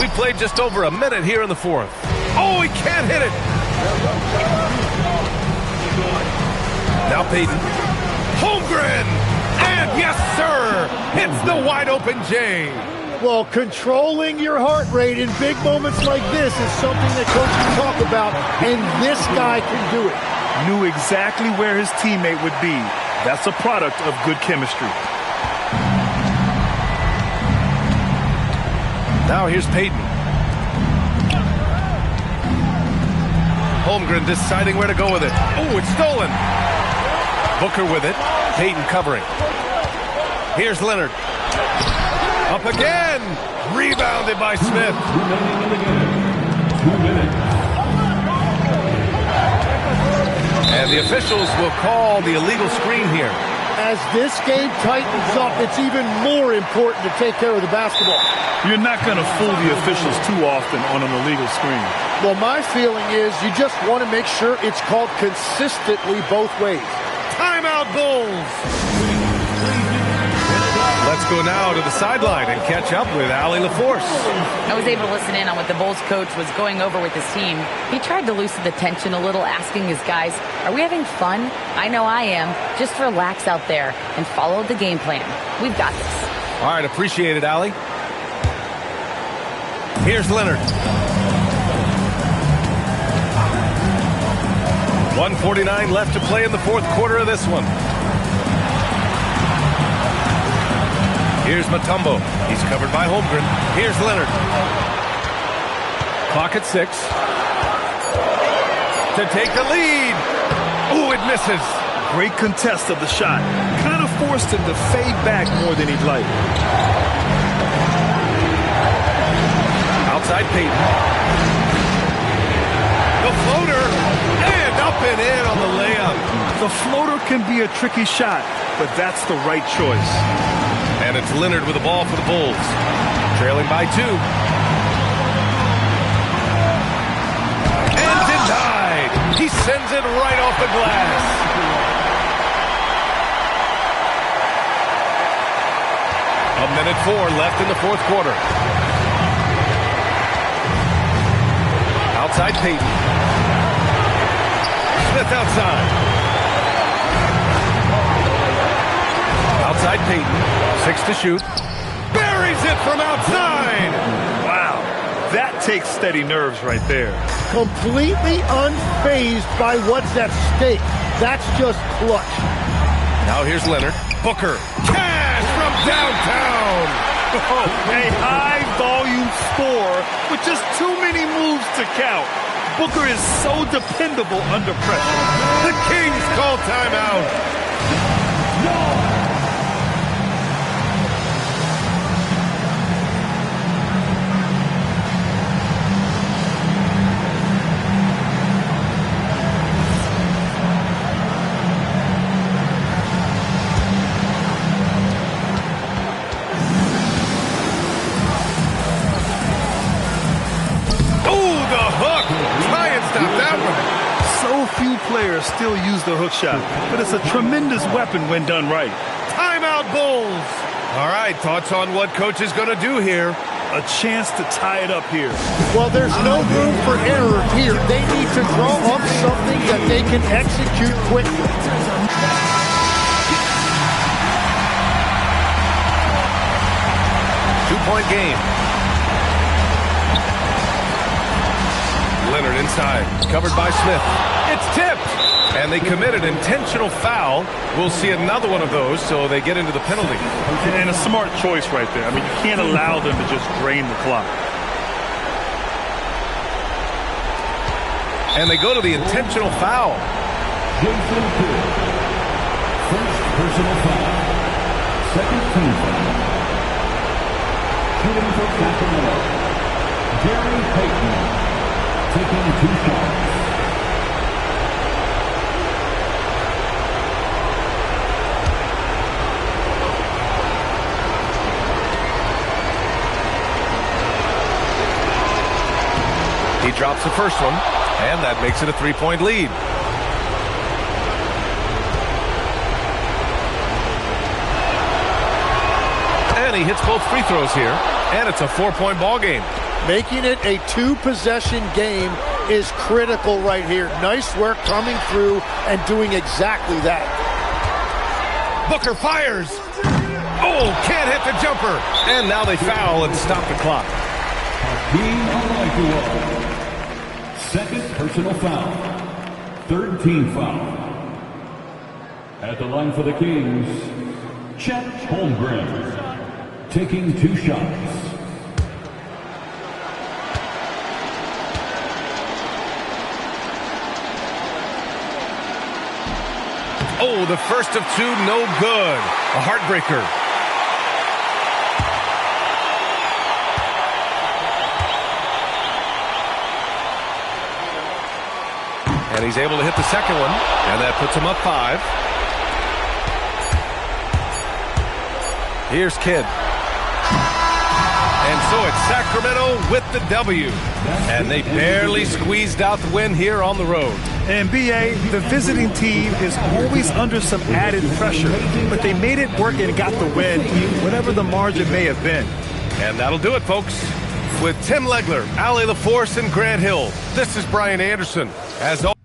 We played just over a minute here in the fourth. Oh, he can't hit it. Now Payton. Holmgren. And yes, sir. It's the wide open J. Well, controlling your heart rate in big moments like this is something that coaches talk about, and this guy can do it. Knew exactly where his teammate would be. That's a product of good chemistry. Now here's Payton. Holmgren deciding where to go with it. Oh, it's stolen. Booker with it. Payton covering. Here's Leonard. Up again. Rebounded by Smith. And And the officials will call the illegal screen here. As this game tightens up, it's even more important to take care of the basketball. You're not going to fool the officials too often on an illegal screen. Well, my feeling is you just want to make sure it's called consistently both ways. Timeout, Bulls! Let's go now to the sideline and catch up with Allie LaForce. I was able to listen in on what the Bulls coach was going over with his team. He tried to loosen the tension a little, asking his guys, are we having fun? I know I am. Just relax out there and follow the game plan. We've got this. All right, appreciate it, Allie. Here's Leonard. 1:49 left to play in the fourth quarter of this one. Here's Mutombo. He's covered by Holmgren. Here's Leonard. Clock at 6. To take the lead. Ooh, it misses. Great contest of the shot. Kind of forced him to fade back more than he'd like. Outside Payton. The floater. And up and in on the layup. The floater can be a tricky shot, but that's the right choice. And it's Leonard with the ball for the Bulls. Trailing by 2. And denied. He sends it right off the glass. A minute 4 left in the fourth quarter. Outside Payton. Smith outside. Outside Payton. 6 to shoot. Buries it from outside. Wow. That takes steady nerves right there. Completely unfazed by what's at stake. That's just clutch. Now here's Leonard. Booker. Cash from downtown. A high-volume score with just too many moves to count. Booker is so dependable under pressure. The Kings call timeout. Players still use the hook shot, but it's a tremendous weapon when done right. Timeout, Bulls. All right, thoughts on what coach is going to do here? A chance to tie it up here. Well, there's no room for error here. They need to draw up something that they can execute quickly. 2-point game. Leonard inside, covered by Smith. It's tipped, and they committed intentional foul. We'll see another one of those, so they get into the penalty. And a smart choice right there. I mean, you can't allow them to just drain the clock. And they go to the intentional foul. Jason Kidd. First personal foul. Second team foul. Shooting for Sacramento. Gary Payton. Taking 2 shots. He drops the first one, and that makes it a 3-point lead. And he hits both free throws here, and it's a 4-point ball game. Making it a 2-possession game is critical right here. Nice work coming through and doing exactly that. Booker fires. Oh, can't hit the jumper. And now they foul and stop the clock. Second personal foul. Third team foul. At the line for the Kings, Chet Holmgren. Taking 2 shots. Oh, the first of 2, no good. A heartbreaker. And he's able to hit the second one, and that puts him up 5. Here's Kidd. And so it's Sacramento with the W. And they barely squeezed out the win here on the road. And B.A., the visiting team is always under some added pressure, but they made it work and got the win, whatever the margin may have been. And that'll do it, folks. With Tim Legler, Allie LaForce, and Grant Hill, this is Brian Anderson. As always,